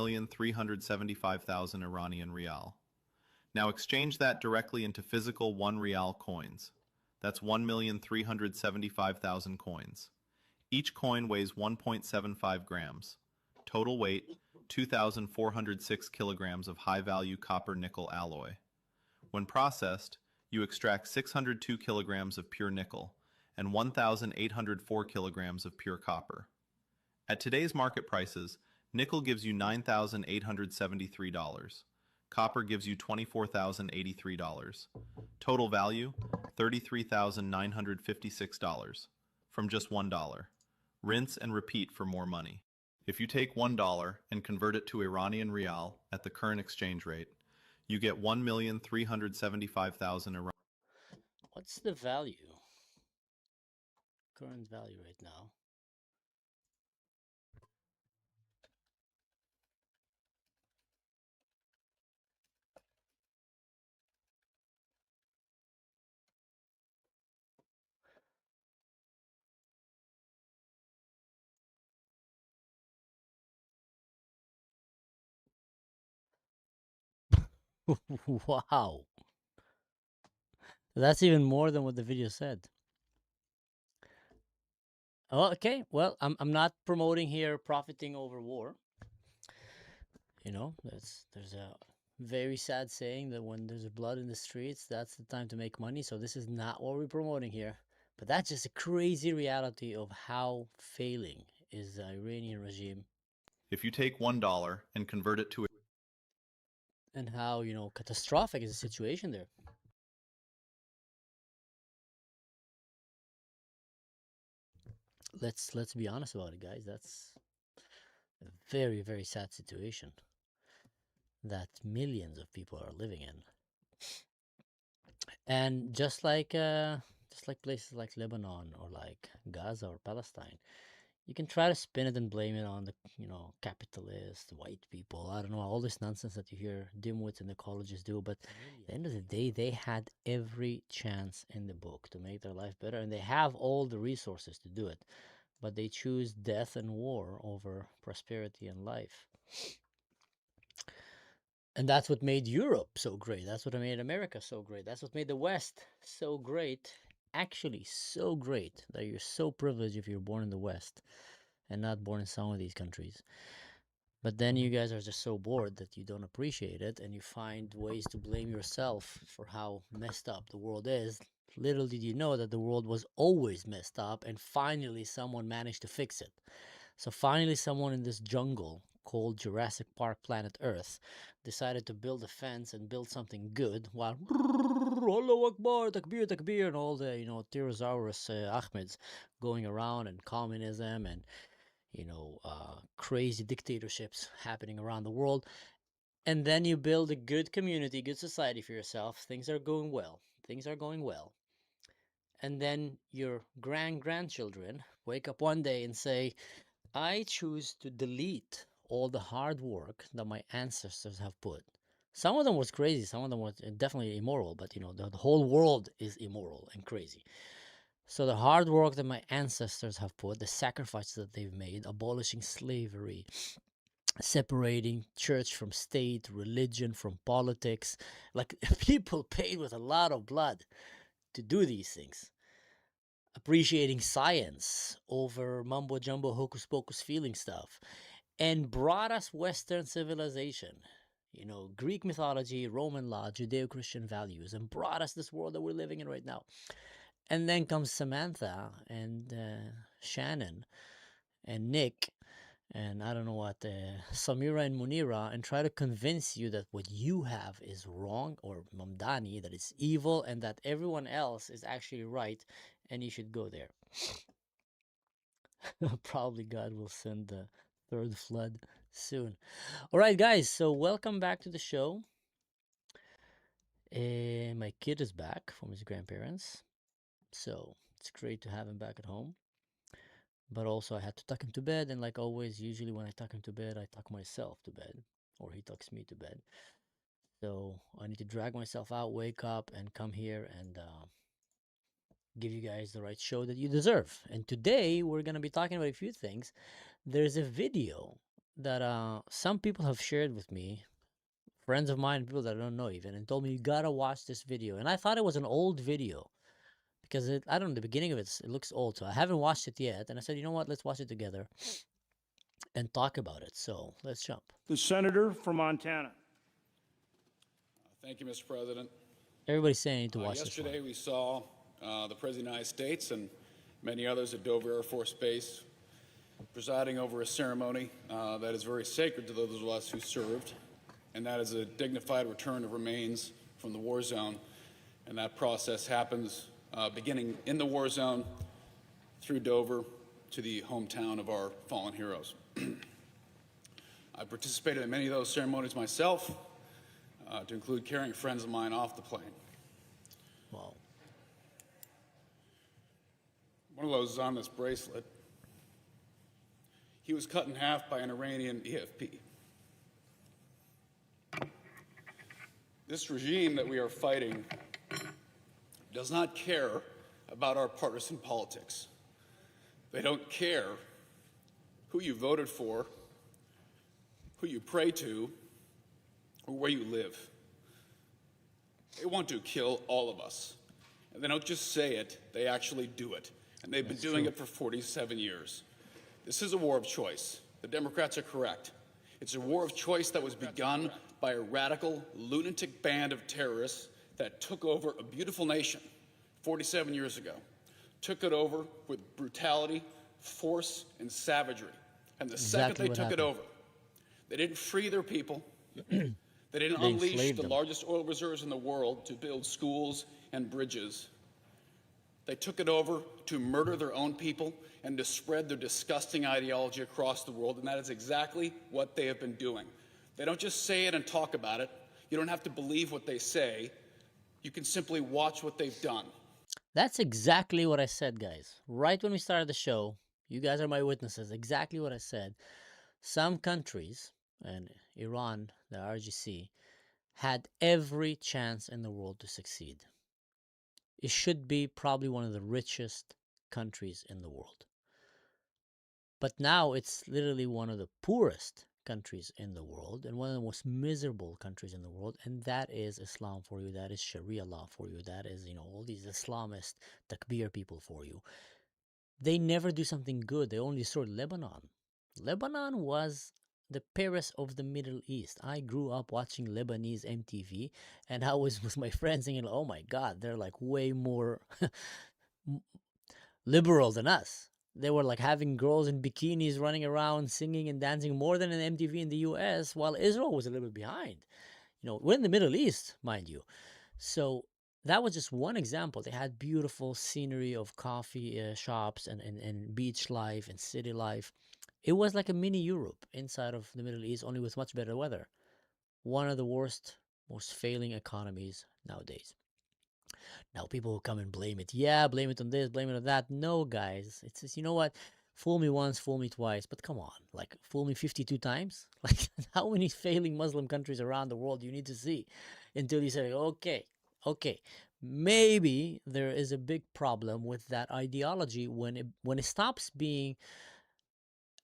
1,375,000 Iranian rial. Now exchange that directly into physical 1 rial coins. That's 1,375,000 coins. Each coin weighs 1.75 grams. Total weight, 2,406 kilograms of high-value copper-nickel alloy. When processed, you extract 602 kilograms of pure nickel and 1,804 kilograms of pure copper. At today's market prices, nickel gives you $9,873. Copper gives you $24,083. Total value, $33,956 from just $1. Rinse and repeat for more money. If you take $1 and convert it to Iranian rial at the current exchange rate, you get 1,375,000 Iran. What's the value? Current value right now. Wow. That's even more than what the video said. Oh, okay, well, I'm not promoting here profiting over war. You know, there's a very sad saying that when there's blood in the streets, that's the time to make money. So this is not what we're promoting here. But that's just a crazy reality of how failing is the Iranian regime. If you take $1 and convert it to And how, you know, catastrophic is the situation there. Let's be honest about it, guys. That's a very, very sad situation that millions of people are living in. And just like places like Lebanon or like Gaza or Palestine, you can try to spin it and blame it on the, you know, capitalist white people. I don't know, all this nonsense that you hear dimwits in the colleges do. But at the end of the day, they had every chance in the book to make their life better, and they have all the resources to do it. But they choose death and war over prosperity and life. And that's what made Europe so great. That's what made America so great. That's what made the West so great. Actually, so great that you're so privileged if you're born in the West and not born in some of these countries. But then you guys are just so bored that you don't appreciate it, and you find ways to blame yourself for how messed up the world is. Little did you know that the world was always messed up, and finally someone managed to fix it. So finally someone in this jungle called Jurassic Park Planet Earth decided to build a fence and build something good, while Allahu Akbar, Takbir, Takbir, and all the, you know, Tyrannosaurus Ahmeds going around, and communism, and, you know, crazy dictatorships happening around the world. And then you build a good community, good society for yourself. Things are going well. Things are going well. And then your grandchildren wake up one day and say, I choose to delete all the hard work that my ancestors have put. Some of them was crazy, some of them was definitely immoral, but you know, the whole world is immoral and crazy. So the hard work that my ancestors have put, the sacrifices that they've made, abolishing slavery, separating church from state, religion from politics, like people paid with a lot of blood to do these things. Appreciating science over mumbo jumbo hocus pocus feeling stuff, and brought us Western civilization, you know, Greek mythology, Roman law, Judeo-Christian values, and brought us this world that we're living in right now. And then comes Samantha and Shannon and Nick and I don't know what, Samira and Munira, and try to convince you that what you have is wrong, or Mamdani, that it's evil, and that everyone else is actually right, and you should go there. Probably God will send the third flood soon. All right, guys, so welcome back to the show. My kid is back from his grandparents, so it's great to have him back at home. But also I had to tuck him to bed, and like always, usually when I tuck him to bed, I tuck myself to bed, or he tucks me to bed. So I need to drag myself out, wake up, and come here and give you guys the right show that you deserve. And today we're going to be talking about a few things. There's a video that some people have shared with me, friends of mine, people that I don't know even, and told me you gotta watch this video. And I thought it was an old video because I don't know, the beginning of it looks old, so I haven't watched it yet. And I said, you know what, let's watch it together and talk about it. So let's jump. The senator from Montana. Thank you, Mr. President. Everybody's saying I need to watch Yesterday, this one. we saw the President of the United States and many others at Dover Air Force Base presiding over a ceremony that is very sacred to those of us who served, and that is a dignified return of remains from the war zone. And that process happens beginning in the war zone through Dover to the hometown of our fallen heroes. I participated in many of those ceremonies myself, to include carrying friends of mine off the plane. Wow. One of those is on this bracelet. He was cut in half by an Iranian EFP. This regime that we are fighting does not care about our partisan politics. They don't care who you voted for, who you pray to, or where you live. They want to kill all of us. And they don't just say it, they actually do it. And they've been doing it for 47 years. This is a war of choice. The Democrats are correct. It's a war of choice that was begun by a radical, lunatic band of terrorists that took over a beautiful nation 47 years ago. Took it over with brutality, force, and savagery. And the second they took it over, they didn't free their people. They didn't unleash the largest oil reserves in the world to build schools and bridges. They took it over to murder their own people and to spread their disgusting ideology across the world, and that is exactly what they have been doing. They don't just say it and talk about it. You don't have to believe what they say. You can simply watch what they've done. That's exactly what I said, guys. Right when we started the show, you guys are my witnesses. Exactly what I said. Some countries, and Iran, the RGC, had every chance in the world to succeed. It should be probably one of the richest countries in the world. But now it's literally one of the poorest countries in the world and one of the most miserable countries in the world. And that is Islam for you. That is Sharia law for you. That is, all these Islamist takbir people for you. They never do something good. They only destroyed Lebanon. Lebanon was the Paris of the Middle East. I grew up watching Lebanese MTV, and I was with my friends thinking, oh my God, they're like way more liberal than us. They were like having girls in bikinis running around, singing and dancing more than an MTV in the US, while Israel was a little bit behind. We're in the Middle East, mind you. So that was just one example. They had beautiful scenery of coffee shops and beach life and city life. It was like a mini Europe inside of the Middle East, only with much better weather. One of the worst, most failing economies nowadays. Now people will come and blame it. Yeah, blame it on this, blame it on that. No, guys. It's just, you know what? Fool me once, fool me twice. But come on, like, fool me 52 times? Like, how many failing Muslim countries around the world do you need to see until you say, okay, maybe there is a big problem with that ideology when it stops being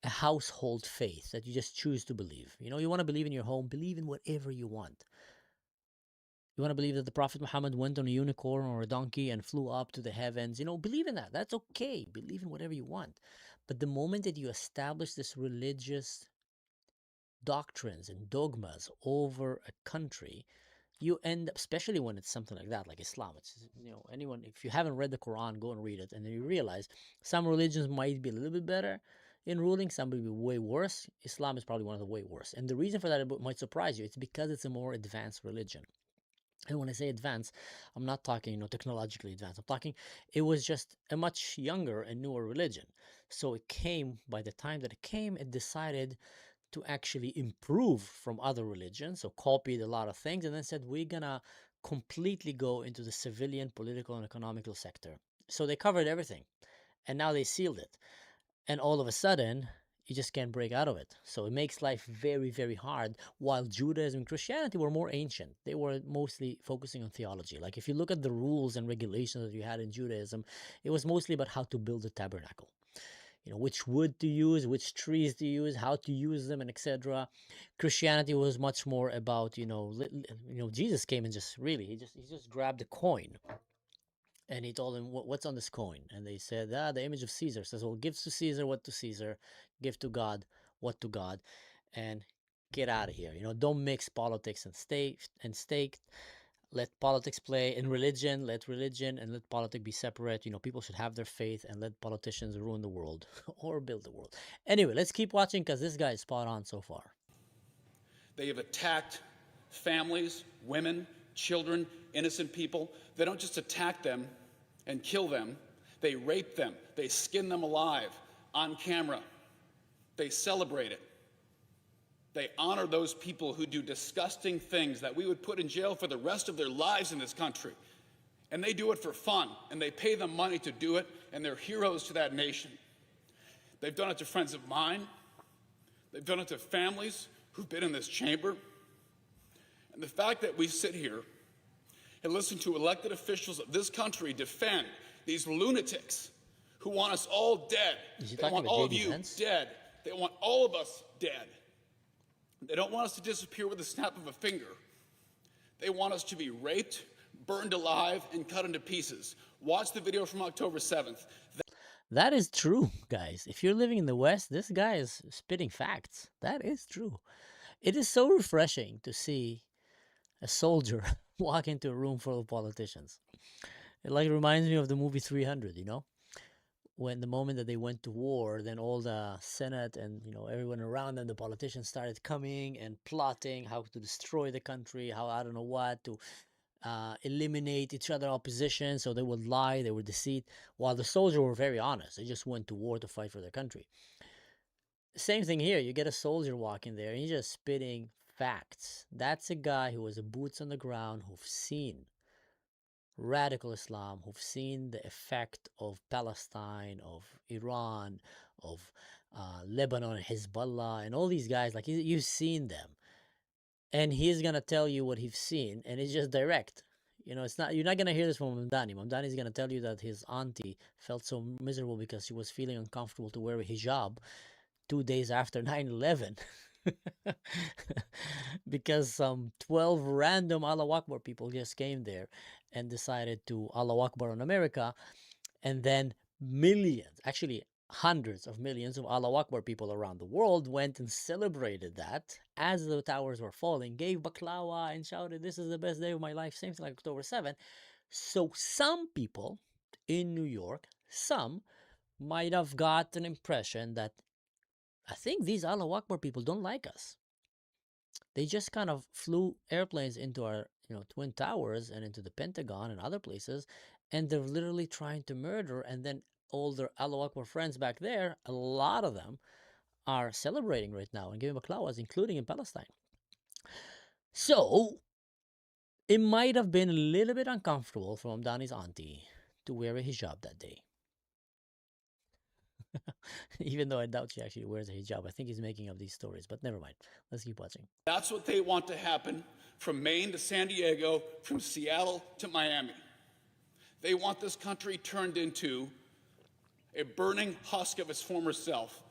a household faith that you just choose to believe. You want to believe in your home, believe in whatever you want. You want to believe that the Prophet Muhammad went on a unicorn or a donkey and flew up to the heavens. Believe in that. That's okay. Believe in whatever you want. But the moment that you establish this religious doctrines and dogmas over a country, you end up, especially when it's something like that, like Islam. It's, anyone, if you haven't read the Quran, go and read it. And then you realize some religions might be a little bit better in ruling, some will be way worse. Islam is probably one of the way worse. And the reason for that, it might surprise you. It's because it's a more advanced religion. And when I say advanced, I'm not talking, technologically advanced. I'm talking, it was just a much younger and newer religion. So it came, by the time that it came, it decided to actually improve from other religions. So copied a lot of things and then said, we're gonna completely go into the civilian, political, and economical sector. So they covered everything. And now they sealed it. And all of a sudden, you just can't break out of it. So it makes life very, very hard. While Judaism and Christianity were more ancient, they were mostly focusing on theology. Like if you look at the rules and regulations that you had in Judaism, it was mostly about how to build a tabernacle. which wood to use, which trees to use, how to use them, and etc. Christianity was much more about, Jesus came and just really, he just grabbed a coin and he told them, what's on this coin? And they said, the image of Caesar. Says, well, give to Caesar what to Caesar, give to God what to God, and get out of here. Don't mix politics and state. Let politics play in religion, let religion and let politics be separate. People should have their faith and let politicians ruin the world or build the world. Anyway, let's keep watching because this guy is spot on so far. They have attacked families, women, children, innocent people. They don't just attack them and kill them. They rape them. They skin them alive on camera. They celebrate it. They honor those people who do disgusting things that we would put in jail for the rest of their lives in this country. And they do it for fun, and they pay them money to do it, and they're heroes to that nation. They've done it to friends of mine. They've done it to families who've been in this chamber. And the fact that we sit here and listen to elected officials of this country defend these lunatics who want us all dead. They want all of you dead. They want all of us dead. They don't want us to disappear with the snap of a finger. They want us to be raped, burned alive, and cut into pieces. Watch the video from October 7th. That is true, guys. If you're living in the West, this guy is spitting facts. That is true. It is so refreshing to see a soldier walk into a room full of politicians. It reminds me of the movie 300, when the moment that they went to war, then all the Senate and, everyone around them, the politicians started coming and plotting how to destroy the country, how, I don't know what, to eliminate each other opposition. So they would lie, they would deceit, while the soldiers were very honest. They just went to war to fight for their country. Same thing here. You get a soldier walking there and he's just spitting facts. That's a guy who was a boots on the ground, who've seen radical Islam, who've seen the effect of Palestine, of Iran, of Lebanon, Hezbollah, and all these guys. You've seen them, and he's gonna tell you what he's seen, and it's just direct. It's not. You're not gonna hear this from Mamdani. Mamdani is gonna tell you that his auntie felt so miserable because she was feeling uncomfortable to wear a hijab 2 days after 9/11. Because some 12 random Allahu Akbar people just came there and decided to Allahu Akbar on America, and then millions, actually hundreds of millions of Allahu Akbar people around the world went and celebrated that as the towers were falling, gave baklawa and shouted, "This is the best day of my life," same thing like October 7th. So some people in New York, some might have got an impression that I think these Allahu Akbar people don't like us. They just kind of flew airplanes into our, Twin Towers and into the Pentagon and other places, and they're literally trying to murder. And then all their Allahu Akbar friends back there, a lot of them are celebrating right now and giving baklawas, including in Palestine. So it might have been a little bit uncomfortable for Mamdani's auntie to wear a hijab that day. Even though I doubt she actually wears a hijab. I think he's making up these stories, but never mind. Let's keep watching. That's what they want to happen from Maine to San Diego, from Seattle to Miami. They want this country turned into a burning husk of its former self.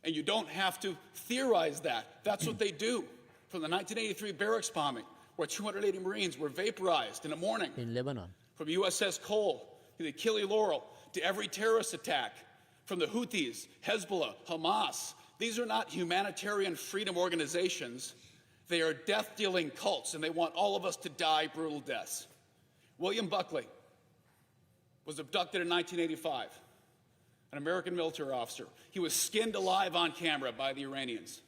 And you don't have to theorize that. That's what they do. From the 1983 barracks bombing, where 280 Marines were vaporized in the morning. In Lebanon. From USS Cole to the Achille Laurel to every terrorist attack. From the Houthis, Hezbollah, Hamas. These are not humanitarian freedom organizations. They are death-dealing cults, and they want all of us to die brutal deaths. William Buckley was abducted in 1985, an American military officer. He was skinned alive on camera by the Iranians.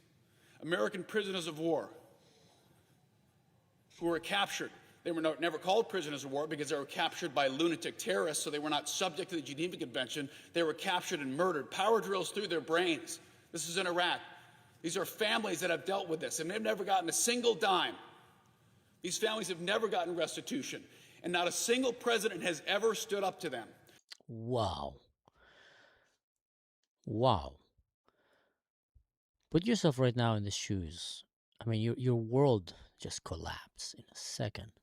American prisoners of war who were captured. They were never called prisoners of war because they were captured by lunatic terrorists, so they were not subject to the Geneva Convention. They were captured and murdered, power drills through their brains. This is in Iraq. These are families that have dealt with this, and they've never gotten a single dime. These families have never gotten restitution, and not a single president has ever stood up to them. Wow. Wow. Put yourself right now in the shoes. I mean, your world just collapsed in a second.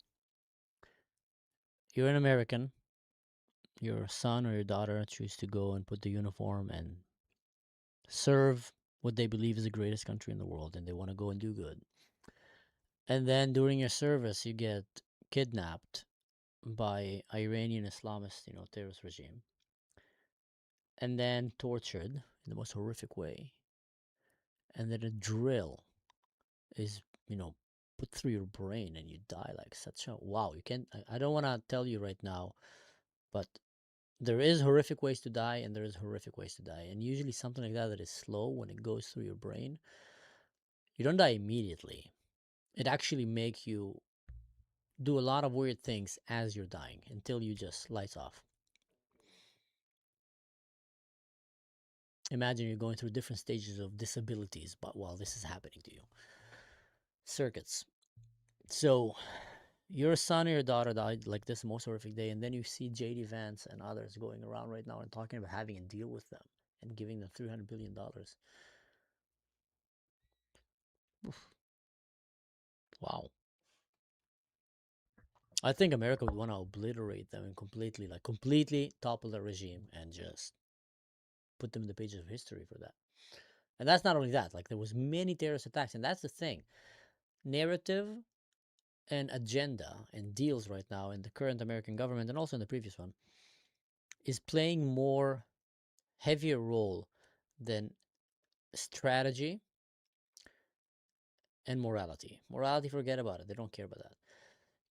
You're an American. Your son or your daughter choose to go and put the uniform and serve what they believe is the greatest country in the world, and they want to go and do good. And then during your service, you get kidnapped by Iranian Islamist, terrorist regime, and then tortured in the most horrific way. And then a drill is, put through your brain, and you die like such a wow. You can't. I don't want to tell you right now, but there is horrific ways to die, and there is horrific ways to die. And usually something like that is slow when it goes through your brain. You don't die immediately. It actually makes you do a lot of weird things as you're dying until you just lights off. Imagine you're going through different stages of disabilities, but while this is happening to you. Circuits. So your son or your daughter died like this most horrific day, and then you see JD Vance and others going around right now and talking about having a deal with them and giving them $300 billion. Oof. Wow. I think America would want to obliterate them and completely topple the regime and just put them in the pages of history for that. And that's not only that, like there was many terrorist attacks, and that's the thing. Narrative and agenda and deals right now in the current American government and also in the previous one is playing more heavier role than strategy and morality. Morality, forget about it. They don't care about that.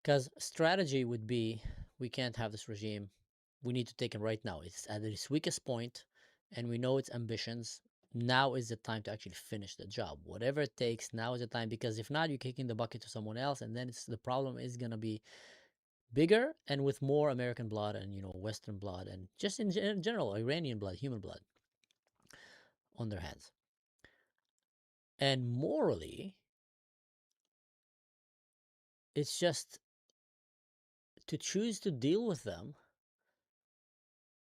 Because strategy would be, we can't have this regime. We need to take it right now. It's at its weakest point, and we know its ambitions. Now is the time to actually finish the job. Whatever it takes, now is the time. Because if not, you're kicking the bucket to someone else, and then the problem is going to be bigger and with more American blood and Western blood and just in general Iranian blood, human blood on their hands. And morally, it's just to choose to deal with them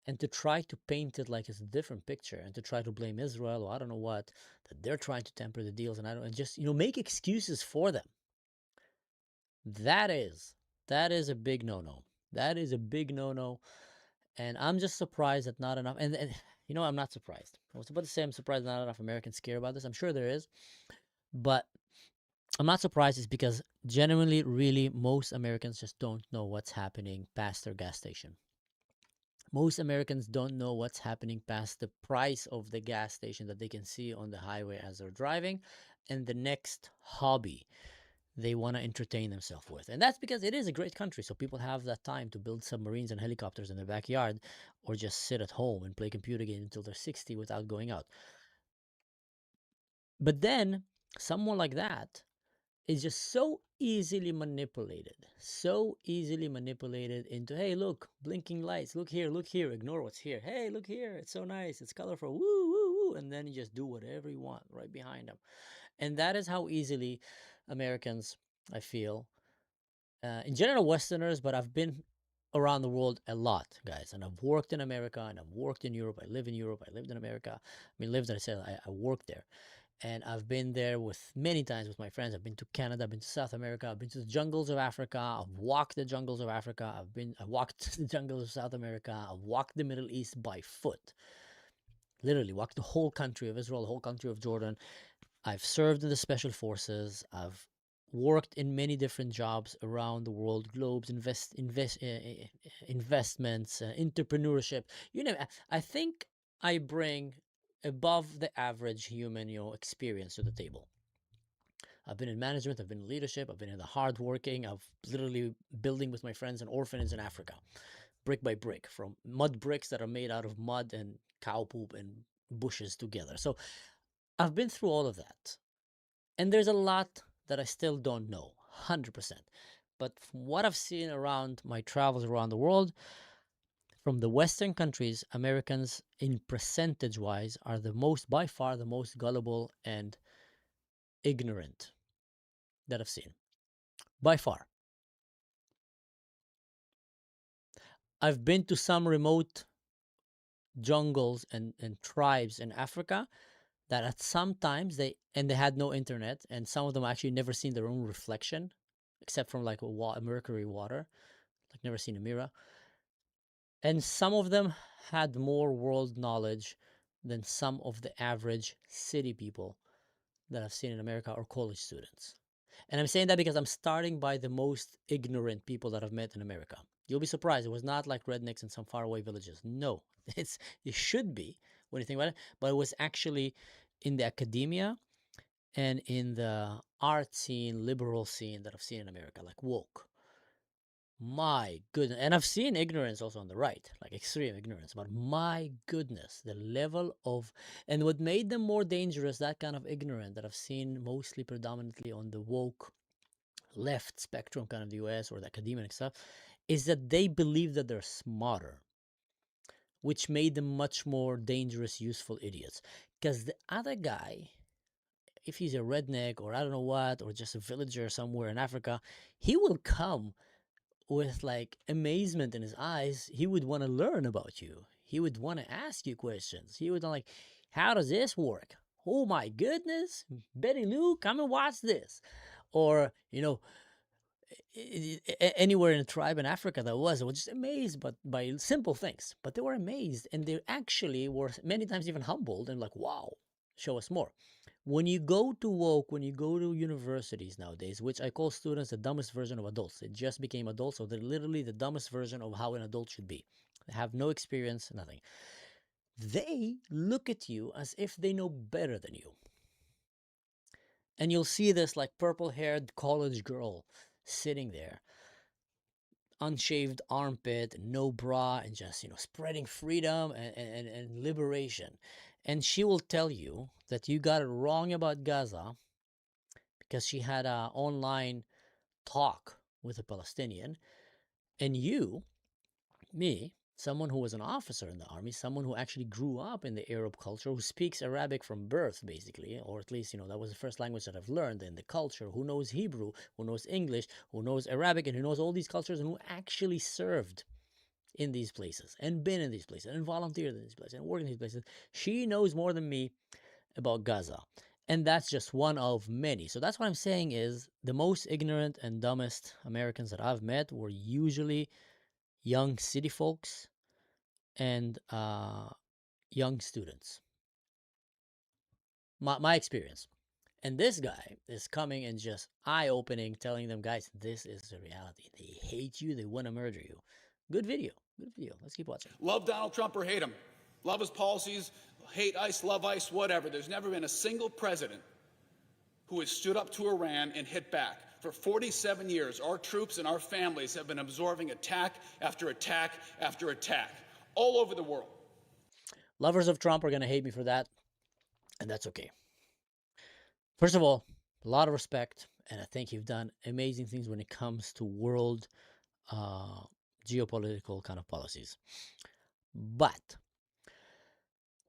and to try to paint it like it's a different picture and to try to blame Israel or I don't know what, that they're trying to temper the deals and just make excuses for them. That is a big no-no. That is a big no-no. And I'm just surprised that not enough, and I'm not surprised. I was about to say I'm surprised not enough Americans care about this. I'm sure there is, but I'm not surprised. It's because genuinely, really, most Americans just don't know what's happening past their gas station. Most Americans don't know what's happening past the price of the gas station that they can see on the highway as they're driving, and the next hobby they want to entertain themselves with. And that's because it is a great country, so people have that time to build submarines and helicopters in their backyard or just sit at home and play computer games until they're 60 without going out. But then someone like that is just so easily manipulated into, hey, look, blinking lights, look here, ignore what's here, hey, look here, it's so nice, it's colorful, woo woo woo, and then you just do whatever you want right behind them. And that is how easily Americans, I feel, in general Westerners, but I've been around the world a lot, guys, and I've worked in America and I've worked in Europe. I live in Europe, I lived in America. I worked there. And I've been there many times with my friends. I've been to Canada, I've been to South America, I've been to the jungles of Africa, I've walked the jungles of Africa, I walked the jungles of South America, I've walked the Middle East by foot. Literally walked the whole country of Israel, the whole country of Jordan. I've served in the special forces. I've worked in many different jobs around the world, globes, investments, entrepreneurship. I think I bring above the average human, experience to the table. I've been in management, I've been in leadership, I've been in the hardworking, I've literally building with my friends an orphanage in Africa, brick by brick, from mud bricks that are made out of mud and cow poop and bushes together. So I've been through all of that. And there's a lot that I still don't know, 100%. But from what I've seen around my travels around the world, from the Western countries, Americans, in percentage-wise, are by far the most gullible and ignorant that I've seen. By far. I've been to some remote jungles and tribes in Africa that at some times they had no internet, and some of them actually never seen their own reflection, except from like a mercury water, like never seen a mirror. And some of them had more world knowledge than some of the average city people that I've seen in America or college students. And I'm saying that because I'm starting by the most ignorant people that I've met in America. You'll be surprised. It was not like rednecks in some faraway villages. No, it should be when you think about it, but it was actually in the academia and in the art scene, liberal scene that I've seen in America, like woke. My goodness. And I've seen ignorance also on the right, like extreme ignorance, but my goodness, the level of, and what made them more dangerous, that kind of ignorance that I've seen mostly predominantly on the woke left spectrum kind of the US or the academic stuff, is that they believe that they're smarter, which made them much more dangerous, useful idiots. Because the other guy, if he's a redneck or I don't know what, or just a villager somewhere in Africa, he will come with like amazement in his eyes. He would want to learn about you. He would want to ask you questions. He would like, how does this work? Oh my goodness, Betty Lou, come and watch this. Or, anywhere in a tribe in Africa that was just amazed by simple things. But they were amazed, and they actually were many times even humbled and like, wow, show us more. When you go to woke, when you go to universities nowadays, which I call students the dumbest version of adults, they just became adults, so they're literally the dumbest version of how an adult should be. They have no experience, nothing. They look at you as if they know better than you. And you'll see this like purple-haired college girl sitting there, unshaved armpit, no bra, and just, spreading freedom and liberation. And she will tell you that you got it wrong about Gaza because she had an online talk with a Palestinian. And you, me, someone who was an officer in the army, someone who actually grew up in the Arab culture, who speaks Arabic from birth, basically, or at least, that was the first language that I've learned in the culture, who knows Hebrew, who knows English, who knows Arabic, and who knows all these cultures, and who actually served in these places and been in these places and volunteered in these places and worked in these places. She knows more than me about Gaza. And that's just one of many. So that's what I'm saying is the most ignorant and dumbest Americans that I've met were usually young city folks and young students. My experience. And this guy is coming and just eye-opening, telling them, guys, this is the reality. They hate you. They want to murder you. Good video. Good video. Let's keep watching. Love Donald Trump or hate him. Love his policies, hate ICE, love ICE, whatever. There's never been a single president who has stood up to Iran and hit back. For 47 years, our troops and our families have been absorbing attack after attack after attack all over the world. Lovers of Trump are going to hate me for that, and that's okay. First of all, a lot of respect, and I think you've done amazing things when it comes to world geopolitical kind of policies. But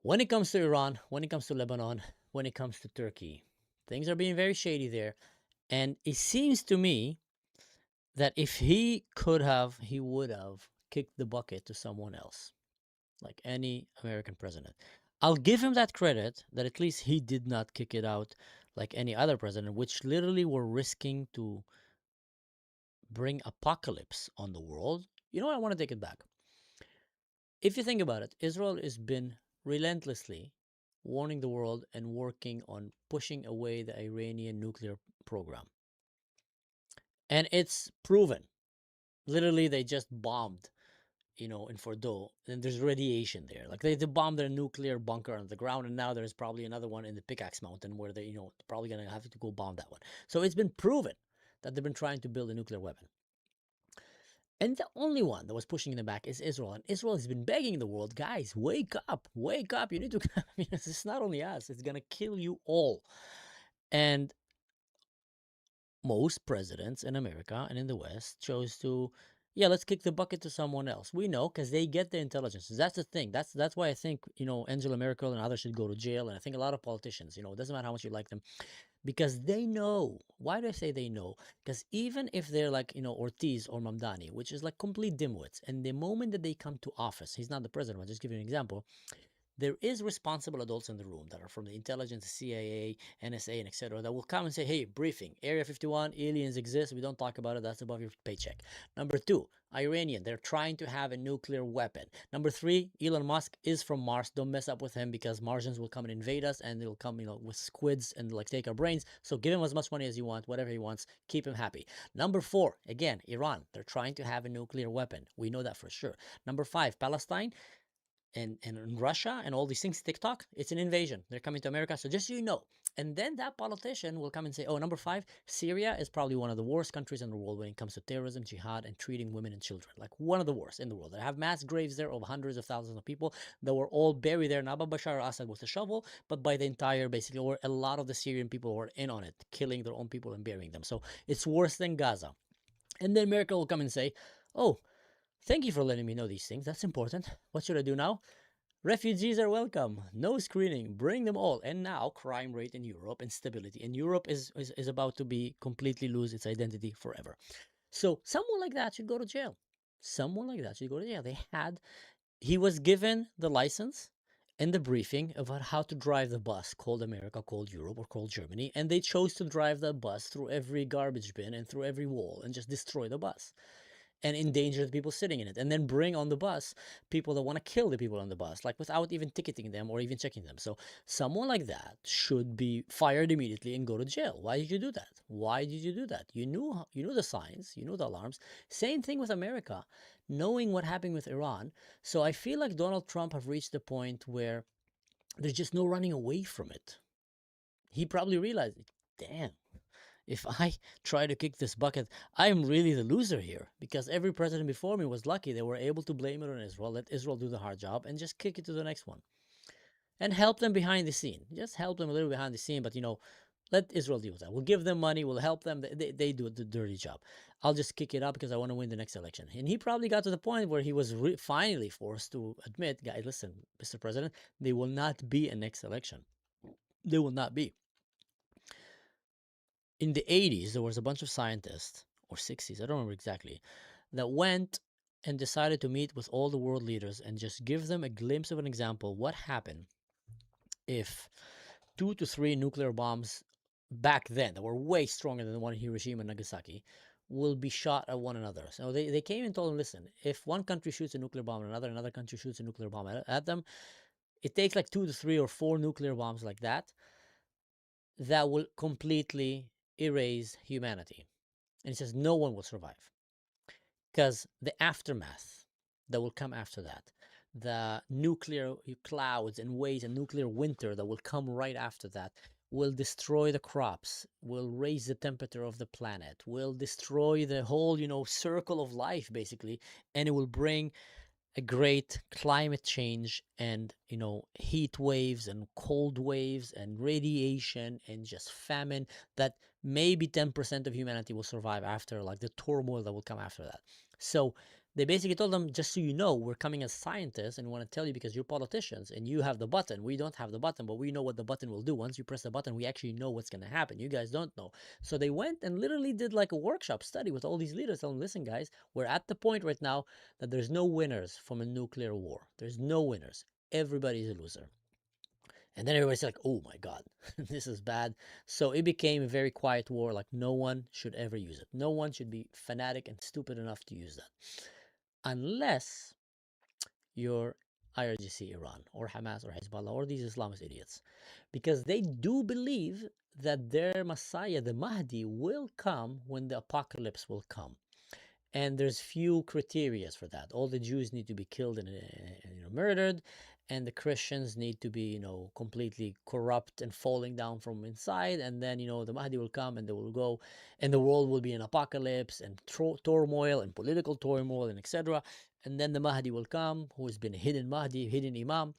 when it comes to Iran, when it comes to Lebanon, when it comes to Turkey, things are being very shady there. And it seems to me that if he could have, he would have kicked the bucket to someone else, like any American president. I'll give him that credit that at least he did not kick it out like any other president, which literally were risking to bring apocalypse on the world. You know what? I want to take it back. If you think about it, Israel has been relentlessly warning the world and working on pushing away the Iranian nuclear program. And it's proven. Literally, they just bombed, in Fordo, and there's radiation there. Like they bombed their nuclear bunker on the ground, and now there's probably another one in the Pickaxe Mountain where they, probably gonna have to go bomb that one. So it's been proven that they've been trying to build a nuclear weapon. And the only one that was pushing them back is Israel. And Israel has been begging the world, guys, wake up, wake up. You need to, it's not only us, it's going to kill you all. And most presidents in America and in the West chose to, let's kick the bucket to someone else. We know because they get the intelligence. That's the thing. That's why I think, Angela Merkel and others should go to jail. And I think a lot of politicians, it doesn't matter how much you like them, because they know. Why do I say they know? Because even if they're like, Ortiz or Mamdani, which is like complete dimwits, and the moment that they come to office, he's not the president, I'll just give you an example, there is responsible adults in the room that are from the intelligence, CIA, NSA, and etc. that will come and say, hey, briefing, Area 51, aliens exist, we don't talk about it, that's above your paycheck. Number two, Iranian, they're trying to have a nuclear weapon. Number three, Elon Musk is from Mars, don't mess up with him because Martians will come and invade us and they'll come, with squids and like take our brains. So give him as much money as you want, whatever he wants, keep him happy. Number four, again, Iran, they're trying to have a nuclear weapon. We know that for sure. Number five, Palestine, and Russia and all these things, TikTok, it's an invasion. They're coming to America. So just so you know. And then that politician will come and say, oh, number five, Syria is probably one of the worst countries in the world when it comes to terrorism, jihad, and treating women and children. Like one of the worst in the world. They have mass graves there of hundreds of thousands of people that were all buried there, not by Bashar al-Assad with a shovel, but by the entire, basically, or a lot of the Syrian people were in on it, killing their own people and burying them. So it's worse than Gaza. And then America will come and say, oh, thank you for letting me know these things. That's important. What should I do now? Refugees are welcome. No screening. Bring them all. And now crime rate in Europe and stability. And Europe is about to be completely lose its identity forever. So someone like that should go to jail. Someone like that should go to jail. He was given the license and the briefing about how to drive the bus called America, called Europe, or called Germany. And they chose to drive the bus through every garbage bin and through every wall and just destroy the bus and endanger the people sitting in it, and then bring on the bus people that want to kill the people on the bus, like without even ticketing them or even checking them. So someone like that should be fired immediately and go to jail. Why did you do that? Why did you do that? You knew the signs, you knew the alarms. Same thing with America, knowing what happened with Iran. So I feel like Donald Trump have reached the point where there's just no running away from it. He probably realized, damn, if I try to kick this bucket, I'm really the loser here, because every president before me was lucky. They were able to blame it on Israel, let Israel do the hard job, and just kick it to the next one. And help them behind the scene. Just help them a little behind the scene, but let Israel deal with that. We'll give them money, we'll help them. They do the dirty job. I'll just kick it up because I want to win the next election. And he probably got to the point where he was finally forced to admit, guys, listen, Mr. President, there will not be a next election. There will not be. In the 80s, there was a bunch of scientists, or 60s, I don't remember exactly, that went and decided to meet with all the world leaders and just give them a glimpse of an example what happened if 2 to 3 nuclear bombs back then that were way stronger than the one in Hiroshima and Nagasaki will be shot at one another. So they came and told them, listen, if one country shoots a nuclear bomb at another country shoots a nuclear bomb at them, it takes like 2 to 3 or 4 nuclear bombs like that will completely erase humanity. And he says no one will survive, because the aftermath that will come after that, the nuclear clouds and waves and nuclear winter that will come right after that, will destroy the crops, will raise the temperature of the planet, will destroy the whole, circle of life, basically, and it will bring a great climate change and heat waves and cold waves and radiation and just famine that maybe 10% of humanity will survive after, like the turmoil that will come after that. So they basically told them, just so you know, we're coming as scientists and we want to tell you because you're politicians and you have the button. We don't have the button, but we know what the button will do. Once you press the button, we actually know what's going to happen. You guys don't know. So they went and literally did like a workshop study with all these leaders, telling them, listen, guys, we're at the point right now that there's no winners from a nuclear war. There's no winners. Everybody's a loser. And then everybody's like, oh my God, this is bad. So it became a very quiet war. Like no one should ever use it. No one should be fanatic and stupid enough to use that. Unless you're IRGC Iran or Hamas or Hezbollah or these Islamist idiots. Because they do believe that their Messiah, the Mahdi, will come when the apocalypse will come. And there's few criteria for that. All the Jews need to be killed and murdered, and the Christians need to be, completely corrupt and falling down from inside. And then, the Mahdi will come and they will go, and the world will be in apocalypse and turmoil and political turmoil and etc. And then the Mahdi will come, who has been a hidden Mahdi, hidden Imam.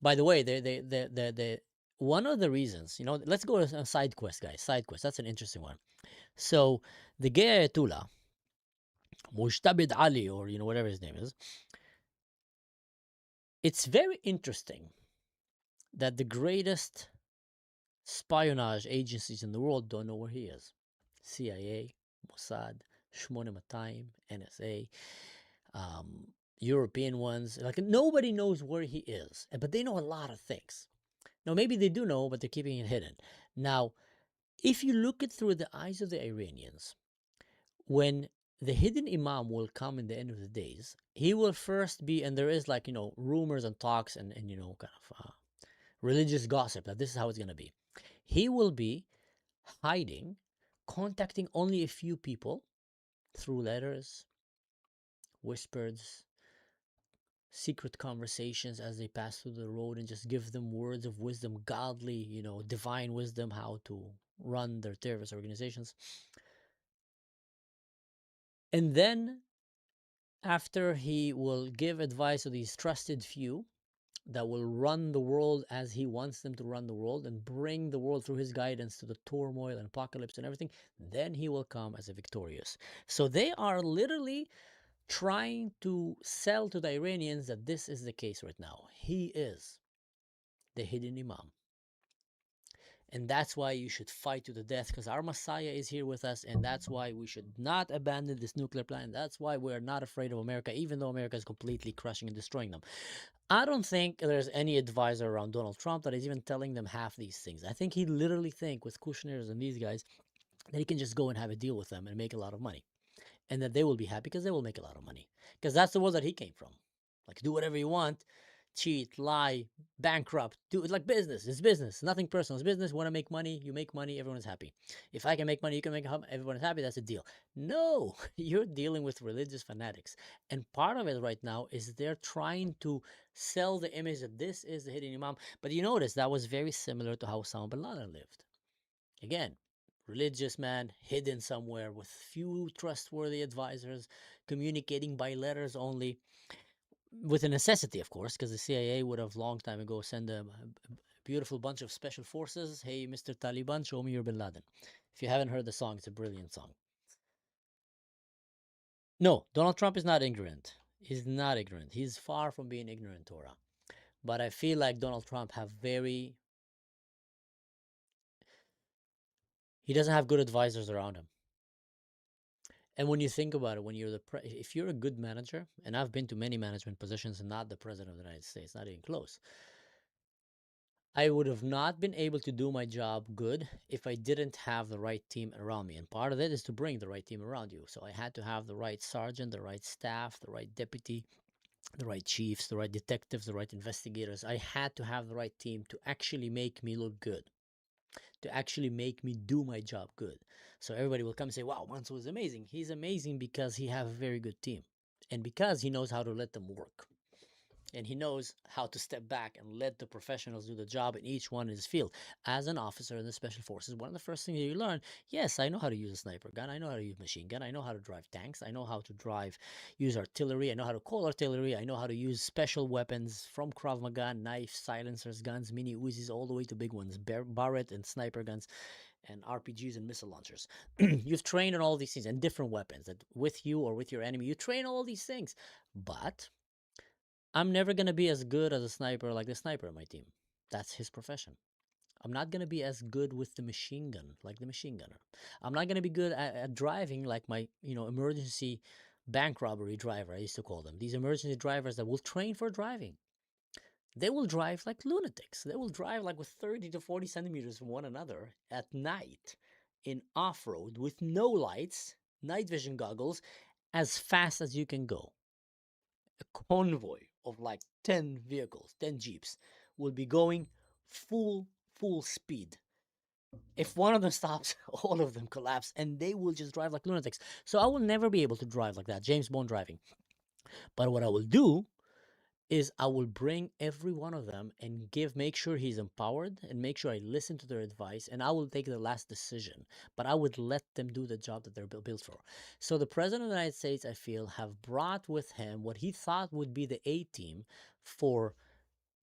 By the way, the one of the reasons, let's go to a side quest, guys. Side quest. That's an interesting one. So the gay Ayatollah, Mujtabid Ali, or whatever his name is, it's very interesting that the greatest espionage agencies in the world don't know where he is. CIA, Mossad, Shmone Matayim, NSA, European ones. Like nobody knows where he is, but they know a lot of things. Now maybe they do know, but they're keeping it hidden. Now, if you look it through the eyes of the Iranians, when the hidden imam will come in the end of the days, he will first be, and there is like, rumors and talks and kind of religious gossip that this is how it's going to be. He will be hiding, contacting only a few people through letters, whispers, secret conversations as they pass through the road, and just give them words of wisdom, godly, divine wisdom, how to run their terrorist organizations. And then after, he will give advice to these trusted few that will run the world as he wants them to run the world and bring the world through his guidance to the turmoil and apocalypse and everything. Then he will come as a victorious. So they are literally trying to sell to the Iranians that this is the case right now. He is the hidden imam. And that's why you should fight to the death, because our Messiah is here with us, and that's why we should not abandon this nuclear plan. That's why we're not afraid of America, even though America is completely crushing and destroying them. I don't think there's any advisor around Donald Trump that is even telling them half these things. I think he literally think with Kushner's and these guys that he can just go and have a deal with them and make a lot of money. And that they will be happy because they will make a lot of money. Because that's the world that he came from. Like, do whatever you want, cheat, lie, bankrupt, do it like business. It's business, nothing personal. It's business. Want to make money, you make money, everyone's happy. If I can make money, you can make everyone is happy, that's a deal. No, you're dealing with religious fanatics. And part of it right now is they're trying to sell the image that this is the hidden imam. But you notice that was very similar to how Osama bin Laden lived. Again, religious man hidden somewhere with few trustworthy advisors, communicating by letters only, with a necessity, of course, because the CIA would have long time ago sent a beautiful bunch of special forces. Hey, Mr. Taliban, show me your bin Laden. If you haven't heard the song, it's a brilliant song. No, Donald Trump is not ignorant. He's not ignorant. He's far from being ignorant, Torah. But I feel like Donald Trump he doesn't have good advisors around him. And when you think about it, when you're if you're a good manager, and I've been to many management positions and not the president of the United States, not even close, I would have not been able to do my job good if I didn't have the right team around me. And part of it is to bring the right team around you. So I had to have the right sergeant, the right staff, the right deputy, the right chiefs, the right detectives, the right investigators. I had to have the right team to actually make me look good, to actually make me do my job good. So everybody will come and say, wow, Manso is amazing. He's amazing because he has a very good team and because he knows how to let them work. And he knows how to step back and let the professionals do the job in each one in his field. As an officer in the Special Forces, one of the first things you learn, yes, I know how to use a sniper gun. I know how to use machine gun. I know how to drive tanks. I know how to use artillery. I know how to call artillery. I know how to use special weapons from Krav Maga, knives, silencers, guns, mini Uzis, all the way to big ones, Barrett and sniper guns, and RPGs and missile launchers. You've trained on all these things and different weapons that with you or with your enemy, you train all these things. But I'm never going to be as good as a sniper like the sniper on my team. That's his profession. I'm not going to be as good with the machine gun like the machine gunner. I'm not going to be good at driving like my, emergency bank robbery driver, I used to call them. These emergency drivers that will train for driving. They will drive like lunatics. They will drive like with 30 to 40 centimeters from one another at night in off-road with no lights, night vision goggles, as fast as you can go. A convoy of like 10 vehicles, 10 Jeeps, will be going full speed. If one of them stops, all of them collapse, and they will just drive like lunatics. So I will never be able to drive like that, James Bond driving. But what I will do is I will bring every one of them and make sure he's empowered and make sure I listen to their advice, and I will take the last decision, but I would let them do the job that they're built for. So the President of the United States, I feel, have brought with him what he thought would be the A-team for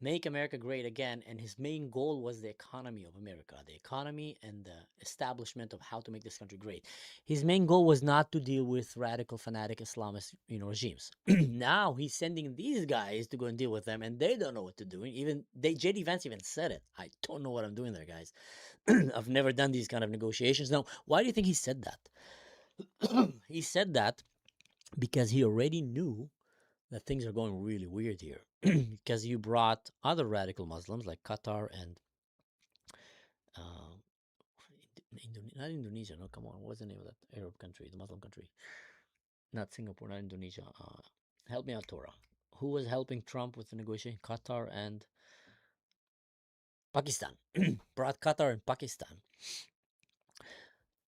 Make America Great Again, and his main goal was the economy of America, the economy and the establishment of how to make this country great. His main goal was not to deal with radical, fanatic Islamist, regimes. Now he's sending these guys to go and deal with them, and they don't know what to do. Even J.D. Vance even said it. I don't know what I'm doing there, guys. I've never done these kind of negotiations. Now, why do you think he said that? He said that because he already knew that things are going really weird here because you brought other radical Muslims like Qatar and uh, not Indonesia. No, come on. What's the name of that Arab country, the Muslim country? Not Singapore, not Indonesia. Help me out, Torah. Who was helping Trump with the negotiation? Qatar and Pakistan. Brought Qatar and Pakistan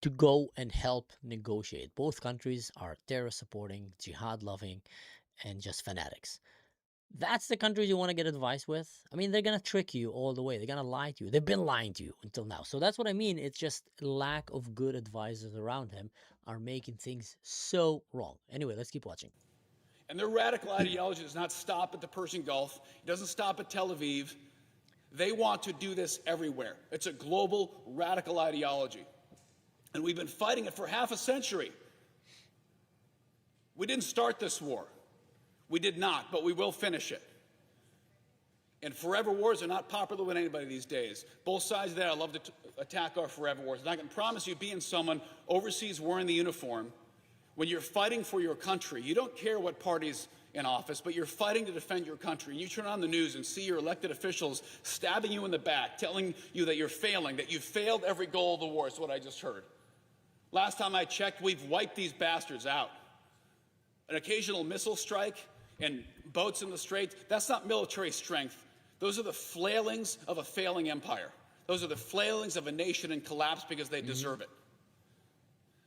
to go and help negotiate. Both countries are terrorist supporting, jihad loving, and just fanatics. That's the countries you want to get advice with. I mean, they're going to trick you all the way. They're going to lie to you. They've been lying to you until now. So that's what I mean. It's just lack of good advisors around him are making things so wrong. Anyway, let's keep watching. And their radical ideology does not stop at the Persian Gulf. It doesn't stop at Tel Aviv. They want to do this everywhere. It's a global radical ideology. And we've been fighting it for half a century. We didn't start this war. We did not, but we will finish it. And forever wars are not popular with anybody these days. Both sides of that, I love to attack our forever wars. And I can promise you, being someone overseas wearing the uniform, when you're fighting for your country, you don't care what party's in office, but you're fighting to defend your country. And you turn on the news and see your elected officials stabbing you in the back, telling you that you're failing, that you've failed every goal of the war, is what I just heard. Last time I checked, we've wiped these bastards out. An occasional missile strike and boats in the Straits, that's not military strength. Those are the flailings of a failing empire. Those are the flailings of a nation in collapse because they deserve it.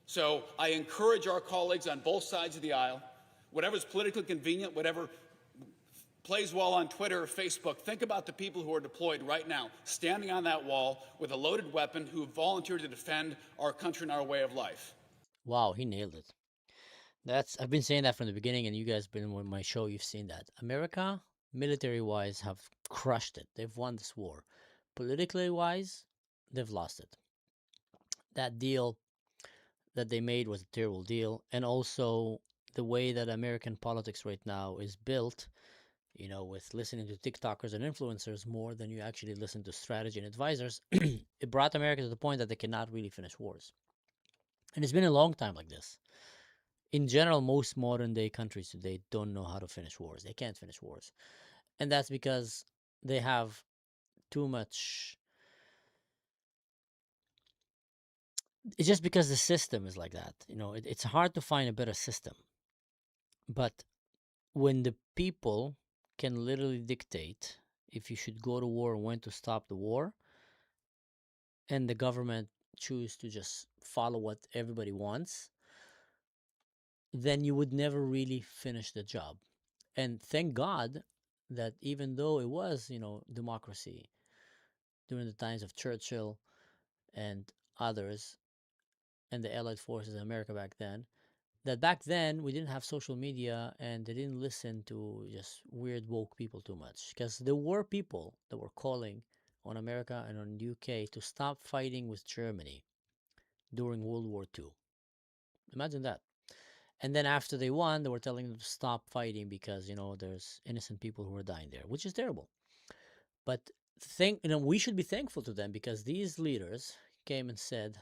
So I encourage our colleagues on both sides of the aisle, whatever's politically convenient, whatever plays well on Twitter or Facebook, think about the people who are deployed right now, standing on that wall with a loaded weapon, who have volunteered to defend our country and our way of life. Wow, he nailed it. I've been saying that from the beginning, and you guys been on my show, you've seen that. America, military-wise, have crushed it. They've won this war. Politically-wise, they've lost it. That deal that they made was a terrible deal. And also, the way that American politics right now is built, you know, with listening to TikTokers and influencers more than you actually listen to strategy and advisors, it brought America to the point that they cannot really finish wars. And it's been a long time like this. In general, most modern day countries today don't know how to finish wars. They can't finish wars. And that's because they have too much. It's just because the system is like that. You know, it's hard to find a better system. But when the people can literally dictate if you should go to war and when to stop the war, and the government choose to just follow what everybody wants, then you would never really finish the job. And thank God that even though it was, you know, democracy during the times of Churchill and others and the Allied forces in America back then, that back then we didn't have social media and they didn't listen to just weird woke people too much, because there were people that were calling on America and on UK to stop fighting with Germany during World War II. Imagine that. And then after they won, they were telling them to stop fighting because, you know, there's innocent people who are dying there, which is terrible. But we should be thankful to them, because these leaders came and said,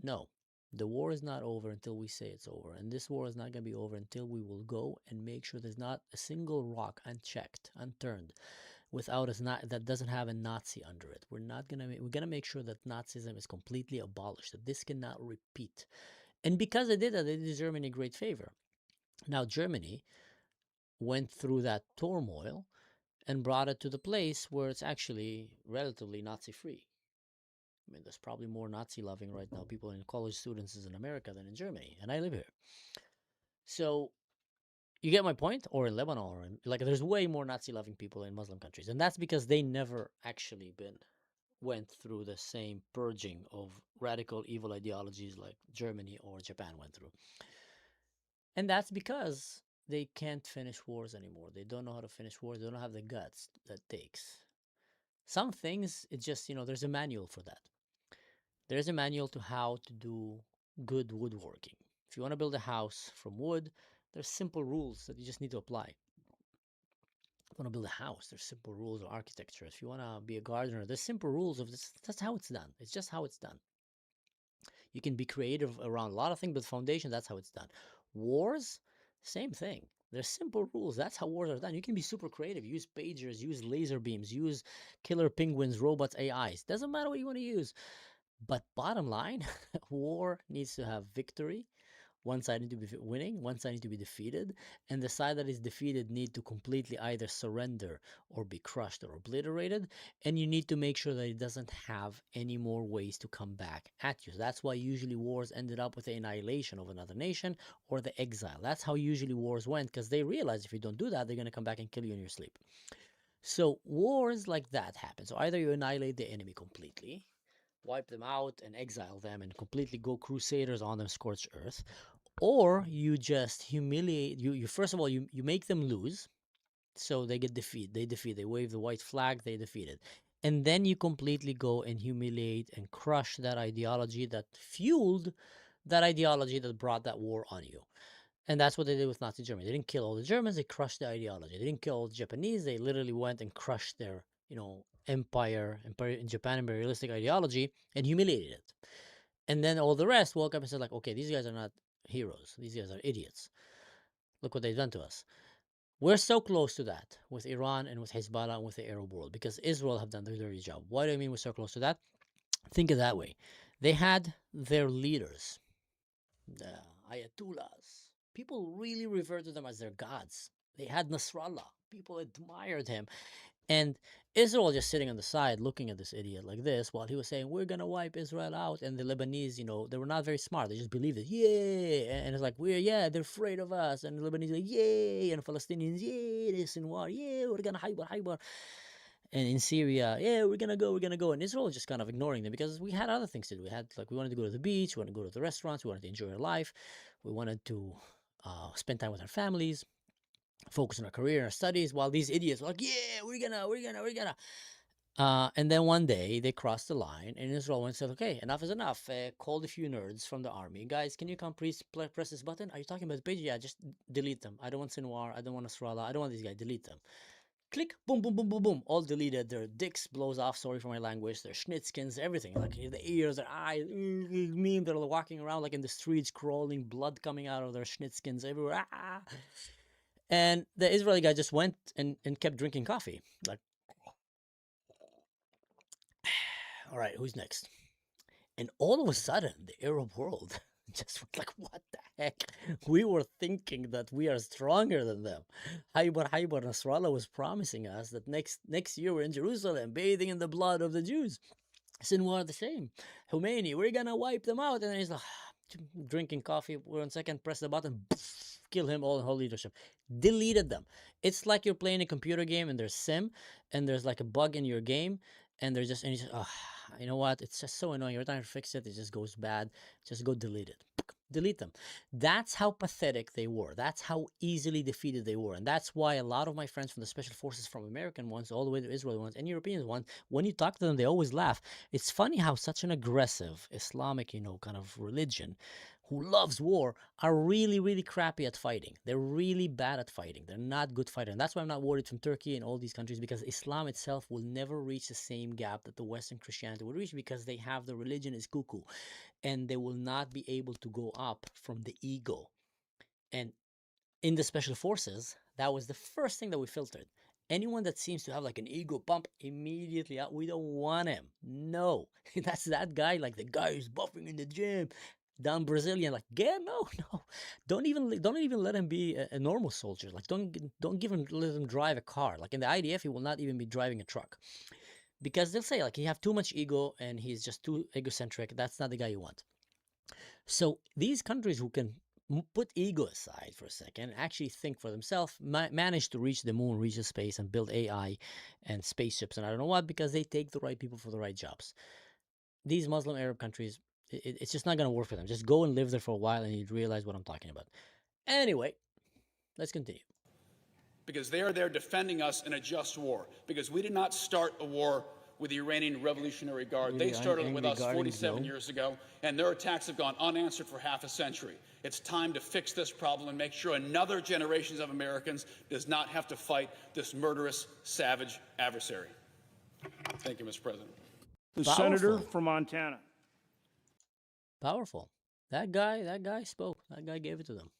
no, the war is not over until we say it's over. And this war is not going to be over until we will go and make sure there's not a single rock unchecked, unturned, without us that doesn't have a Nazi under it. We're going to make sure that Nazism is completely abolished, that this cannot repeat. And because they did that, they did Germany a great favor. Now, Germany went through that turmoil and brought it to the place where it's actually relatively Nazi-free. I mean, there's probably more Nazi-loving right now people in college students in America than in Germany, and I live here. So you get my point? Or in Lebanon, or there's way more Nazi-loving people in Muslim countries, and that's because they never actually went through the same purging of radical evil ideologies like Germany or Japan went through. And that's because they can't finish wars anymore. They don't know how to finish wars. They don't have the guts that takes. Some things, it's just, you know, there's a manual for that. There's a manual to how to do good woodworking. If you want to build a house from wood, there's simple rules that you just need to apply. If you want to build a house, there's simple rules of architecture. If you want to be a gardener, there's simple rules of this. That's how it's done. It's just how it's done. You can be creative around a lot of things, but foundation, that's how it's done. Wars, same thing. There's simple rules. That's how wars are done. You can be super creative. Use pagers, use laser beams, use killer penguins, robots, AIs. Doesn't matter what you want to use. But bottom line, war needs to have victory. One side needs to be winning, one side needs to be defeated, and the side that is defeated need to completely either surrender or be crushed or obliterated, and you need to make sure that it doesn't have any more ways to come back at you. So that's why usually wars ended up with the annihilation of another nation or the exile. That's how usually wars went, because they realize if you don't do that, they're going to come back and kill you in your sleep. So wars like that happen. So either you annihilate the enemy completely, wipe them out and exile them and completely go crusaders on them, scorched earth, or you just humiliate you first of all you make them lose, so they get they wave the white flag, they defeated, and then you completely go and humiliate and crush that ideology that fueled that ideology that brought that war on you. And that's what they did with Nazi Germany. They didn't kill all the Germans, they crushed the ideology. They didn't kill all the Japanese, they literally went and crushed their, empire in Japan, imperialistic ideology, and humiliated it. And then all the rest woke up and said, like, okay, these guys are not heroes. These guys are idiots. Look what they've done to us. We're so close to that with Iran and with Hezbollah and with the Arab world because Israel have done their dirty job. Why do I mean we're so close to that? Think of it that way. They had their leaders, the ayatollahs. People really referred to them as their gods. They had Nasrallah. People admired him. And Israel just sitting on the side looking at this idiot like this while he was saying, we're going to wipe Israel out. And the Lebanese, they were not very smart. They just believed it. Yay. And it's like, they're afraid of us. And the Lebanese like, yay. And Palestinians, yay, they're in war. Yeah, we're going to Haibar. And in Syria, yeah, we're going to go. And Israel was just kind of ignoring them because we had other things to do. We wanted to go to the beach. We wanted to go to the restaurants. We wanted to enjoy our life. We wanted to spend time with our families, focus on our career, our studies, while these idiots were like, yeah, we're gonna. And then one day they crossed the line, and Israel went and said, okay, enough is enough. Called a few nerds from the army. Guys, can you come please press this button? Are you talking about the page? Yeah, just delete them. I don't want Sinwar. I don't want Nasrallah. I don't want these guys. Delete them. Click, boom, boom, boom, boom, boom. All deleted. Their dicks blows off. Sorry for my language. Their schnitzkins, everything. Like the ears, their eyes. Meme. They're walking around like in the streets, crawling, blood coming out of their schnitzkins everywhere. And the Israeli guy just went and kept drinking coffee. Like, all right, who's next? And all of a sudden, the Arab world just went like, what the heck? We were thinking that we are stronger than them. Haibar Nasrallah was promising us that next year we're in Jerusalem, bathing in the blood of the Jews. Sinwar the same. Khomeini, we're gonna wipe them out. And then he's like, drinking coffee. 1 second, press the button, kill him, all whole leadership. Deleted them. It's like you're playing a computer game and there's sim and there's like a bug in your game and there's just, and you just, you know what? It's just so annoying. Every time you fix it, it just goes bad. Just go delete it. Delete them. That's how pathetic they were. That's how easily defeated they were. And that's why a lot of my friends from the special forces, from American ones all the way to Israeli ones and European ones, when you talk to them, they always laugh. It's funny how such an aggressive Islamic, kind of religion who loves war are really, really crappy at fighting. They're really bad at fighting. They're not good fighters. And that's why I'm not worried from Turkey and all these countries, because Islam itself will never reach the same gap that the Western Christianity will reach, because they have the religion is cuckoo and they will not be able to go up from the ego. And in the special forces, that was the first thing that we filtered. Anyone that seems to have like an ego pump, immediately out. We don't want him. No, that's that guy, like the guy who's buffing in the gym, down Brazilian. Like, no. Don't even let him be a normal soldier. Like, don't let him drive a car. Like in the IDF, he will not even be driving a truck, because they'll say like he have too much ego and he's just too egocentric. That's not the guy you want. So these countries who can put ego aside for a second, actually think for themselves, manage to reach the moon, reach the space, and build AI and spaceships and I don't know what, because they take the right people for the right jobs. These Muslim Arab countries, it's just not going to work for them. Just go and live there for a while and you'd realize what I'm talking about. Anyway, let's continue. Because they are there defending us in a just war. Because we did not start a war with the Iranian Revolutionary Guard. They started it with us 47 years ago, and their attacks have gone unanswered for half a century. It's time to fix this problem and make sure another generation of Americans does not have to fight this murderous, savage adversary. Thank you, Mr. President. The Powerful. senator from Montana. Powerful. That guy spoke. That guy gave it to them.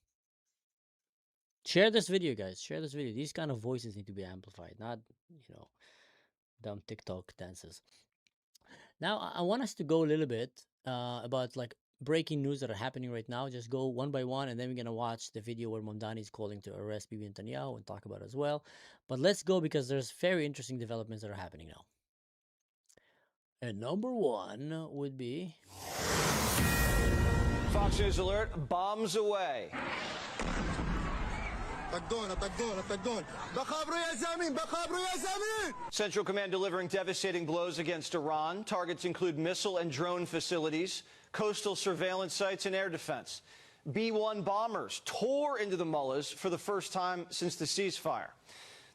Share this video, guys. Share this video. These kind of voices need to be amplified, not, dumb TikTok dances. Now, I want us to go a little bit about like breaking news that are happening right now. Just go one by one, and then we're going to watch the video where Mamdani is calling to arrest Bibi Netanyahu and talk about it as well. But let's go because there's very interesting developments that are happening now. And number one would be... Fox News alert, bombs away. Central Command delivering devastating blows against Iran. Targets include missile and drone facilities, coastal surveillance sites, and air defense. B-1 bombers tore into the mullahs for the first time since the ceasefire.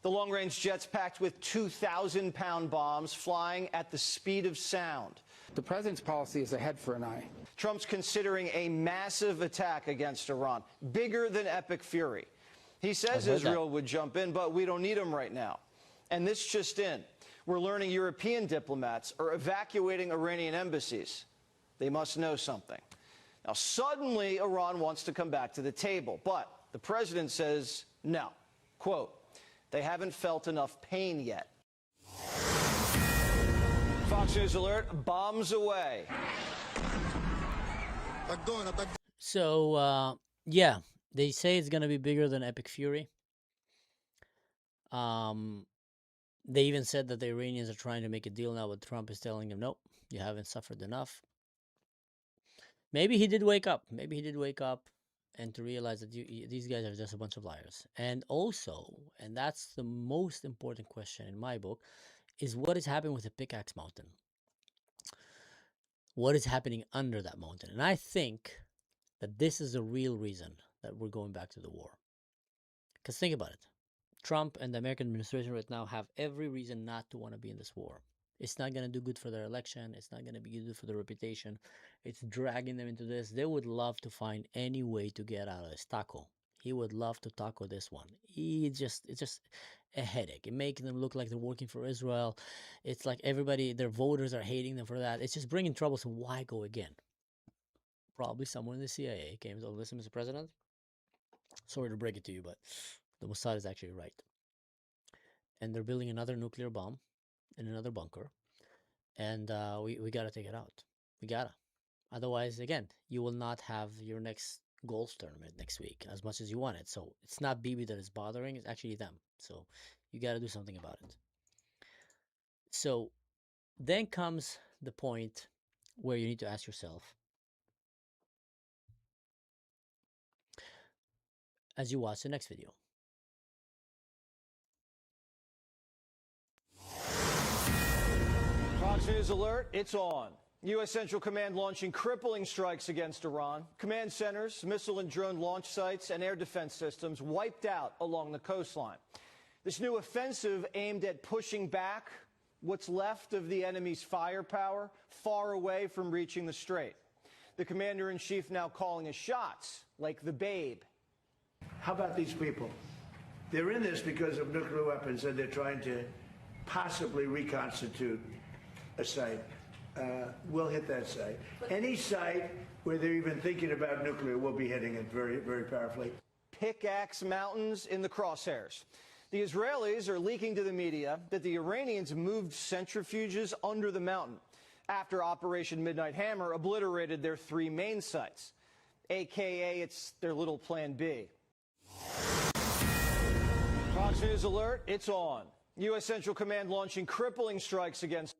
The long-range jets packed with 2,000-pound bombs flying at the speed of sound. The president's policy is a head for an eye. Trump's considering a massive attack against Iran, bigger than Epic Fury. He says Israel would jump in, but we don't need them right now. And this just in. We're learning European diplomats are evacuating Iranian embassies. They must know something. Now, suddenly, Iran wants to come back to the table, but the president says no. Quote, they haven't felt enough pain yet. Fox News alert, bombs away. So, yeah, they say it's going to be bigger than Epic Fury. They even said that the Iranians are trying to make a deal now, but Trump is telling them, nope, you haven't suffered enough. Maybe he did wake up. Maybe he did wake up and to realize that these guys are just a bunch of liars. And also, and that's the most important question in my book, is what is happening with the Pickaxe Mountain? What is happening under that mountain? And I think that this is the real reason that we're going back to the war. Because think about it. Trump and the American administration right now have every reason not to want to be in this war. It's not going to do good for their election. It's not going to be good for their reputation. It's dragging them into this. They would love to find any way to get out of this. Taco. He would love to taco this one. It's just a headache. It makes them look like they're working for Israel. It's like everybody, their voters are hating them for that. It's just bringing trouble. So why go again? Probably someone in the CIA came to listen, Mr. President. Sorry to break it to you, but the Mossad is actually right. And they're building another nuclear bomb in another bunker. And we got to take it out. We got to. Otherwise, again, you will not have your next golf tournament next week as much as you want it. So it's not Bibi that is bothering. It's actually them. So you got to do something about it. So then comes the point where you need to ask yourself, as you watch the next video. Fox News alert, it's on. U.S. Central Command launching crippling strikes against Iran. Command centers, missile and drone launch sites, and air defense systems wiped out along the coastline. This new offensive aimed at pushing back what's left of the enemy's firepower far away from reaching the strait. The commander-in-chief now calling his shots, like the Babe. How about these people? They're in this because of nuclear weapons, and they're trying to possibly reconstitute a site. We'll hit that site. Any site where they're even thinking about nuclear, we'll be hitting it very, very powerfully. Pickaxe Mountains in the crosshairs. The Israelis are leaking to the media that the Iranians moved centrifuges under the mountain after Operation Midnight Hammer obliterated their 3 main sites, a.k.a. it's their little Plan B. Fox News alert, it's on. U.S. Central Command launching crippling strikes against...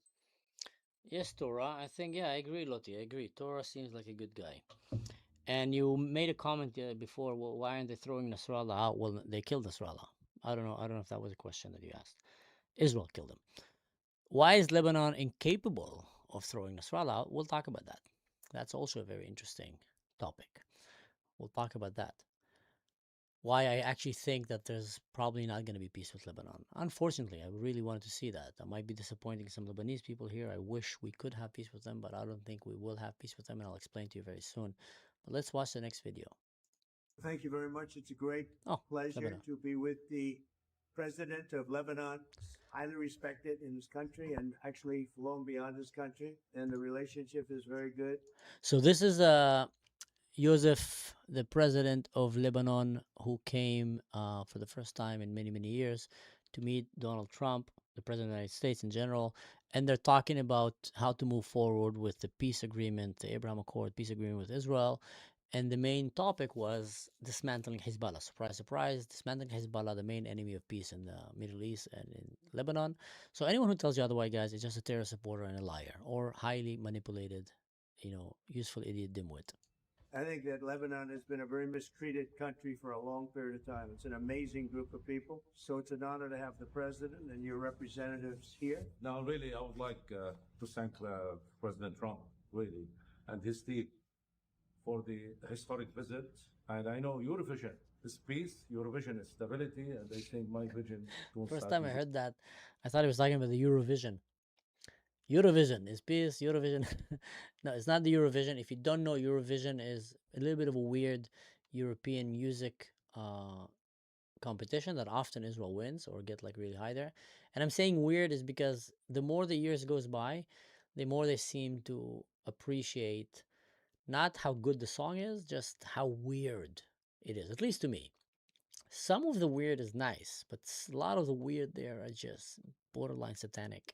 Yes, Torah. I think, yeah, I agree, Lottie. I agree. Torah seems like a good guy. And you made a comment before, well, why aren't they throwing Nasrallah out? Well, they killed Nasrallah. I don't know if that was a question that you asked. Israel killed him. Why is Lebanon incapable of throwing Nasrallah out? We'll talk about that. That's also a very interesting topic. We'll talk about that. Why I actually think that there's probably not going to be peace with Lebanon. Unfortunately, I really wanted to see that. That might be disappointing some Lebanese people here. I wish we could have peace with them, but I don't think we will have peace with them, and I'll explain to you very soon. But let's watch the next video. Thank you very much. It's a great pleasure Lebanon. to be with the president of Lebanon, highly respected in this country and actually flown beyond this country, and the relationship is very good. So this is Joseph the president of Lebanon, who came for the first time in many, many years to meet Donald Trump, the president of the United States in general. And they're talking about how to move forward with the peace agreement, the Abraham Accord peace agreement with Israel. And the main topic was dismantling Hezbollah. Surprise, surprise, dismantling Hezbollah, the main enemy of peace in the Middle East and in Lebanon. So anyone who tells you otherwise, guys, is just a terrorist supporter and a liar, or highly manipulated, useful idiot dimwit. I think that Lebanon has been a very mistreated country for a long period of time. It's an amazing group of people. So it's an honor to have the president and your representatives here. Now, really, I would like to thank President Trump, really, and his team for the historic visit. And I know your vision is peace, your vision is stability, and I think my vision is First time I heard that, I thought he was talking about the Eurovision. Eurovision is peace. Eurovision. No, it's not the Eurovision. If you don't know, Eurovision is a little bit of a weird European music competition that often Israel wins or get like really high there. And I'm saying weird is because the more the years goes by, the more they seem to appreciate not how good the song is, just how weird it is, at least to me. Some of the weird is nice, but a lot of the weird there are just borderline satanic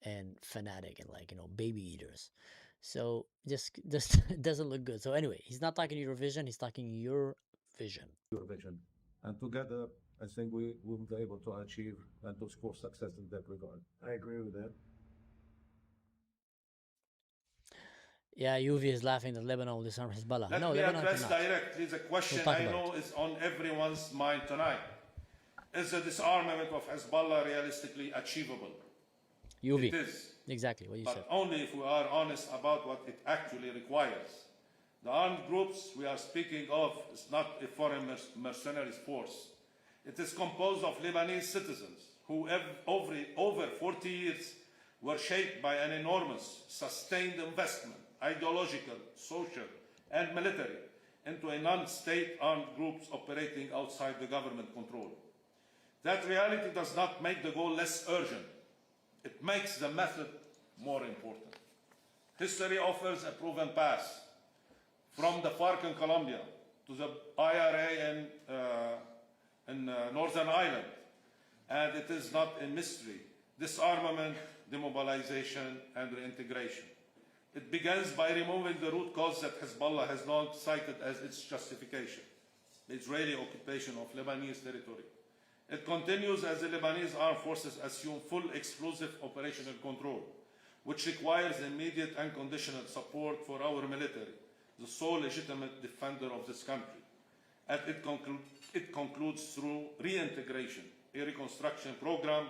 and fanatic and baby eaters. So just doesn't look good. So anyway, he's not talking Eurovision, he's talking your vision. Your vision. And together, I think we will be able to achieve and to score success in that regard. I agree with that. Yeah, UV is laughing that Lebanon will disarm Hezbollah. Let no, me Lebanon address cannot. directly the question I know is on everyone's mind tonight. Is the disarmament of Hezbollah realistically achievable? UV. It is. Exactly what you said. But only if we are honest about what it actually requires. The armed groups we are speaking of is not a foreign mercenaries force. It is composed of Lebanese citizens who over 40 years were shaped by an enormous, sustained investment, ideological, social, and military, into a non-state armed groups operating outside the government control. That reality does not make the goal less urgent. It makes the method more important. History offers a proven path from the FARC in Colombia to the IRA in Northern Ireland. And it is not a mystery. Disarmament, demobilization, and reintegration. It begins by removing the root cause that Hezbollah has long cited as its justification, the Israeli occupation of Lebanese territory. It continues as the Lebanese armed forces assume full exclusive operational control, which requires immediate unconditional support for our military, the sole legitimate defender of this country. And it concludes through reintegration, a reconstruction program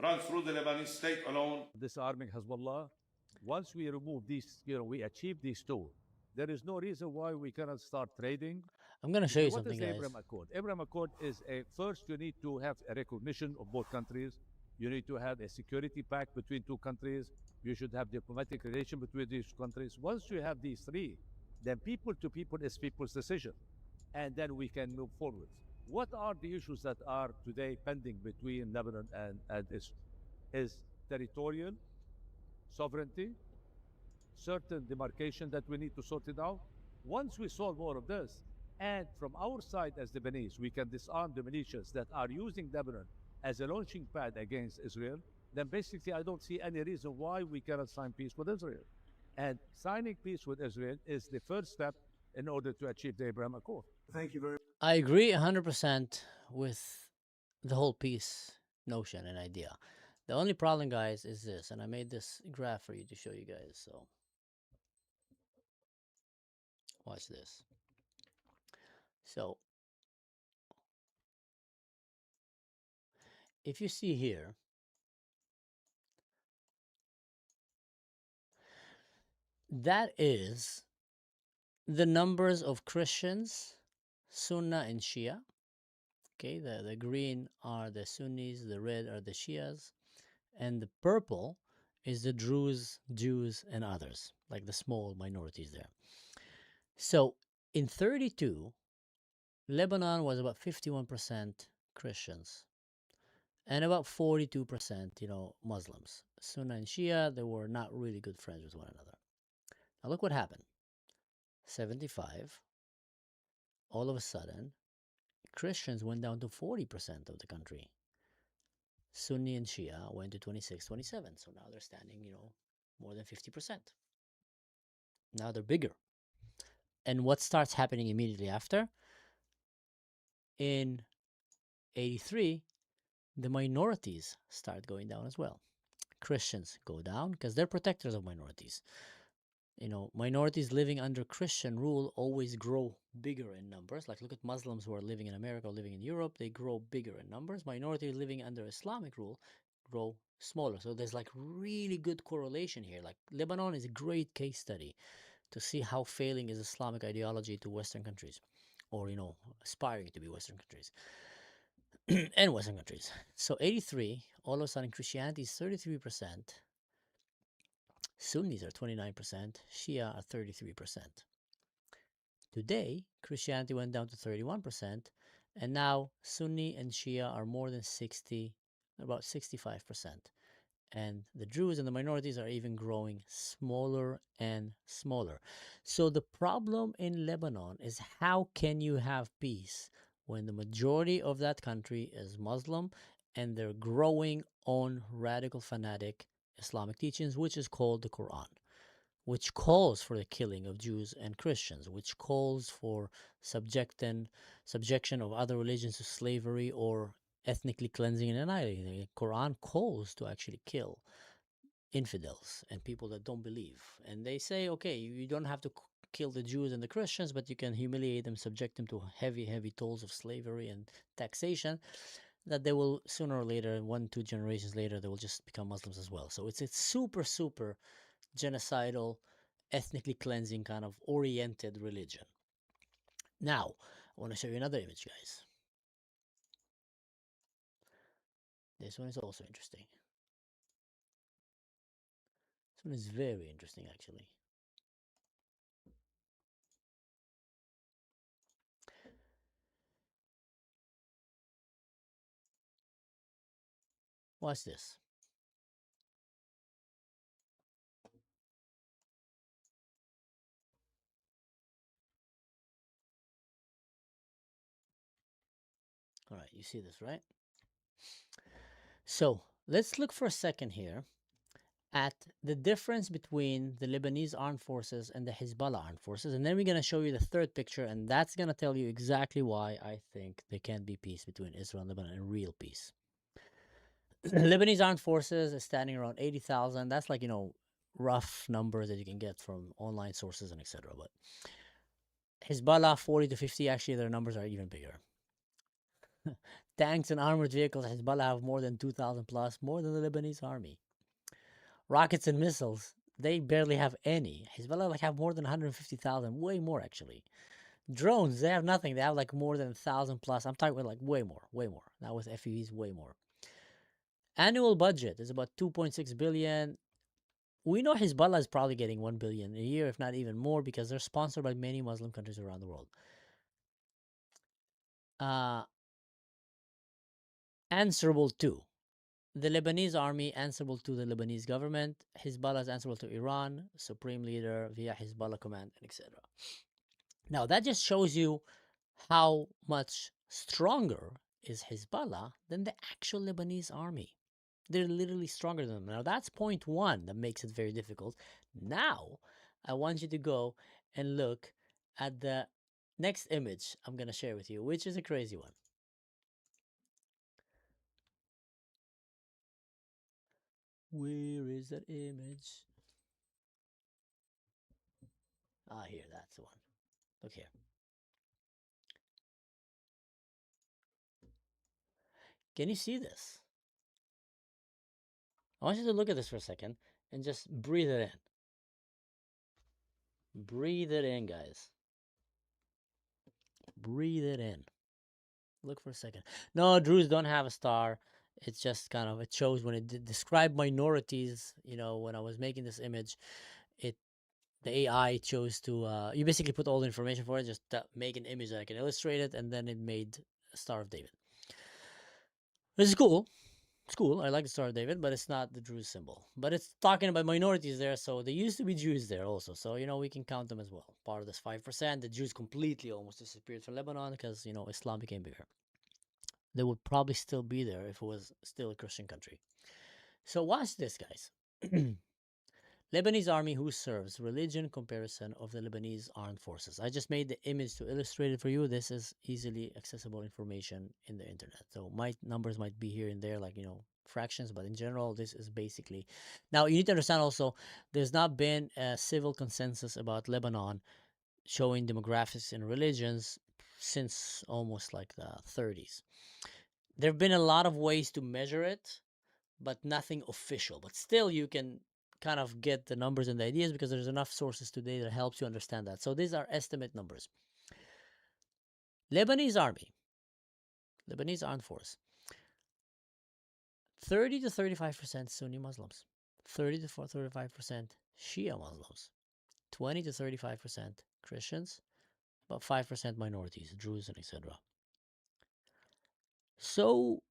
run through the Lebanese state alone. Disarming Hezbollah, once we remove these, we achieve these two, there is no reason why we cannot start trading. I'm going to show you What something, is the guys. Abraham Accord? Abraham Accord is first you need to have a recognition of both countries. You need to have a security pact between two countries. You should have diplomatic relation between these countries. Once you have these three, then people to people is people's decision. And then we can move forward. What are the issues that are today pending between Lebanon and Israel? Is territorial, sovereignty, certain demarcation that we need to sort it out. Once we solve all of this, and from our side as Lebanese, we can disarm the militias that are using Lebanon as a launching pad against Israel, then basically I don't see any reason why we cannot sign peace with Israel. And signing peace with Israel is the first step in order to achieve the Abraham Accord. Thank you very much. I agree 100% with the whole peace notion and idea. The only problem, guys, is this, and I made this graph for you to show you guys, so watch this. So if you see here, that is the numbers of Christians, Sunnah and Shia. Okay, the green are the Sunnis, the red are the Shias, and the purple is the Druze, Jews, and others, like the small minorities there. So in 32, Lebanon was about 51% Christians and about 42%, Muslims. Sunnah and Shia, they were not really good friends with one another. Now look what happened. 75, all of a sudden, Christians went down to 40% of the country. Sunni and Shia went to 26, 27. So now they're standing, more than 50%. Now they're bigger. And what starts happening immediately after? In 83, the minorities start going down as well. Christians go down because they're protectors of minorities. Minorities living under Christian rule always grow bigger in numbers. Like, look at Muslims who are living in America or living in Europe, they grow bigger in numbers. Minorities living under Islamic rule grow smaller. So there's like really good correlation here. Like, Lebanon is a great case study to see how failing is Islamic ideology to Western countries, or aspiring to be Western countries and Western countries. So 83, all of a sudden Christianity is 33%, Sunnis are 29%, Shia are 33%. Today, Christianity went down to 31%, and now Sunni and Shia are more than 60, about 65%. And the Druze and the minorities are even growing smaller and smaller. So the problem in Lebanon is, how can you have peace when the majority of that country is Muslim and they're growing on radical fanatic Islamic teachings, which is called the Quran, which calls for the killing of Jews and Christians, which calls for subjection of other religions to slavery or ethnically cleansing and annihilating. The Quran calls to actually kill infidels and people that don't believe. And they say, okay, you don't have to kill the Jews and the Christians, but you can humiliate them, subject them to heavy, heavy tolls of slavery and taxation, that they will sooner or later, 1-2 generations later, they will just become Muslims as well. So it's super, super genocidal, ethnically cleansing kind of oriented religion. Now, I want to show you another image, guys. This one is also interesting. This one is very interesting, actually. Watch this. All right, you see this, right? So let's look for a second here at the difference between the Lebanese armed forces and the Hezbollah armed forces. And then we're going to show you the third picture, and that's going to tell you exactly why I think there can be peace between Israel and Lebanon, and real peace. Lebanese armed forces is standing around 80,000. That's like, rough numbers that you can get from online sources and etc. But Hezbollah, 40 to 50, actually their numbers are even bigger. Tanks and armored vehicles, Hezbollah have more than 2,000 plus, more than the Lebanese army. Rockets and missiles, they barely have any. Hezbollah have more than 150,000, way more actually. Drones, they have nothing. They have like more than 1,000 plus. I'm talking about like way more. Now with FPVs, way more. Annual budget is about 2.6 billion. We know Hezbollah is probably getting 1 billion a year, if not even more, because they're sponsored by many Muslim countries around the world. Answerable to the Lebanese army, answerable to the Lebanese government. Hezbollah is answerable to Iran, supreme leader via Hezbollah command, etc. Now that just shows you how much stronger is Hezbollah than the actual Lebanese army. They're literally stronger than them. Now that's point one that makes it very difficult. Now I want you to go and look at the next image I'm going to share with you, which is a crazy one. Where is that image? Ah, here, that's the one. Look here. Can you see this? I want you to look at this for a second and just breathe it in. Breathe it in, guys. Breathe it in. Look for a second. No, Druze don't have a star. It's just kind of, it shows when it described minorities, when I was making this image, the AI chose to, you basically put all the information for it, just make an image that I can illustrate it, and then it made a Star of David. This is cool. It's cool. I like the Star of David, but it's not the Druze symbol. But it's talking about minorities there, so there used to be Jews there also. So, we can count them as well. Part of this 5%. The Jews completely almost disappeared from Lebanon because, Islam became bigger. They would probably still be there if it was still a Christian country. So watch this, guys. Lebanese army who serves religion comparison of the Lebanese armed forces. I just made the image to illustrate it for you. This is easily accessible information in the internet. So my numbers might be here and there, like, fractions, but in general, this is basically. Now, you need to understand also, there's not been a civil consensus about Lebanon showing demographics and religions since almost like the 30s. There have been a lot of ways to measure it, but nothing official. But still, you can kind of get the numbers and the ideas because there's enough sources today that helps you understand that. So these are estimate numbers. Lebanese army, Lebanese armed force, 30 to 35% Sunni Muslims, 30 to 35% Shia Muslims, 20 to 35% Christians, about 5% minorities, Druze, and etc. So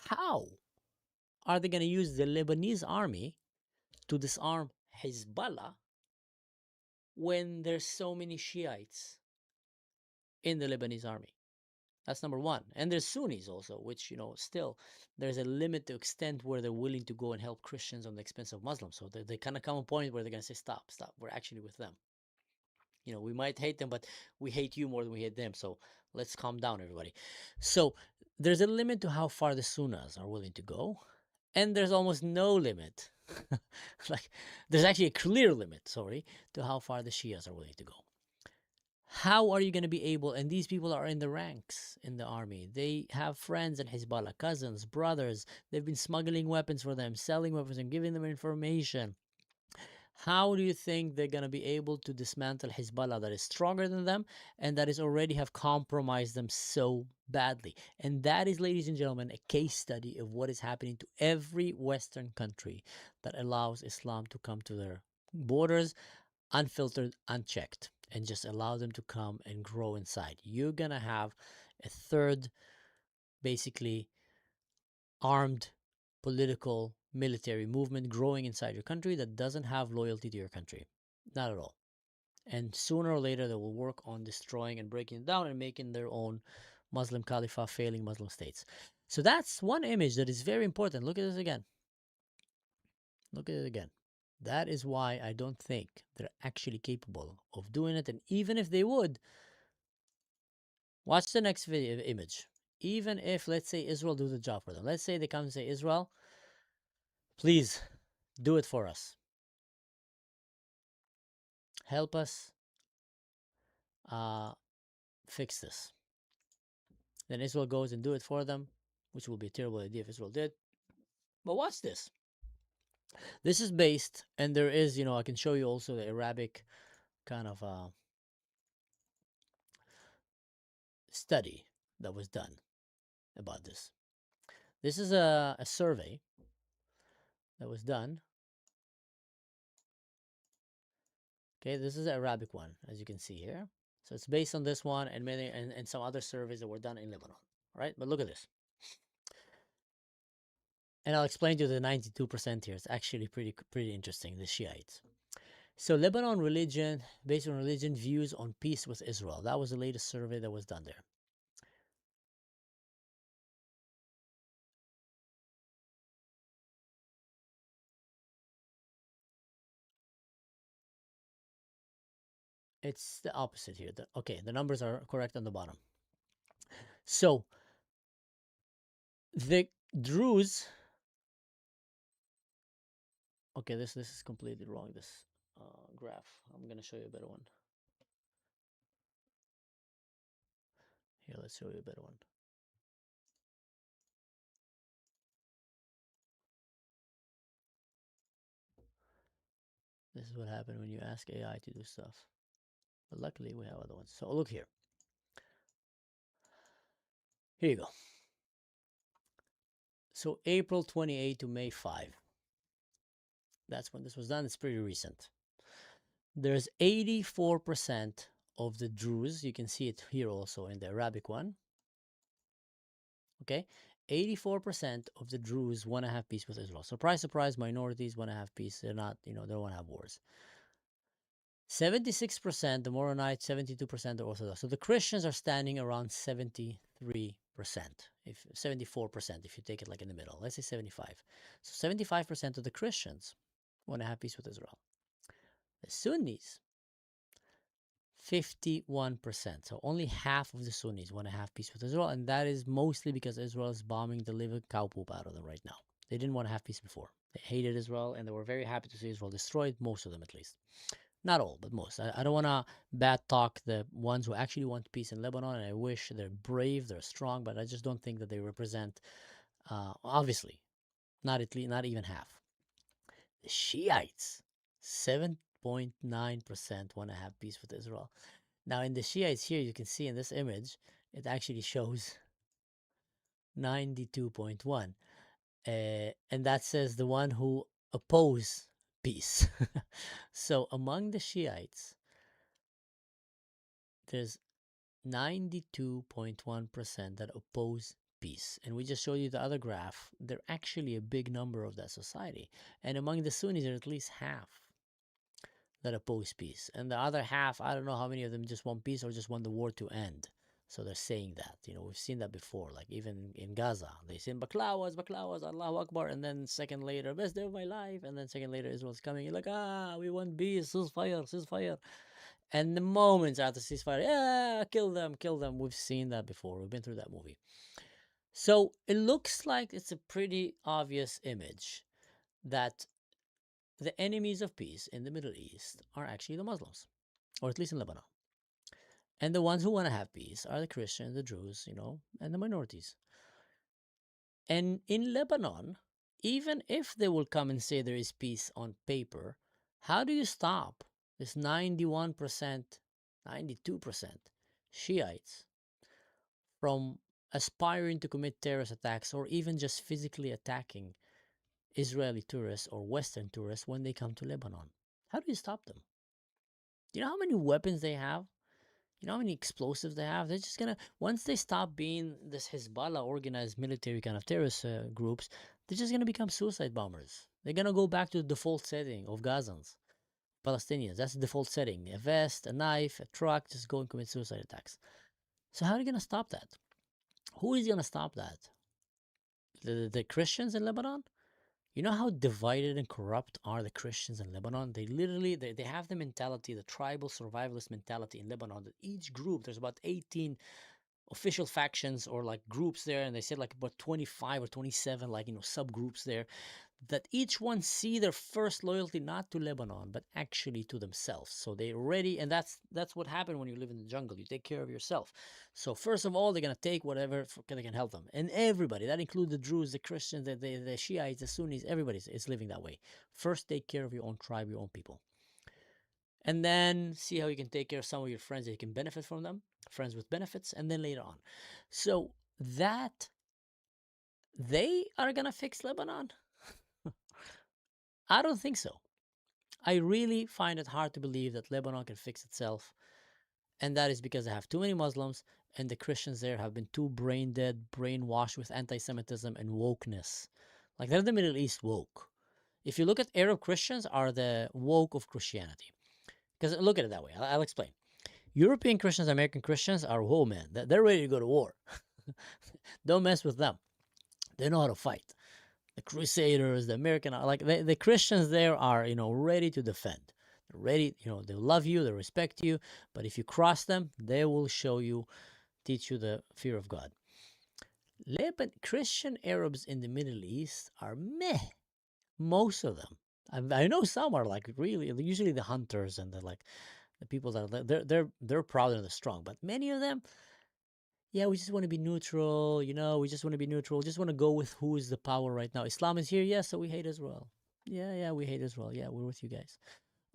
how are they going to use the Lebanese army to disarm Hezbollah when there's so many Shiites in the Lebanese army? That's number one. And there's Sunnis also, which, still there's a limit to extent where they're willing to go and help Christians on the expense of Muslims. So they kind of come a point where they're going to say, stop, we're actually with them. We might hate them, but we hate you more than we hate them. So let's calm down, everybody. So there's a limit to how far the Sunnis are willing to go. And there's almost no limit. Like, there's actually a clear limit, to how far the Shias are willing to go. How are you going to be able, and these people are in the ranks in the army. They have friends in Hezbollah, cousins, brothers. They've been smuggling weapons for them, selling weapons and giving them information. How do you think they're going to be able to dismantle Hezbollah that is stronger than them and that is already have compromised them so badly? And that is, ladies and gentlemen, a case study of what is happening to every Western country that allows Islam to come to their borders unfiltered, unchecked, and just allow them to come and grow inside. You're going to have a third, basically, armed political military movement growing inside your country that doesn't have loyalty to your country. Not at all. And sooner or later, they will work on destroying and breaking it down and making their own Muslim Caliphate, failing Muslim states. So that's one image that is very important. Look at this again. Look at it again. That is why I don't think they're actually capable of doing it. And even if they would, watch the next video image. Even if, let's say, Israel do the job for them. Let's say they come and say, Israel, please do it for us. Help us fix this. Then Israel goes and do it for them, which will be a terrible idea if Israel did. But watch this. This is based, and there is, I can show you also the Arabic kind of study that was done about this. This is a survey that was done. Okay, this is the Arabic one, as you can see here. So it's based on this one and many and some other surveys that were done in Lebanon. Right? But look at this. And I'll explain to you the 92% here. It's actually pretty interesting, the Shiites. So Lebanon religion, based on religion, views on peace with Israel. That was the latest survey that was done there. It's the opposite here. Okay, the numbers are correct on the bottom. So the Druze. Okay, this is completely wrong. This graph. I'm gonna show you a better one. Here, let's show you a better one. This is what happened when you ask AI to do stuff. But luckily, we have other ones. So look here. Here you go. So April 28 to May 5. That's when this was done. It's pretty recent. There's 84% of the Druze. You can see it here also in the Arabic one. Okay. 84% of the Druze want to have peace with Israel. Surprise, surprise, minorities want to have peace. They're not, they don't want to have wars. 76%, the Maronites, 72% the Orthodox. So the Christians are standing around 73%, if 74%, if you take it like in the middle. Let's say 75. So 75% of the Christians want to have peace with Israel. The Sunnis, 51%. So only half of the Sunnis want to have peace with Israel, and that is mostly because Israel is bombing the living cow poop out of them right now. They didn't want to have peace before. They hated Israel, and they were very happy to see Israel destroyed, most of them at least. Not all, but most. I don't want to bad talk the ones who actually want peace in Lebanon, and I wish they're brave, they're strong, but I just don't think that they represent, obviously, not even half. The Shiites, 7.9% want to have peace with Israel. Now, in the Shiites here, you can see in this image, it actually shows 92.1. And that says the one who oppose peace. So among the Shiites, there's 92.1% that oppose peace. And we just showed you the other graph. They're actually a big number of that society. And among the Sunnis, there's at least half that oppose peace. And the other half, I don't know how many of them just want peace or just want the war to end. So they're saying that. We've seen that before. Like even in Gaza, they say baklawas, Allahu Akbar. And then second later, best day of my life. And then second later, Israel's coming. You're like, we want peace, ceasefire. And the moments after ceasefire, kill them. We've seen that before. We've been through that movie. So it looks like it's a pretty obvious image that the enemies of peace in the Middle East are actually the Muslims, or at least in Lebanon. And the ones who want to have peace are the Christians, the Druze, and the minorities. And in Lebanon, even if they will come and say there is peace on paper, how do you stop this 91%, 92% Shiites from aspiring to commit terrorist attacks or even just physically attacking Israeli tourists or Western tourists when they come to Lebanon? How do you stop them? Do you know how many weapons they have? You know how many explosives they have? They're just gonna, once they stop being this Hezbollah organized military kind of terrorist groups, they're just gonna become suicide bombers. They're gonna go back to the default setting of Gazans, Palestinians. That's the default setting. A vest, a knife, a truck, just go and commit suicide attacks. So how are you gonna stop that? Who is gonna stop that? The Christians in Lebanon? You know how divided and corrupt are the Christians in Lebanon? They literally, they have the mentality, the tribal survivalist mentality in Lebanon, that each group, there's about 18 official factions or like groups there, and they said like about 25 or 27 like subgroups there, that each one see their first loyalty not to Lebanon but actually to themselves. So they already, and that's what happened when you live in the jungle. You take care of yourself. So first of all, they're gonna take whatever they can help them, and everybody, that includes the Druze, the Christians, the Shiites, the Sunnis, everybody is living that way. First, take care of your own tribe, your own people, and then see how you can take care of some of your friends that you can benefit from them, friends with benefits, and then later on. So that they are gonna fix Lebanon? I don't think so. I really find it hard to believe that Lebanon can fix itself. And that is because they have too many Muslims, and the Christians there have been too brain dead, brainwashed with anti-Semitism and wokeness. Like, they're the Middle East woke. If you look at Arab Christians, are the woke of Christianity. Because look at it that way. I'll explain. European Christians, American Christians are, whoa, man, they're ready to go to war. Don't mess with them. They know how to fight. The Crusaders, the American, like the Christians there are, ready to defend. They're ready, they love you, they respect you, but if you cross them, they will teach you the fear of God. Christian Arabs in the Middle East are meh. Most of them. I know some are like really, usually the hunters and the people that they're proud and they're strong, but many of them, yeah, we just want to be neutral, we just want to be neutral, just want to go with who is the power right now. Islam is here, yes, so we hate Israel. Yeah, we hate Israel. Yeah, we're with you guys.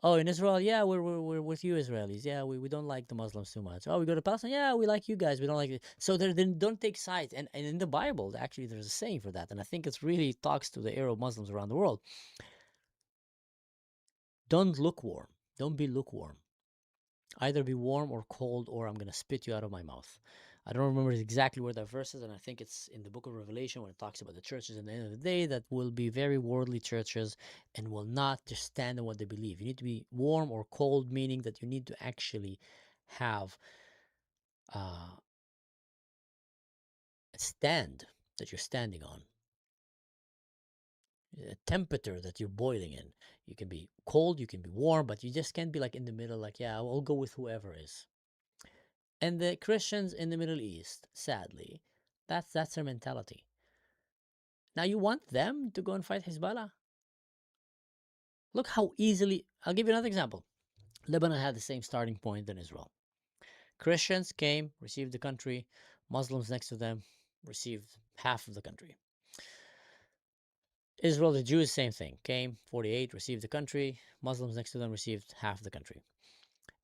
Oh, in Israel, yeah, we're with you Israelis. Yeah, we don't like the Muslims too much. Oh, we go to Palestine, yeah, we like you guys. We don't like it. So they don't take sides. And in the Bible, actually, there's a saying for that. And I think it's really talks to the Arab Muslims around the world. Don't lukewarm. Don't be lukewarm. Either be warm or cold, or I'm going to spit you out of my mouth. I don't remember exactly where that verse is, and I think it's in the book of Revelation when it talks about the churches at the end of the day that will be very worldly churches and will not just stand on what they believe. You need to be warm or cold, meaning that you need to actually have a stand that you're standing on, a temperature that you're boiling in. You can be cold, you can be warm, but you just can't be like in the middle, like, yeah, I'll go with whoever is. And the Christians in the Middle East, sadly, that's their mentality. Now you want them to go and fight Hezbollah? Look how easily, I'll give you another example. Lebanon had the same starting point than Israel. Christians came, received the country. Muslims next to them received half of the country. Israel, the Jews, same thing. Came, 48, received the country. Muslims next to them received half the country.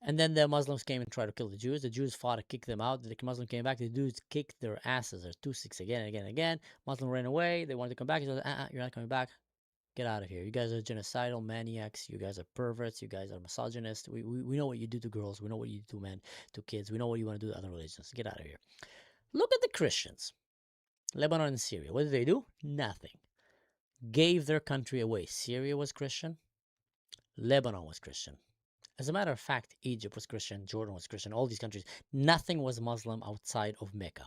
And then the Muslims came and tried to kill the Jews. The Jews fought to kick them out. The Muslims came back. The Jews kicked their asses. There's 2-6 again and again and again. Muslim ran away. They wanted to come back. He said, you're not coming back. Get out of here. You guys are genocidal maniacs. You guys are perverts. You guys are misogynists. We know what you do to girls. We know what you do to men, to kids. We know what you want to do to other religions. Get out of here. Look at the Christians. Lebanon and Syria. What did they do? Nothing. Gave their country away. Syria was Christian. Lebanon was Christian. As a matter of fact, Egypt was Christian, Jordan was Christian, all these countries, nothing was Muslim outside of Mecca,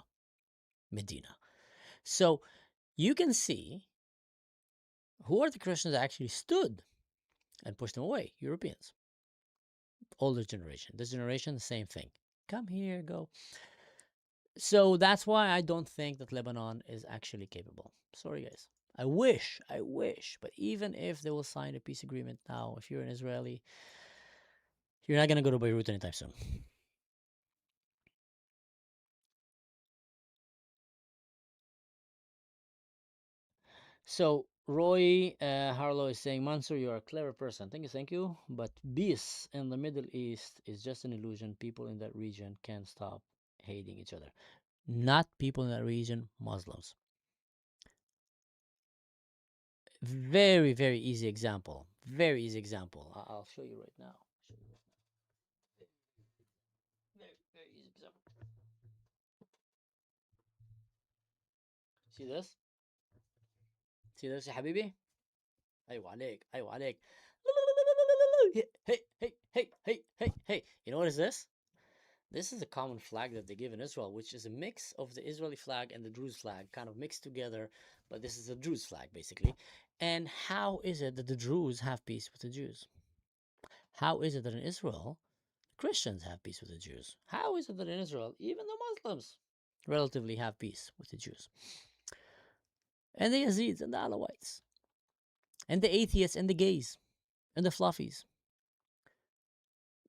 Medina. So you can see who are the Christians that actually stood and pushed them away? Europeans. Older generation. This generation, the same thing. Come here, go. So that's why I don't think that Lebanon is actually capable. Sorry, guys. I wish. But even if they will sign a peace agreement now, if you're an Israeli, you're not going to go to Beirut anytime soon. So Roy Harlow is saying, Mansour, you're a clever person. Thank you. But peace in the Middle East is just an illusion. People in that region can't stop hating each other. Not people in that region, Muslims. Very, very easy example. Very easy example. I'll show you right now. Very, very easy example. See this? See this يا حبيبي؟ أيوة عليك أيوة عليك. Hey. You know what is this? This is a common flag that they give in Israel, which is a mix of the Israeli flag and the Druze flag, kind of mixed together, but this is a Druze flag, basically. And how is it that the Druze have peace with the Jews? How is it that in Israel, Christians have peace with the Jews? How is it that in Israel, even the Muslims relatively have peace with the Jews? And the Yazidis and the Alawites, and the atheists and the gays, and the fluffies.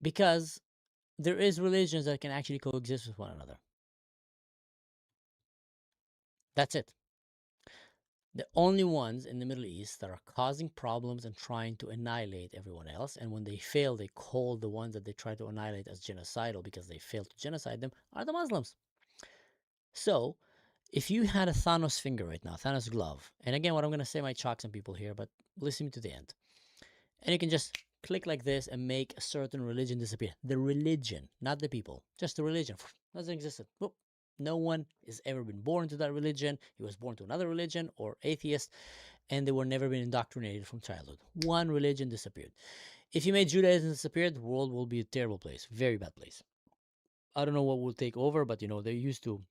Because there is religions that can actually coexist with one another. That's it. The only ones in the Middle East that are causing problems and trying to annihilate everyone else, and when they fail, they call the ones that they try to annihilate as genocidal because they failed to genocide them, are the Muslims. So, if you had a Thanos finger right now, Thanos glove, and again, what I'm going to say might shock some people here, but listen to the end. And you can just click like this and make a certain religion disappear. The religion, not the people, just the religion. Doesn't exist. Whoop. No one has ever been born to that religion. He was born to another religion or atheist, and they were never been indoctrinated from childhood. One religion disappeared. If you made Judaism disappear, the world will be a terrible place, very bad place. I don't know what will take over, but they used to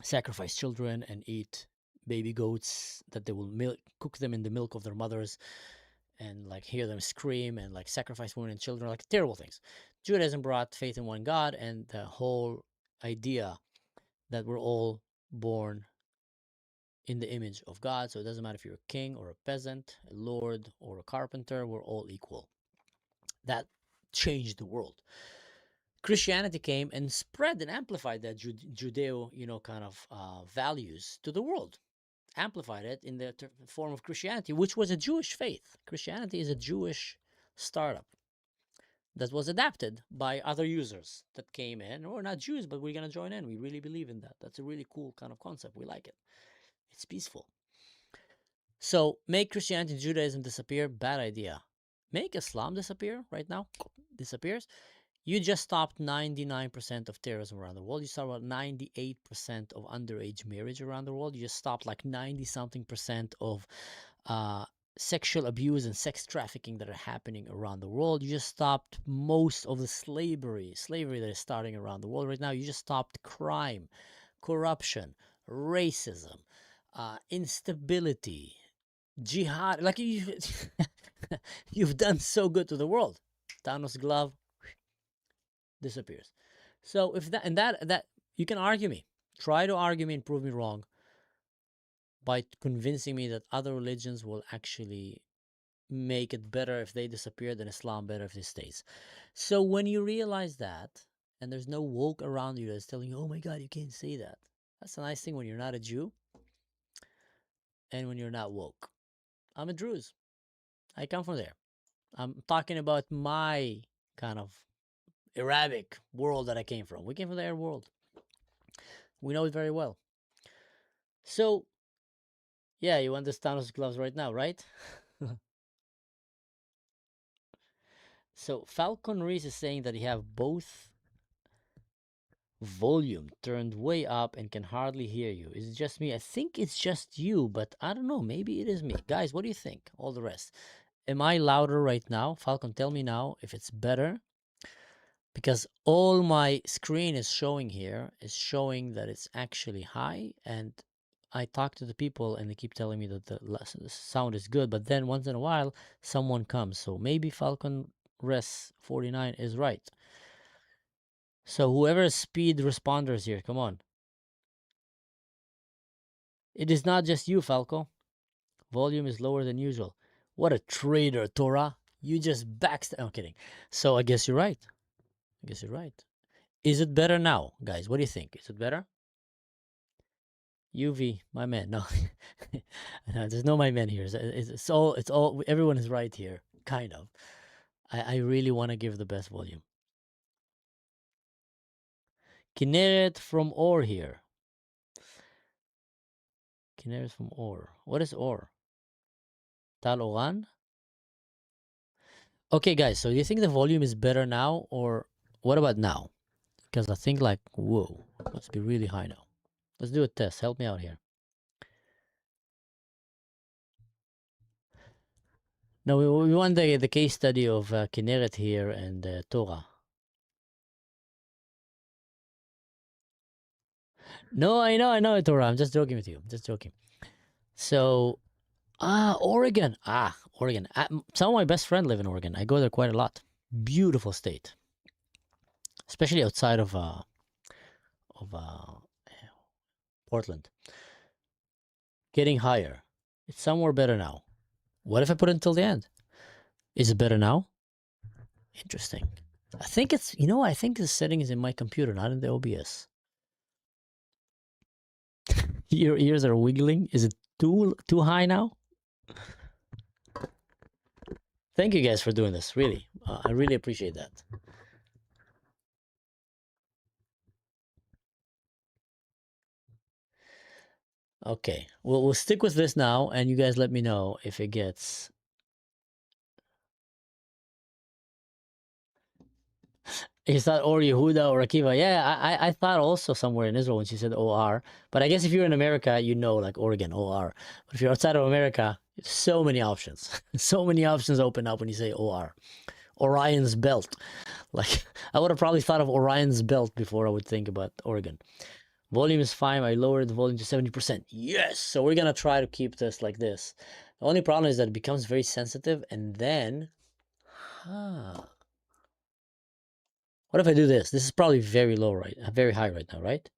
sacrifice children and eat baby goats that they will cook them in the milk of their mothers and like hear them scream and like sacrifice women and children, like terrible things. Judaism brought faith in one God and the whole idea that we're all born in the image of God. So it doesn't matter if you're a king or a peasant, a lord or a carpenter, we're all equal. That changed the world. Christianity came and spread and amplified that Judeo, kind of values to the world. Amplified it in the form of Christianity, which was a Jewish faith. Christianity is a Jewish startup that was adapted by other users that came in. We're not Jews, but we're going to join in. We really believe in that. That's a really cool kind of concept. We like it. It's peaceful. So make Christianity and Judaism disappear, bad idea. Make Islam disappear right now, disappears. You just stopped 99% of terrorism around the world. You stopped about 98% of underage marriage around the world. You just stopped like 90-something% of sexual abuse and sex trafficking that are happening around the world. You just stopped most of the slavery that is starting around the world right now. You just stopped crime, corruption, racism, instability, jihad. Like you've done so good to the world. Thanos' glove disappears. So if that you can argue me, try to argue me and prove me wrong by convincing me that other religions will actually make it better if they disappear than Islam better if it stays. So when you realize that, and there's no woke around you that's telling you, oh my God, you can't say that. That's a nice thing when you're not a Jew and when you're not woke. I'm a Druze. I come from there. I'm talking about my kind of Arabic world that I came from. We came from the Arab world. We know it very well. So, yeah, you want the Thanos gloves right now, right? So Falcon Reese is saying that he have both volume turned way up and can hardly hear you. Is it just me? I think it's just you, but I don't know. Maybe it is me. Guys, what do you think? All the rest. Am I louder right now? Falcon, tell me now if it's better. Because all my screen is showing here is showing that it's actually high, and I talk to the people and they keep telling me that the sound is good, but then once in a while someone comes. So maybe Falcon Res 49 is right. So whoever is speed responders here, come on. It is not just you, Falco. Volume is lower than usual. What a traitor, Torah. You just backstab. I'm kidding. So I guess you're right. I guess you're right. Is it better now, guys? What do you think? Is it better? UV, my man. No, no, there's no my man here. It's all. Everyone is right here, kind of. I really want to give the best volume. Kinneret from Or here. Kinneret from Or. What is Or? Tal Oran? Okay, guys. So do you think the volume is better now, or what about now? Because I think like, whoa, must be really high now. Let's do a test. Help me out here. No, we want the case study of Kinneret here and Torah. No, I know, Torah. I'm just joking with you. I'm just joking. So, Oregon. Oregon. Some of my best friends live in Oregon. I go there quite a lot. Beautiful state, especially outside of Portland. Getting higher. It's somewhere better now. What if I put it until the end? Is it better now? Interesting. I think it's, I think the setting is in my computer, not in the OBS. Your ears are wiggling. Is it too high now? Thank you guys for doing this. Really, I really appreciate that. Okay, we'll stick with this now, and you guys let me know if it gets. Is that or Yehuda or Akiva? Yeah, I thought also somewhere in Israel when she said OR, but I guess if you're in America, like Oregon OR. But if you're outside of America, so many options, so many options open up when you say OR. Orion's Belt. Like I would have probably thought of Orion's Belt before I would think about Oregon. Volume is fine. I lowered the volume to 70%. Yes! So we're going to try to keep this like this. The only problem is that it becomes very sensitive, and then... What if I do this? This is probably very low, right? Very high right now, right?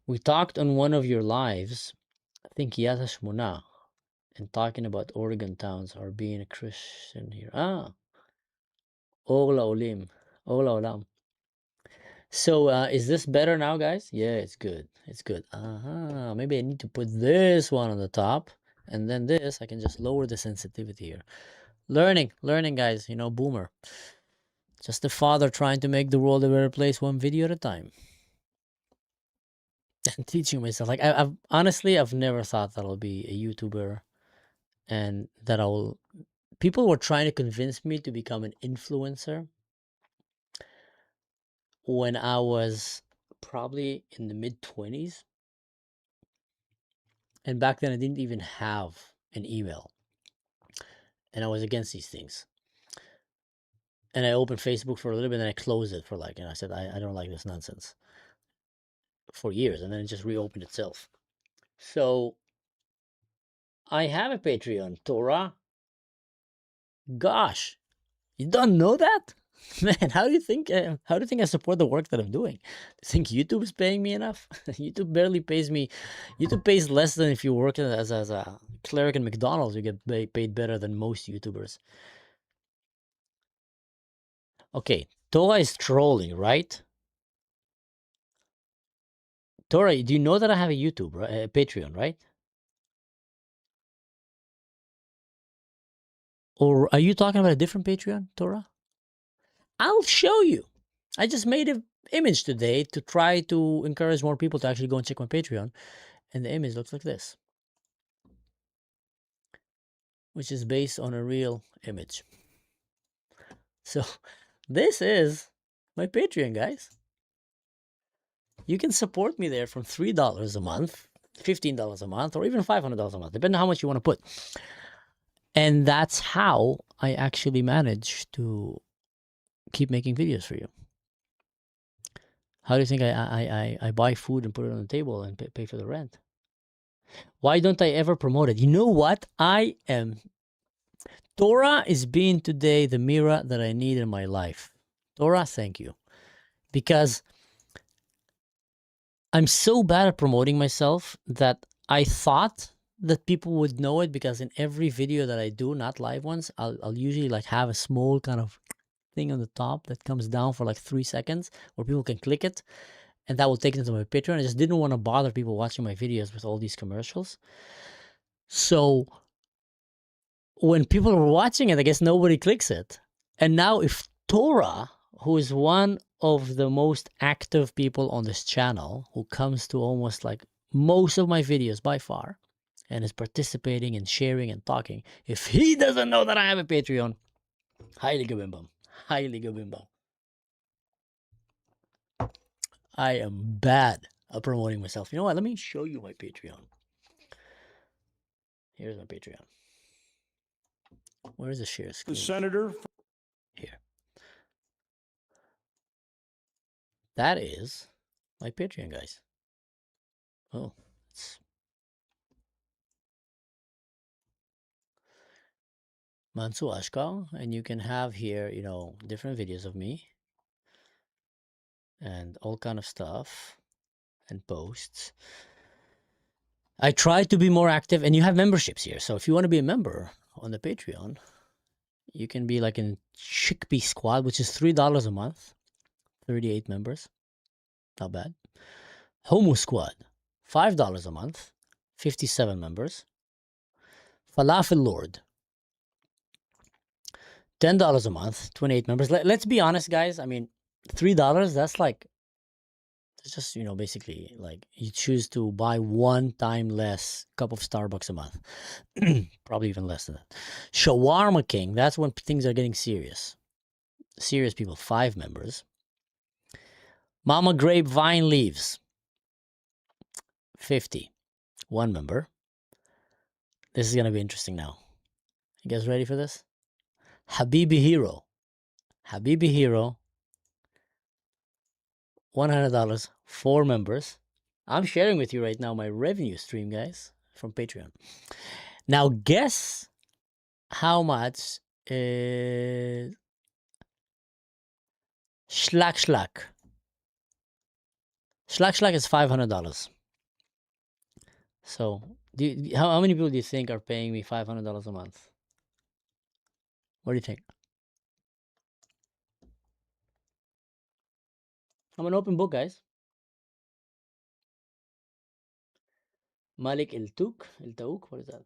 We talked on one of your lives, I think Yad HaShmona, and talking about Oregon towns or being a Christian here. Or La'olim. Or La'olam. So, is this better now, guys? Yeah, it's good. It's good. Maybe I need to put this one on the top. And then this, I can just lower the sensitivity here. Learning, guys. Boomer. Just a father trying to make the world a better place one video at a time. and teaching myself. Like I've honestly, I've never thought that I'll be a YouTuber and that I will. People were trying to convince me to become an influencer when I was probably in the mid-20s. And back then I didn't even have an email. And I was against these things. And I opened Facebook for a little bit and I closed it for like, and I said, I don't like this nonsense for years. And then it just reopened itself. So I have a Patreon, Torah. Gosh, you don't know that? Man, how do you think I support the work that I'm doing? Do you think YouTube is paying me enough? YouTube barely pays me. YouTube pays less than if you work as a cleric in McDonald's. You get paid better than most YouTubers. Okay, Torah is trolling, right? Torah, do you know that I have a YouTube, right? A Patreon, right? Or are you talking about a different Patreon, Torah? I'll show you. I just made an image today to try to encourage more people to actually go and check my Patreon. And the image looks like this, which is based on a real image. So this is my Patreon, guys. You can support me there from $3 a month, $15 a month, or even $500 a month, depending on how much you want to put. And that's how I actually manage to keep making videos for you. How do you think I buy food and put it on the table and pay for the rent? Why don't I ever promote it? You know what? Torah is being today the mirror that I need in my life. Torah, thank you. Because I'm so bad at promoting myself that I thought that people would know it, because in every video that I do, not live ones, I'll usually like have a small kind of thing on the top that comes down for like 3 seconds where people can click it, and that will take them to my Patreon. I just didn't want to bother people watching my videos with all these commercials. So when people are watching it, I guess nobody clicks it. And now if Torah, who is one of the most active people on this channel, who comes to almost like most of my videos by far, and is participating and sharing and talking, if he doesn't know that I have a Patreon, highly gabimbam. Highly gabimbam. I am bad at promoting myself. You know what? Let me show you my Patreon. Here's my Patreon. Where's the share screen? The senator. Here. That is my Patreon, guys. Oh, it's Mansu Ashkal, and you can have here, you know, different videos of me and all kind of stuff and posts. I try to be more active, and you have memberships here. So if you want to be a member on the Patreon, you can be like in Chickpea Squad, which is $3 a month, 38 members. Not bad. Homo Squad, $5 a month, 57 members. Falafel Lord, $10 a month, 28 members. Let's be honest, guys. I mean, $3, that's like, it's just, you know, basically like you choose to buy one time less cup of Starbucks a month. Probably even less than that. Shawarma King, that's when things are getting serious. Serious people, 5 members. Mama Grapevine Leaves, 50, 1 member. This is going to be interesting now. You guys ready for this? Habibi Hero, $100, 4 members. I'm sharing with you right now my revenue stream, guys, from Patreon. Now, guess how much is Schlack Schlack. Schlack Schlack is $500. So, how many people do you think are paying me $500 a month? What do you think? I'm an open book, guys. Malik El Tauk, what is that?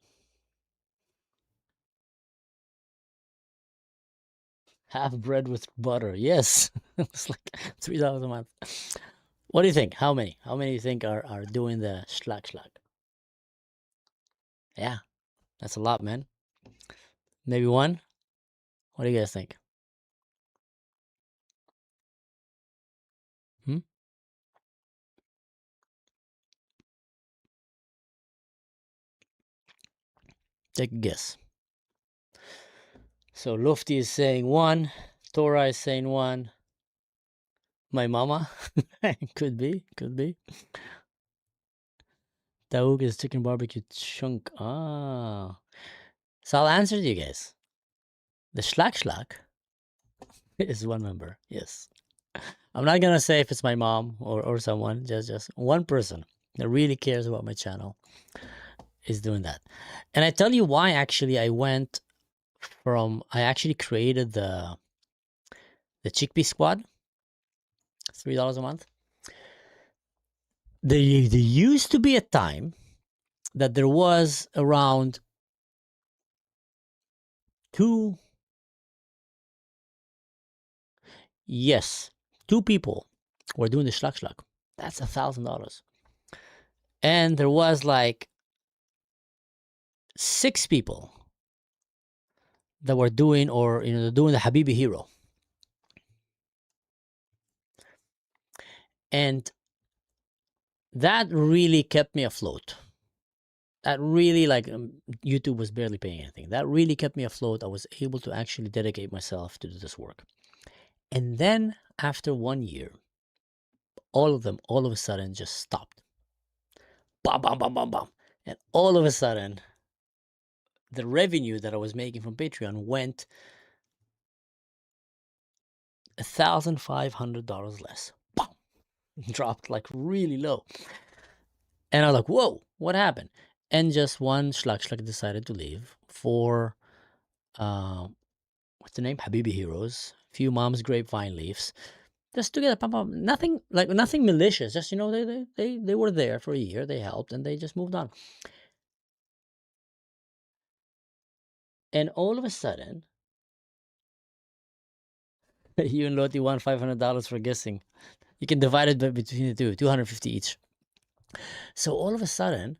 Half bread with butter. Yes, it's like $3 a month. What do you think? How many? How many do you think are doing the schlag? Yeah, that's a lot, man. Maybe one? What do you guys think? Hmm? Take a guess. So Lufti is saying one. Torah is saying one. My mama? Could be. Tauk is chicken barbecue chunk. Ah. So I'll answer you guys. The schlag is one member. Yes. I'm not gonna say if it's my mom or someone. Just one person that really cares about my channel is doing that. And I tell you why actually I actually created the chickpea squad, $3 a month. There used to be a time that there was around two people were doing the schlag. That's $1,000. And there was like 6 people that were doing, or doing the Habibi Hero. And that really kept me afloat. That really, YouTube was barely paying anything. That really kept me afloat. I was able to actually dedicate myself to do this work. And then after 1 year, all of them, all of a sudden, just stopped. Bam, bam, bam, bam, bam. And all of a sudden, the revenue that I was making from Patreon went $1,500 less. Bam! Dropped like really low. And I was like, whoa, what happened? And just one schlag decided to leave for, what's the name? Habibi Heroes. Few Mom's Grapevine Leaves. Just together, pam, pam. Nothing malicious. Just, they were there for a year. They helped and they just moved on. And all of a sudden, you and Loti won $500 for guessing. You can divide it between the two, $250 each. So all of a sudden,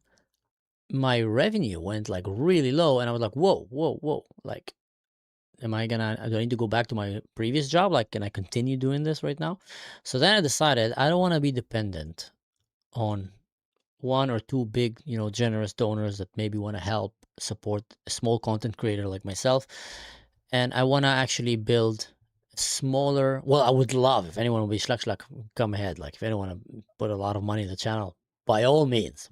my revenue went like really low, and I was like, whoa. Like, do I need to go back to my previous job? Like, can I continue doing this right now? So then I decided I don't want to be dependent on one or two big, generous donors that maybe want to help support a small content creator like myself. And I want to actually build smaller. Well, I would love if anyone would be schlag, come ahead. Like, if anyone want to put a lot of money in the channel, by all means,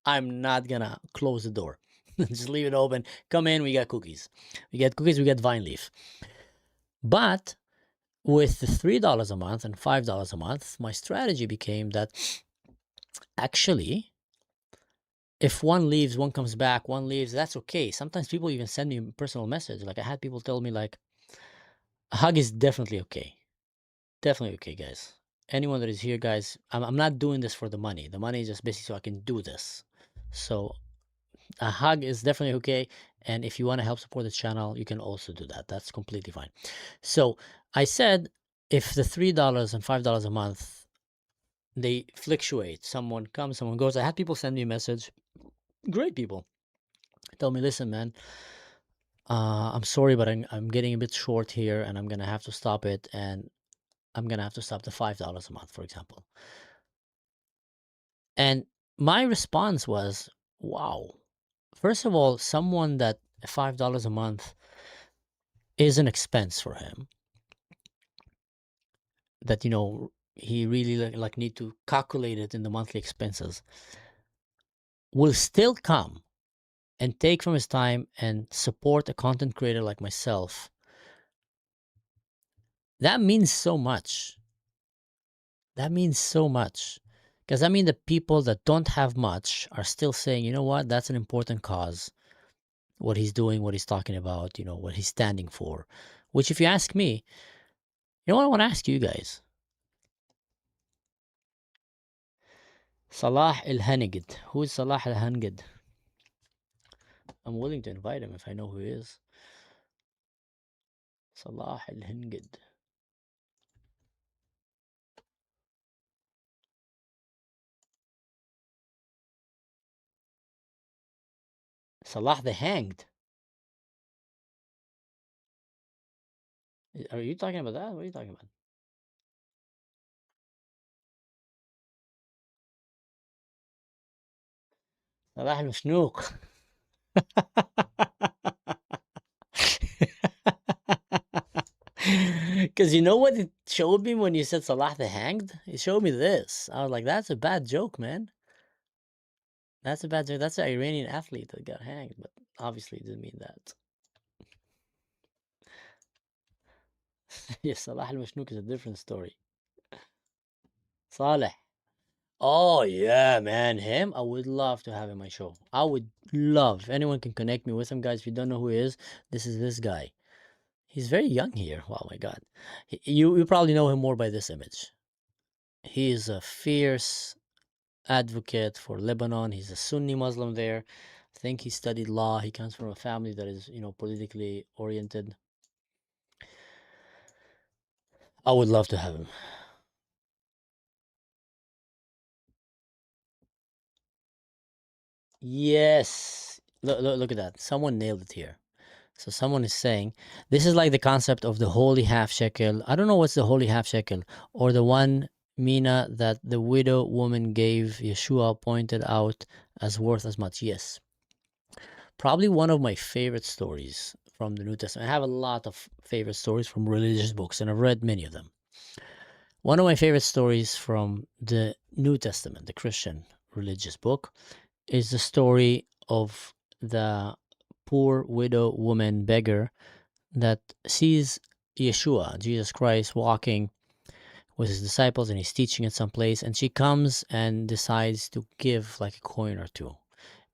I'm not gonna close the door. Just leave it open. Come in. We got cookies. We got vine leaf. But with the $3 a month and $5 a month, my strategy became that actually, if one leaves, one comes back, one leaves, that's okay. Sometimes people even send me a personal message. Like, I had people tell me, like, a hug is definitely okay. Definitely okay, guys. Anyone that is here, guys, I'm not doing this for the money. The money is just basically so I can do this. So a hug is definitely okay. And if you want to help support the channel, you can also do that. That's completely fine. So I said, if the $3 and $5 a month, they fluctuate. Someone comes, someone goes. I had people send me a message. Great people. Tell me, listen, man, I'm sorry, but I'm getting a bit short here, and I'm gonna have to stop it, and I'm gonna have to stop the $5 a month, for example. And my response was, wow. First of all, someone that $5 a month is an expense for him, that he really like need to calculate it in the monthly expenses, will still come and take from his time and support a content creator like myself. That means so much. That means so much. Because I mean, the people that don't have much are still saying, you know what, that's an important cause. What he's doing, what he's talking about, what he's standing for. Which, if you ask me, you know what I want to ask you guys? Salah al-Hanigid. Who is Salah al-Hanigid? I'm willing to invite him if I know who he is. Salah al-Hanigid. Salah the Hanged. Are you talking about that? What are you talking about? Salah al-Mashnook. Because you know what it showed me when you said Salah the Hanged? It showed me this. I was like, that's a bad joke, man. That's a bad joke. That's an Iranian athlete that got hanged, but obviously it didn't mean that. Yes, Salah al-Mashnook is a different story. Saleh. Oh, yeah, man. Him, I would love to have in my show. I would love. If anyone can connect me with him, guys. If you don't know who he is, this is this guy. He's very young here. Oh, my God. You probably know him more by this image. He is a fierce advocate for Lebanon. He's a Sunni Muslim there. I think he studied law. He comes from a family that is, politically oriented. I would love to have him. Yes. Look at that. Someone nailed it here. So someone is saying, this is like the concept of the holy half shekel. I don't know what's the holy half shekel, or the one mina that the widow woman gave Yeshua pointed out as worth as much. Yes. Probably one of my favorite stories from the New Testament. I have a lot of favorite stories from religious books, and I've read many of them. One of my favorite stories from the New Testament, the Christian religious book, is the story of the poor widow woman beggar that sees Yeshua, Jesus Christ, walking with his disciples, and he's teaching at some place, and she comes and decides to give like a coin or two.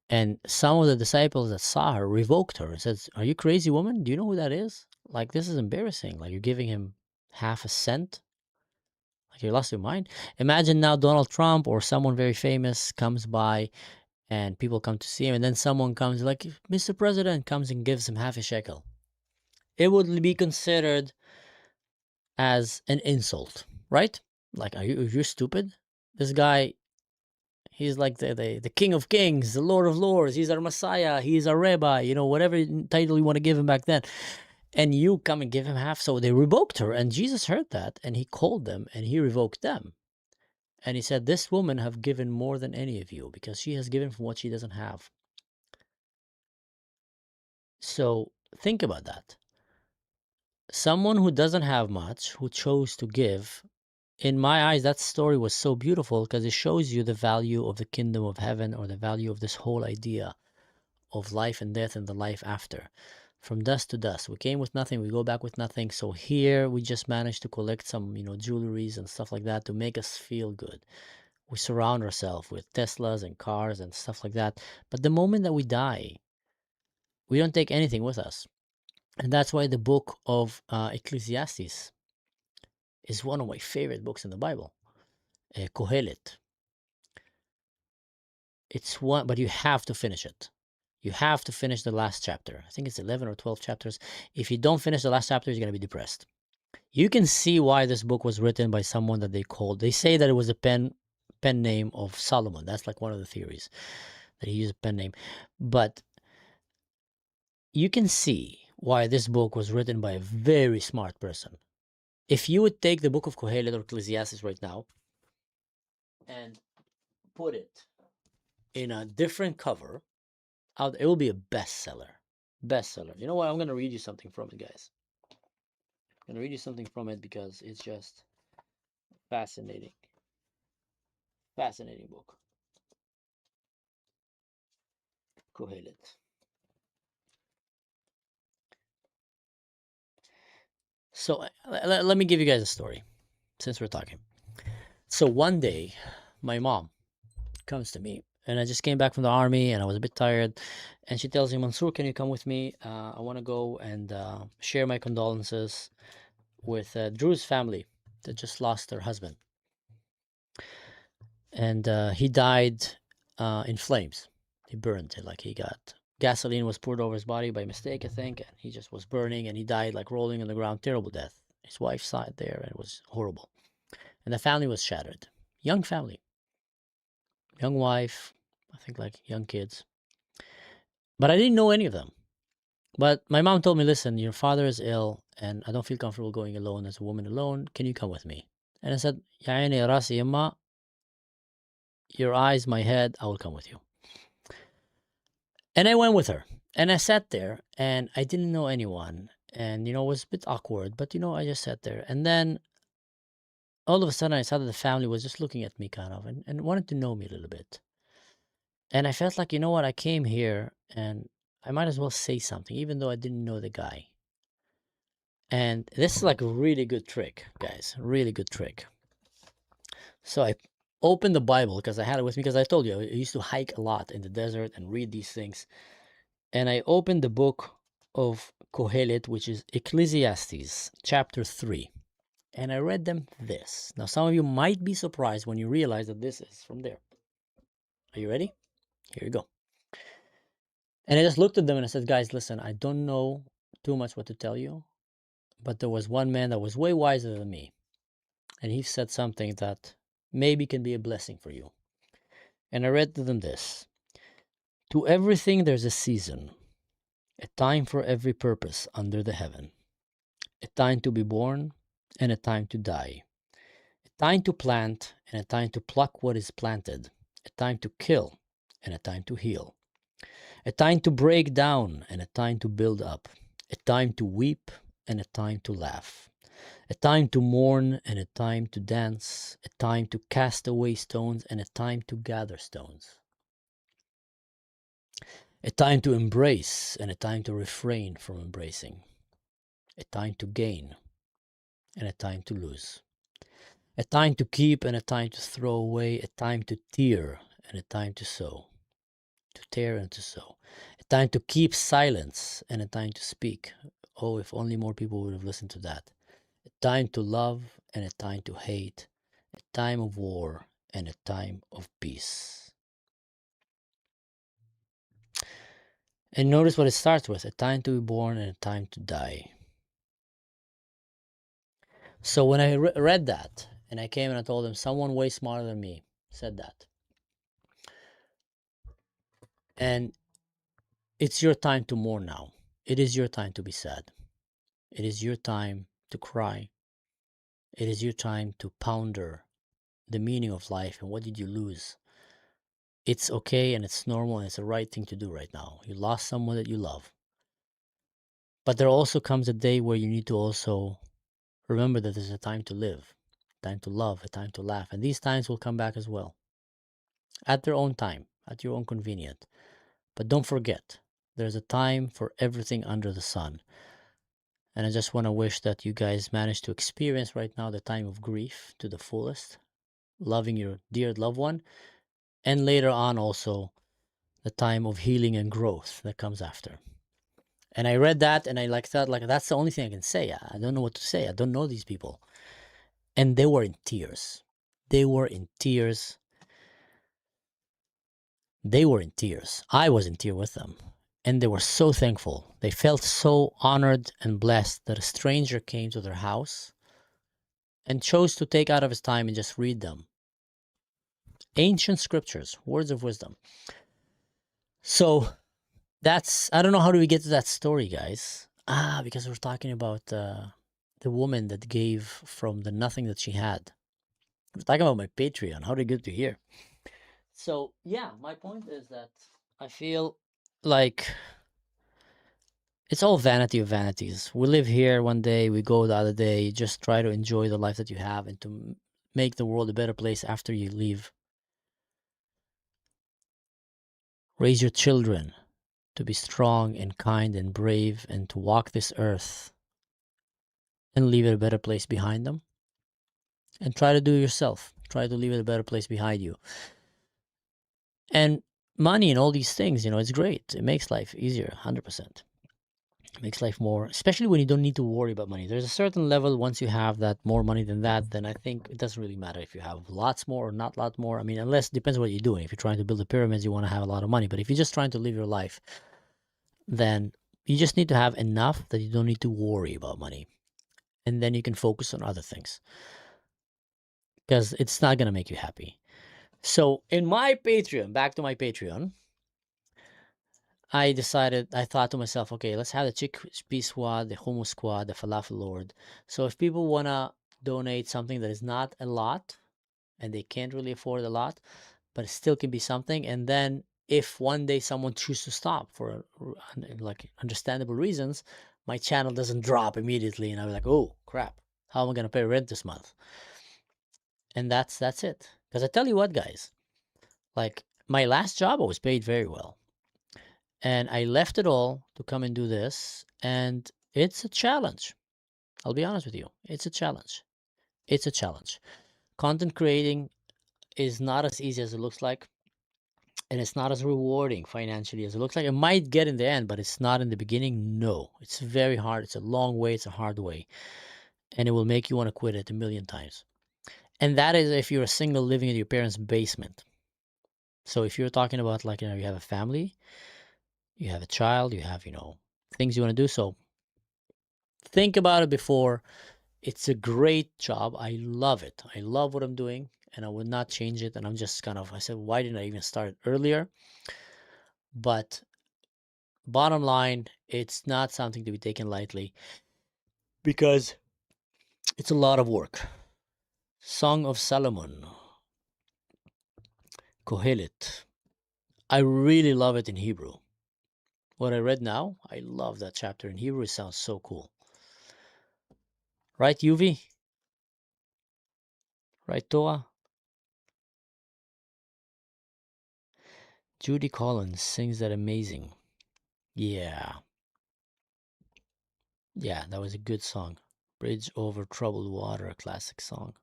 And some of the disciples that saw her revoked her and says, "Are you crazy, woman? Do you know who that is? Like, this is embarrassing. Like, you're giving him half a cent? Like, you lost your mind." Imagine now Donald Trump or someone very famous comes by and people come to see him, and then someone comes like, "Mr. President," comes and gives him half a shekel. It would be considered as an insult, right? Like, you're stupid? This guy, he's like the King of Kings, the Lord of Lords. He's our Messiah. He's our Rabbi. Whatever title you want to give him back then. And you come and give him half. So they revoked her. And Jesus heard that. And he called them and he revoked them. And he said, "This woman have given more than any of you, because she has given from what she doesn't have." So think about that. Someone who doesn't have much, who chose to give. In my eyes, that story was so beautiful because it shows you the value of the kingdom of heaven, or the value of this whole idea of life and death and the life after. From dust to dust. We came with nothing, we go back with nothing. So here we just managed to collect some, jewelries and stuff like that to make us feel good. We surround ourselves with Teslas and cars and stuff like that. But the moment that we die, we don't take anything with us. And that's why the book of Ecclesiastes is one of my favorite books in the Bible. Kohelet. It's one, but you have to finish it. You have to finish the last chapter. I think it's 11 or 12 chapters. If you don't finish the last chapter, you're going to be depressed. You can see why this book was written by someone that they say that it was a pen name of Solomon. That's like one of the theories, that he used a pen name. But you can see why this book was written by a very smart person. If you would take the book of Kohelet or Ecclesiastes right now and put it in a different cover, it will be a bestseller. Bestseller. You know what? I'm going to read you something from it, guys. I'm going to read you something from it because it's just fascinating. Fascinating book. Kohelet. So let me give you guys a story, since we're talking. So one day, my mom comes to me, and I just came back from the army, and I was a bit tired. And she tells me, "Mansour, can you come with me? I want to go and share my condolences with Drew's family that just lost their husband. And he died in flames. He burned. Like, he got gasoline was poured over his body by mistake, I think, and he just was burning, and he died like rolling on the ground. Terrible death. His wife saw it there, and it was horrible. And the family was shattered. Young family. Young wife, I think, like young kids. But I didn't know any of them. But my mom told me, listen, your father is ill and I don't feel comfortable going alone as a woman alone. Can you come with me? And I said, Ya aini rasi yamma, your eyes, my head, I will come with you. And I went with her. And I sat there and I didn't know anyone. And, it was a bit awkward, but, I just sat there. And then all of a sudden I saw that the family was just looking at me kind of and wanted to know me a little bit. And I felt like, what, I came here and I might as well say something, even though I didn't know the guy. And this is like a really good trick, guys, really good trick. So I opened the Bible because I had it with me because I told you, I used to hike a lot in the desert and read these things. And I opened the book of Kohelet, which is Ecclesiastes, chapter 3. And I read them this. Now, some of you might be surprised when you realize that this is from there. Are you ready? Here you go. And I just looked at them and I said, guys, listen, I don't know too much what to tell you, but there was one man that was way wiser than me. And he said something that maybe can be a blessing for you. And I read to them this. To everything there's a season, a time for every purpose under the heaven, a time to be born and a time to die, a time to plant and a time to pluck what is planted, a time to kill and a time to heal, a time to break down and a time to build up, a time to weep and a time to laugh, a time to mourn and a time to dance, a time to cast away stones and a time to gather stones, a time to embrace and a time to refrain from embracing, a time to gain and a time to lose, a time to keep and a time to throw away, a time to tear and a time to sow, to tear and to sow, a time to keep silence and a time to speak. Oh, if only more people would have listened to that. A time to love and a time to hate, a time of war and a time of peace. And notice what it starts with, a time to be born and a time to die. So when I read that, and I came and I told them, someone way smarter than me said that. And it's your time to mourn now. It is your time to be sad. It is your time to cry. It is your time to ponder the meaning of life and what did you lose. It's okay and it's normal and it's the right thing to do right now. You lost someone that you love. But there also comes a day where you need to also remember that there's a time to live, a time to love, a time to laugh. And these times will come back as well. At their own time, at your own convenience. But don't forget, there's a time for everything under the sun. And I just want to wish that you guys manage to experience right now the time of grief to the fullest, loving your dear loved one, and later on also the time of healing and growth that comes after. And I read that and I thought that's the only thing I can say. I don't know what to say. I don't know these people. And they were in tears. They were in tears. They were in tears. I was in tears with them. And they were so thankful. They felt so honored and blessed that a stranger came to their house and chose to take out of his time and just read them. Ancient scriptures, words of wisdom. So I don't know how do we get to that story, guys. Because we're talking about the woman that gave from the nothing that she had. We're talking about my Patreon. How did we get to here? So yeah, my point is that I feel like it's all vanity of vanities. We live here one day, we go the other day. Just try to enjoy the life that you have and to make the world a better place after you leave. Raise your children to be strong and kind and brave and to walk this earth and leave it a better place behind them. And try to do it yourself. Try to leave it a better place behind you. And money and all these things, it's great. It makes life easier, 100%. It makes life more, especially when you don't need to worry about money. There's a certain level, once you have that more money than that, then I think it doesn't really matter if you have lots more or not lot more. I mean, unless it depends what you're doing. If you're trying to build the pyramids, you want to have a lot of money. But if you're just trying to live your life, then you just need to have enough that you don't need to worry about money. And then you can focus on other things. Because it's not going to make you happy. So in my Patreon, back to my Patreon, I thought to myself, okay, let's have the chickpea squad, the hummus squad, the falafel lord. So if people want to donate something that is not a lot and they can't really afford a lot, but it still can be something. And then if one day someone chooses to stop for like understandable reasons, my channel doesn't drop immediately. And I'm like, oh crap, how am I going to pay rent this month? And that's it. Because I tell you what, guys, like my last job, I was paid very well. And I left it all to come and do this. And it's a challenge. I'll be honest with you. It's a challenge. It's a challenge. Content creating is not as easy as it looks like. And it's not as rewarding financially as it looks like. It might get in the end, but it's not in the beginning. No, it's very hard. It's a long way. It's a hard way. And it will make you want to quit it a million times. And that is if you're a single living in your parents' basement. So if you're talking about like, you have a family, you have a child, you have, things you want to do. So think about it before. It's a great job. I love it. I love what I'm doing and I would not change it. And I'm just I said, why didn't I even start earlier? But bottom line, it's not something to be taken lightly because it's a lot of work. Song of Solomon, Kohelet. I really love it in Hebrew. What I read now, I love that chapter in Hebrew. It sounds so cool. Right, Yuvi? Right, Toa? Judy Collins sings that amazing. Yeah. Yeah, that was a good song. Bridge Over Troubled Water, a classic song.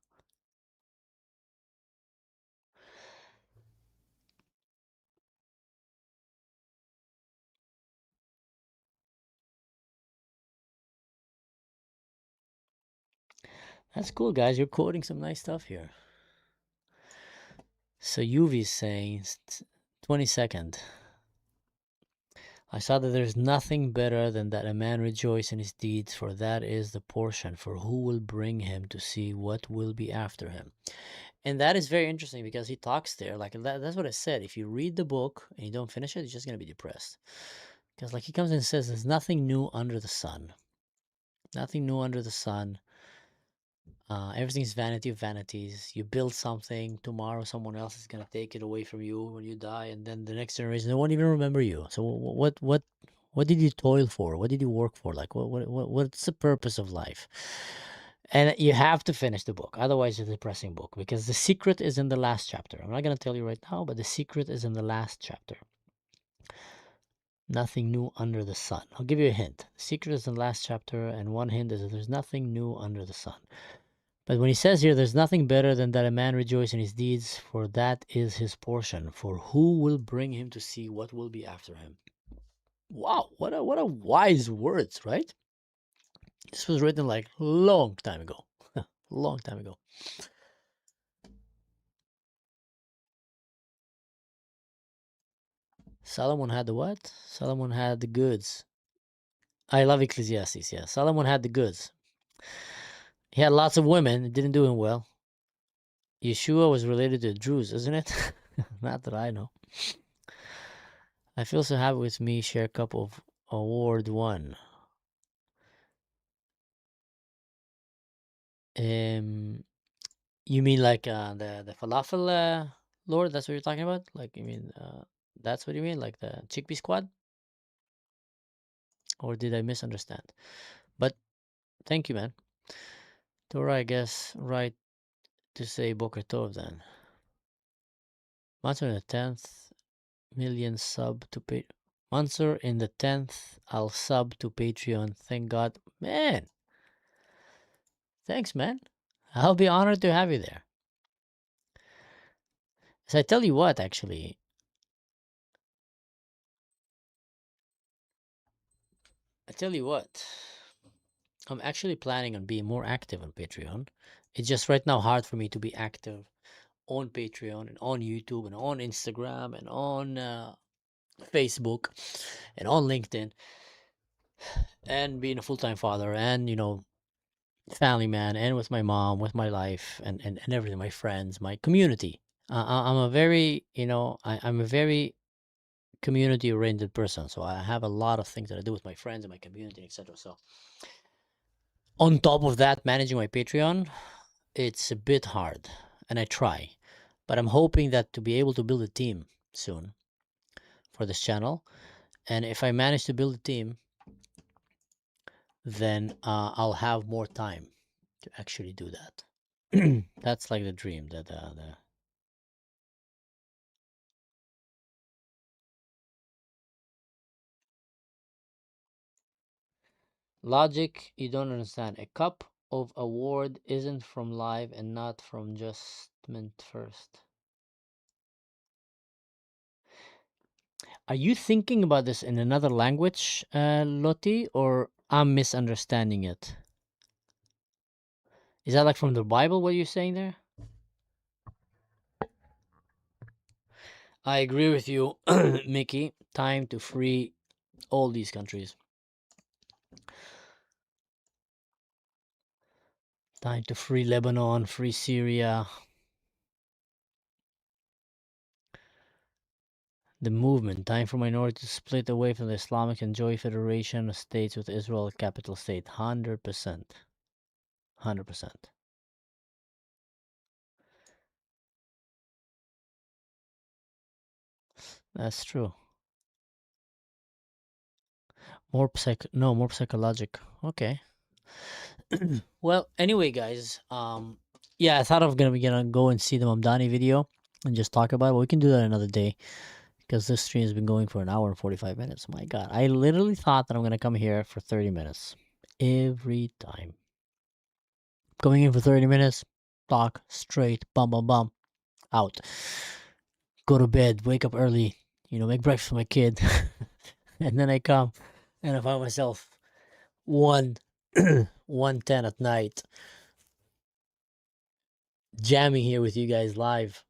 That's cool, guys. You're quoting some nice stuff here. So Yuvi's saying, 22nd. I saw that there's nothing better than that a man rejoice in his deeds, for that is the portion. For who will bring him to see what will be after him? And that is very interesting because he talks there. Like that's what I said. If you read the book and you don't finish it, you're just going to be depressed. Because like he comes in and says, there's nothing new under the sun. Nothing new under the sun. Everything's vanity of vanities. You build something, tomorrow someone else is gonna take it away from you when you die, and then the next generation, they won't even remember you. So what did you toil for? What did you work for? Like what's the purpose of life? And you have to finish the book, otherwise it's a depressing book, because the secret is in the last chapter. I'm not gonna tell you right now, but the secret is in the last chapter. Nothing new under the sun. I'll give you a hint. The secret is in the last chapter, and one hint is that there's nothing new under the sun. But when he says here, there's nothing better than that a man rejoice in his deeds, for that is his portion. For who will bring him to see what will be after him? Wow, what a wise words, right? This was written like long time ago. Long time ago. Solomon had the what? Solomon had the goods. I love Ecclesiastes, yeah. Solomon had the goods. He had lots of women. It didn't do him well. Yeshua was related to the Druze, isn't it? Not that I know. I feel so happy with me. Share a cup of award one. You mean like the falafel lord? That's what you're talking about? Like you mean that's what you mean? Like the chickpea squad? Or did I misunderstand? But thank you, man. Torah, I guess, right to say Boker Tov then. Mansur in the 10th million sub to pay. Mansur in the 10th, I'll sub to Patreon. Thank God. Man. Thanks, man. I'll be honored to have you there. So I tell you what, actually. I tell you what. I'm actually planning on being more active on Patreon. It's just right now hard for me to be active on Patreon and on YouTube and on Instagram and on Facebook and on LinkedIn, and being a full-time father and, family man, and with my mom, with my life and everything, my friends, my community. I'm a very, I'm a very community-oriented person, so I have a lot of things that I do with my friends and my community, etc. So on top of that, managing my Patreon, it's a bit hard, and I try, but I'm hoping that to be able to build a team soon for this channel. And if I manage to build a team, then I'll have more time to actually do that. That's like the dream. That the logic you don't understand. A cup of award isn't from live and not from Justment First. Are you thinking about this in another language, Lottie, or I'm misunderstanding it? Is that like from the Bible, what you're saying there? I agree with you, Mickey. Time to free all these countries. Time to free Lebanon, free Syria. The movement. Time for minority to split away from the Islamic enjoy federation of states with Israel capital state. 100%. 100%. That's true. More psychologic. Okay. Well, anyway, guys. Yeah, I thought I was gonna go and see the Mamdani video and just talk about it. But we can do that another day because this stream has been going for an hour and 45 minutes. My God, I literally thought that I'm gonna come here for 30 minutes every time. Coming in for 30 minutes, talk straight, bum bum bum, out. Go to bed, wake up early, make breakfast for my kid, and then I come and I find myself 1:10 at night jamming here with you guys live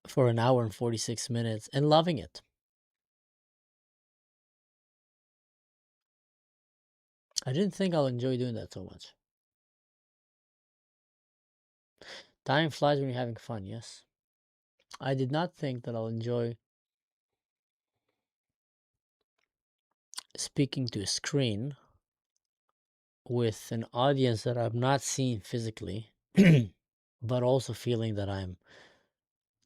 for an hour and 46 minutes and loving it. I didn't think I'll enjoy doing that so much. Time flies when you're having fun, yes. I did not think that I'll enjoy speaking to a screen with an audience that I've not seen physically, but also feeling that I'm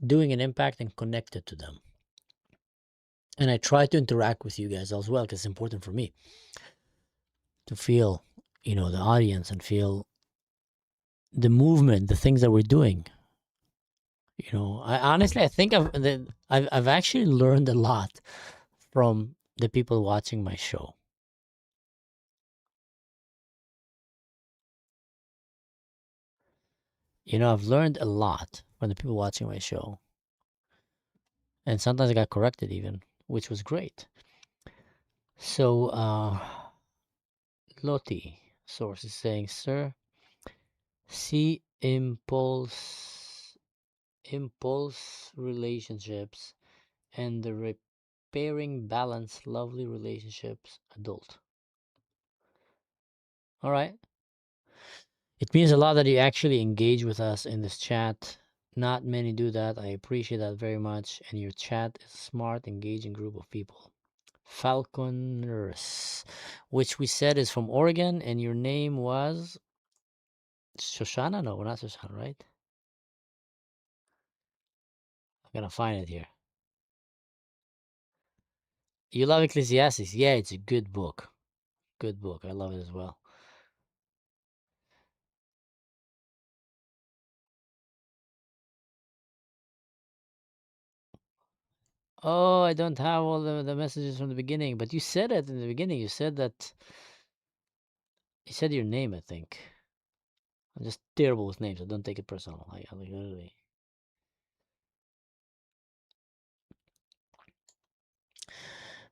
doing an impact and connected to them. And I try to interact with you guys as well, because it's important for me to feel, the audience and feel the movement, the things that we're doing. I honestly, I think I've actually learned a lot from the people watching my show. I've learned a lot from the people watching my show. And sometimes I got corrected even, which was great. So, Lottie source is saying, sir, see impulse relationships and the repairing balance lovely relationships adult. All right. It means a lot that you actually engage with us in this chat. Not many do that. I appreciate that very much. And your chat is a smart, engaging group of people. Falconers, which we said is from Oregon, and your name was Shoshana? No, not Shoshana, right? I'm gonna find it here. You love Ecclesiastes? Yeah, it's a good book. Good book. I love it as well. Oh, I don't have all the messages from the beginning, but you said it in the beginning. You said your name, I think. I'm just terrible with names. I don't take it personal. I literally.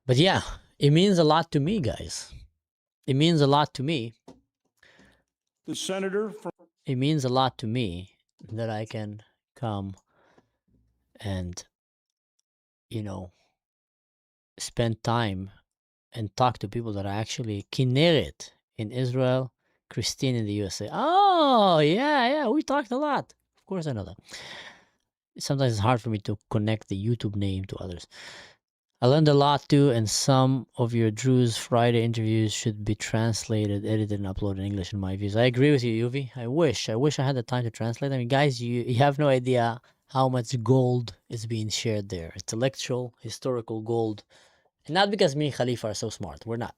But yeah, it means a lot to me, guys. It means a lot to me. The senator from... It means a lot to me that I can come and, spend time and talk to people that are actually Kinneret in Israel, Christine in the USA. Oh, yeah, we talked a lot. Of course I know that. sometimes it's hard for me to connect the YouTube name to others. I learned a lot too, and some of your Drew's Friday interviews should be translated, edited, and uploaded in English in my views. I agree with you, Yuvi. I wish I had the time to translate. I mean, guys, you have no idea how much gold is being shared there. Intellectual, historical gold. And not because me and Khalifa are so smart. We're not.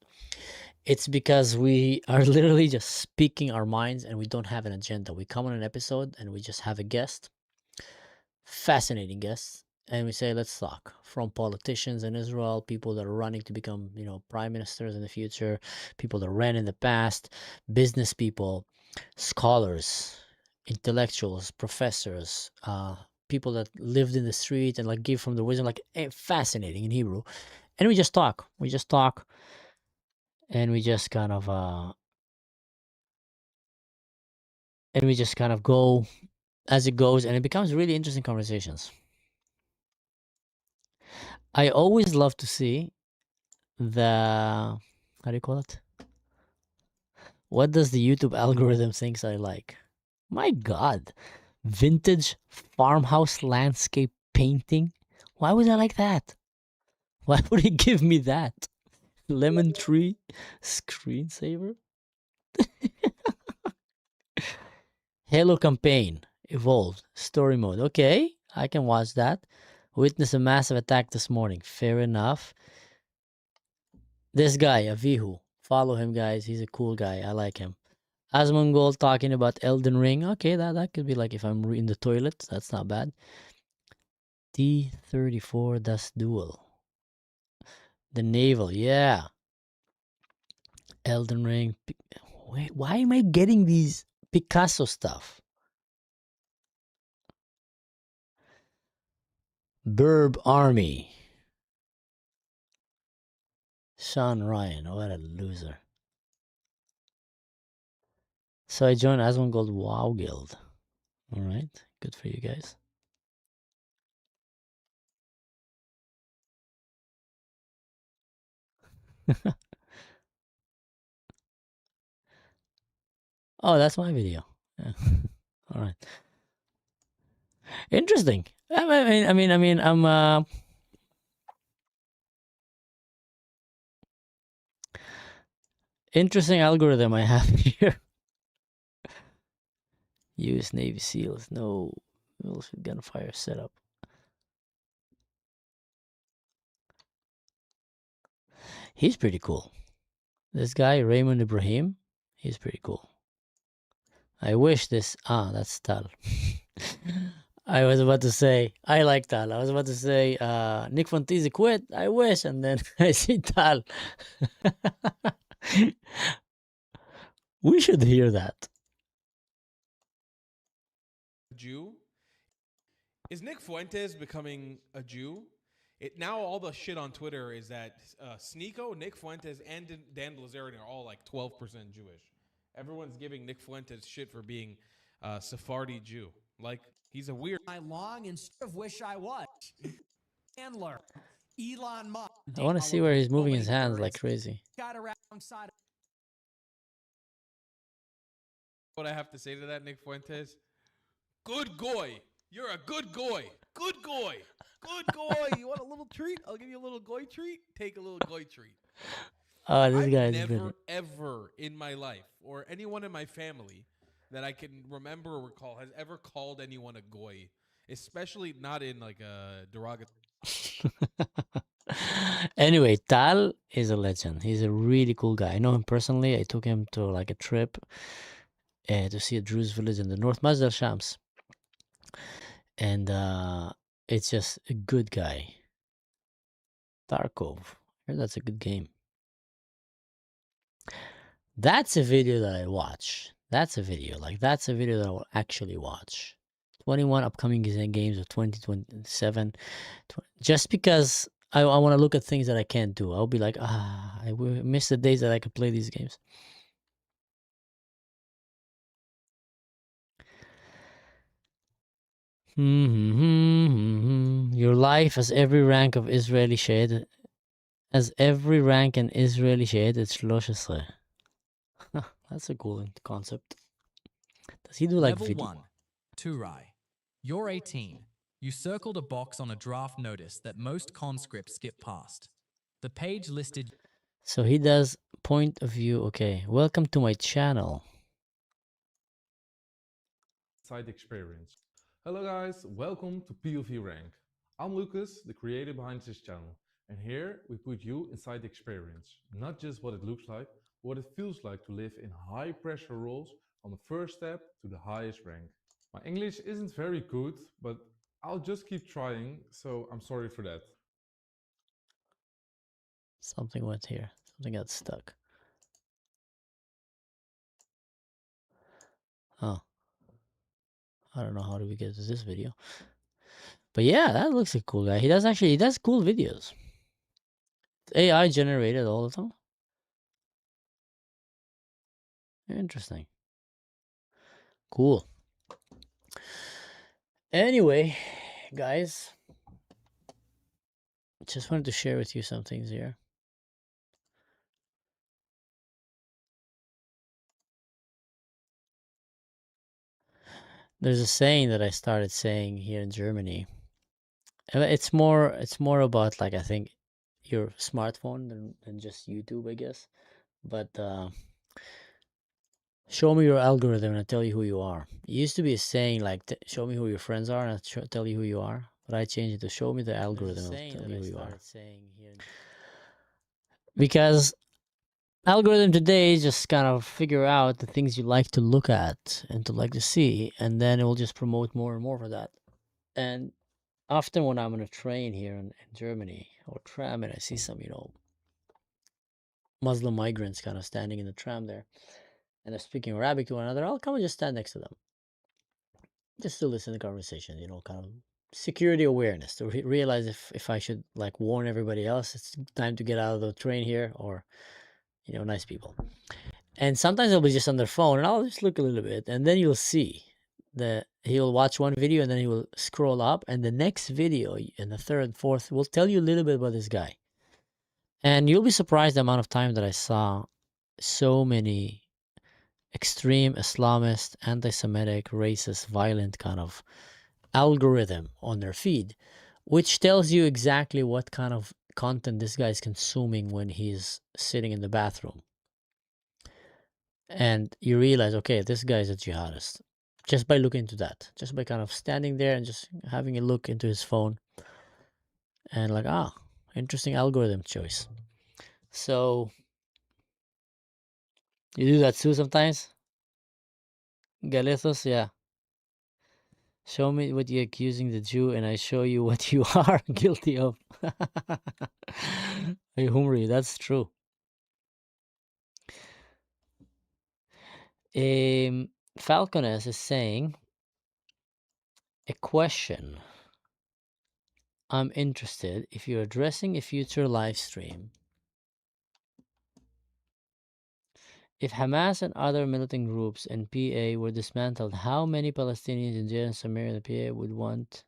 It's because we are literally just speaking our minds and we don't have an agenda. We come on an episode and we just have a guest, fascinating guests, and we say, let's talk. From politicians in Israel, people that are running to become, prime ministers in the future, people that ran in the past, business people, scholars, intellectuals, professors, people that lived in the street and like give from the wisdom, like fascinating in Hebrew. And we just talk. We just talk, and we just kind of go as it goes, and it becomes really interesting conversations. I always love to see the, how do you call it? What does the YouTube algorithm thinks I like? My God, vintage farmhouse landscape painting. Why would I like that? Why would it give me that? Lemon tree screensaver. Halo campaign evolved story mode. Okay, I can watch that. Witness a massive attack this morning. Fair enough. This guy, Avihu. Follow him, guys. He's a cool guy. I like him. Asmongold talking about Elden Ring. Okay, that could be like if I'm in the toilet. That's not bad. T-34 Das Duel. The Naval, yeah. Elden Ring. Wait, why am I getting these Picasso stuff? Burb Army. Sean Ryan. What a loser. So I joined Asmongold WoW Guild. All right. Good for you guys. Oh, that's my video. Yeah. All right. Interesting. I mean, I'm interesting algorithm I have here. U.S. Navy SEALs, no military gunfire setup. He's pretty cool. This guy, Raymond Ibrahim, he's pretty cool. I wish this... that's Tal. I was about to say, I like Tal. I was about to say, Nick Fontese quit. I wish. And then I see Tal. We should hear that. Jew? Is Nick Fuentes becoming a Jew? Now all the shit on Twitter is that Sneeko, Nick Fuentes, and Dan Blazarian are all like 12% Jewish. Everyone's giving Nick Fuentes shit for being a Sephardi Jew. Like, he's a weird... I long instead of wish I was. Handler, Elon Musk. I want to see where he's moving his hands like crazy. Got alongside. What I have to say to that, Nick Fuentes? Good goy. You're a good goy. Good goy. Good goy. You want a little treat? I'll give you a little goy treat. Take a little goy treat. Oh, this guy is never, ever in my life, or anyone in my family that I can remember or recall, has ever called anyone a goy, especially not in like a derogatory. Anyway, Tal is a legend. He's a really cool guy. I know him personally. I took him to like a trip to see a Druze village in the north, Mazdal Shams. And it's just a good guy. Tarkov. I heard that's a good game. That's a video that I watch. That's a video that I will actually watch. 21 upcoming games of 2027. Just because I want to look at things that I can't do. I'll be like, I will miss the days that I could play these games. Your life as every rank of Israeli Shahid. As every rank in Israeli Shahid, it's 13. That's a cool concept. Does he do like Level 1, Turai. You're 18. You circled a box on a draft notice that most conscripts skip past. The page listed... So he does point of view. Okay, welcome to my channel. Side experience. Hello guys, welcome to POV Rank. I'm Lucas, the creator behind this channel, and here we put you inside the experience, not just what it looks like, but what it feels like to live in high pressure roles on the first step to the highest rank. My English isn't very good, but I'll just keep trying, so I'm sorry for that. Something went here. Something got stuck. Oh. I don't know how do we get to this video. But yeah, that looks like a cool guy. He does cool videos. AI generated all of them. Interesting. Cool. Anyway, guys, just wanted to share with you some things here. There's a saying that I started saying here in Germany. It's more about, like, I think your smartphone than just YouTube, I guess. But show me your algorithm and I'll tell you who you are. It used to be a saying like, show me who your friends are and I'll tell you who you are. But I changed it to show me the algorithm and I'll tell you who you are. Because algorithm today is just kind of figure out the things you like to look at and to like to see, and then it will just promote more and more for that. And often when I'm on a train here in Germany or tram and I see some, Muslim migrants kind of standing in the tram there and they're speaking Arabic to one another, I'll come and just stand next to them. Just to listen to the conversation, kind of security awareness, to realize if I should, like, warn everybody else, it's time to get out of the train here, or, nice people. And sometimes they'll be just on their phone and I'll just look a little bit and then you'll see that he'll watch one video and then he will scroll up and the next video and the third, fourth will tell you a little bit about this guy. And you'll be surprised the amount of time that I saw so many extreme Islamist, anti-Semitic, racist, violent kind of algorithm on their feed, which tells you exactly what kind of content this guy is consuming when he's sitting in the bathroom. And you realize, okay, this guy is a jihadist. Just by looking into that. Just by kind of standing there and just having a look into his phone. And like, interesting algorithm choice. So, you do that too sometimes? Galethos, yeah. Show me what you're accusing the Jew and I show you what you are guilty of. Hey, Humri, that's true. Falcones is saying, a question. I'm interested if you're addressing a future live stream. If Hamas and other militant groups in PA were dismantled, how many Palestinians in Jeddah and Samaria and PA would want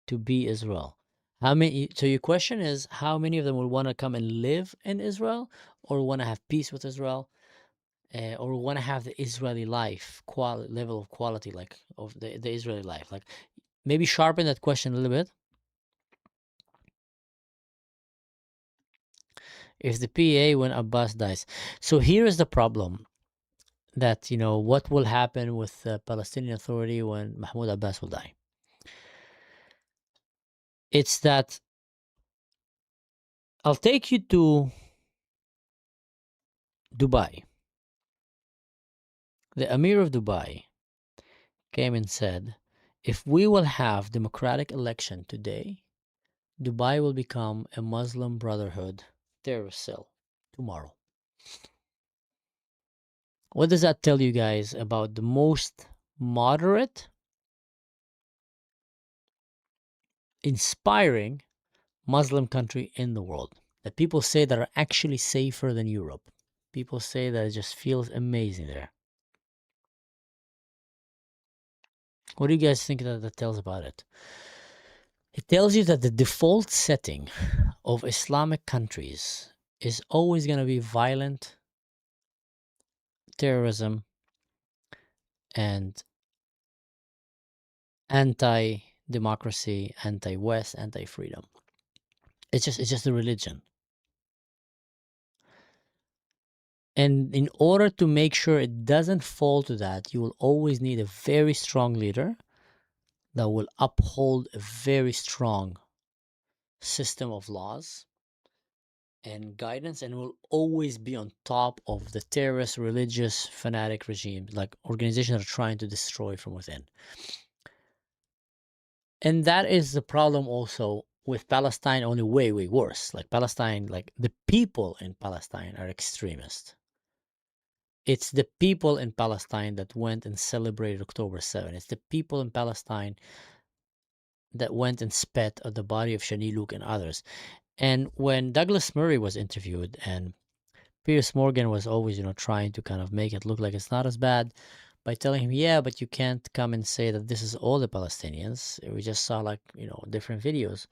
to be Israel? How many? So your question is, how many of them would want to come and live in Israel, or want to have peace with Israel, or want to have the Israeli life level of quality, like of the Israeli life? Like, maybe sharpen that question a little bit. If the PA when Abbas dies. So here is the problem. That, what will happen with the Palestinian Authority when Mahmoud Abbas will die. It's that I'll take you to Dubai. The Emir of Dubai came and said, if we will have democratic election today, Dubai will become a Muslim Brotherhood terrorist cell tomorrow. What does that tell you guys about the most moderate, inspiring Muslim country in the world that people say that are actually safer than Europe? People say that it just feels amazing there. What do you guys think that tells about it? It tells you that the default setting of Islamic countries is always going to be violent, terrorism, and anti-democracy, anti-West, anti-freedom. It's just a religion. And in order to make sure it doesn't fall to that, you will always need a very strong leader that will uphold a very strong system of laws and guidance, and will always be on top of the terrorist, religious, fanatic regimes, like organizations that are trying to destroy from within. And that is the problem also with Palestine, only way, way worse. Like Palestine, like the people in Palestine are extremists. It's the people in Palestine that went and celebrated October 7. It's the people in Palestine that went and spat at the body of Shani Luke and others. And when Douglas Murray was interviewed, and Piers Morgan was always, trying to kind of make it look like it's not as bad by telling him, yeah, but you can't come and say that this is all the Palestinians. We just saw different videos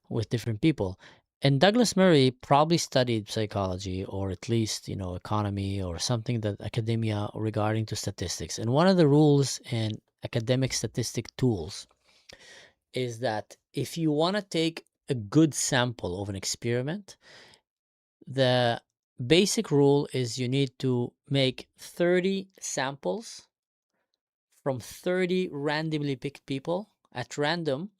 with different people. And Douglas Murray probably studied psychology, or at least, economy, or something that academia regarding to statistics. And one of the rules in academic statistic tools is that if you want to take a good sample of an experiment, the basic rule is you need to make 30 samples from 30 randomly picked people at random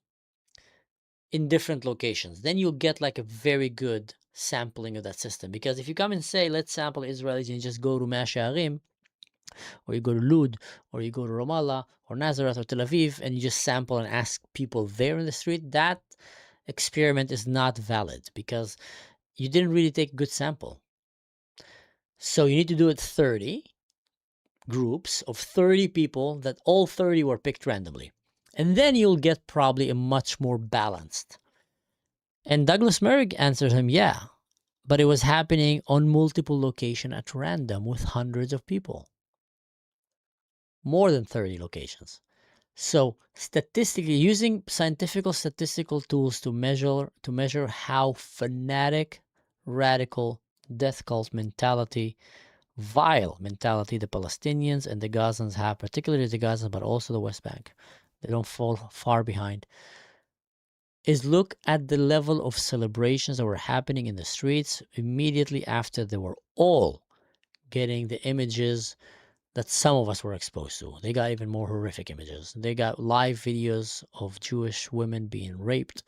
in different locations. Then you'll get like a very good sampling of that system. Because if you come and say, let's sample Israelis, and you just go to Mea Shearim, or you go to Lud, or you go to Ramallah, or Nazareth, or Tel Aviv, and you just sample and ask people there in the street, that experiment is not valid because you didn't really take a good sample. So you need to do it 30 groups of 30 people that all 30 were picked randomly. And then you'll get probably a much more balanced. And Douglas Murray answers him, yeah, but it was happening on multiple locations at random with hundreds of people. More than 30 locations. So statistically, using scientific statistical tools to measure how fanatic, radical, death cult mentality, vile mentality the Palestinians and the Gazans have, particularly the Gazans, but also the West Bank. They don't fall far behind. Is look at the level of celebrations that were happening in the streets immediately after they were all getting the images that some of us were exposed to. They got even more horrific images. They got live videos of Jewish women being raped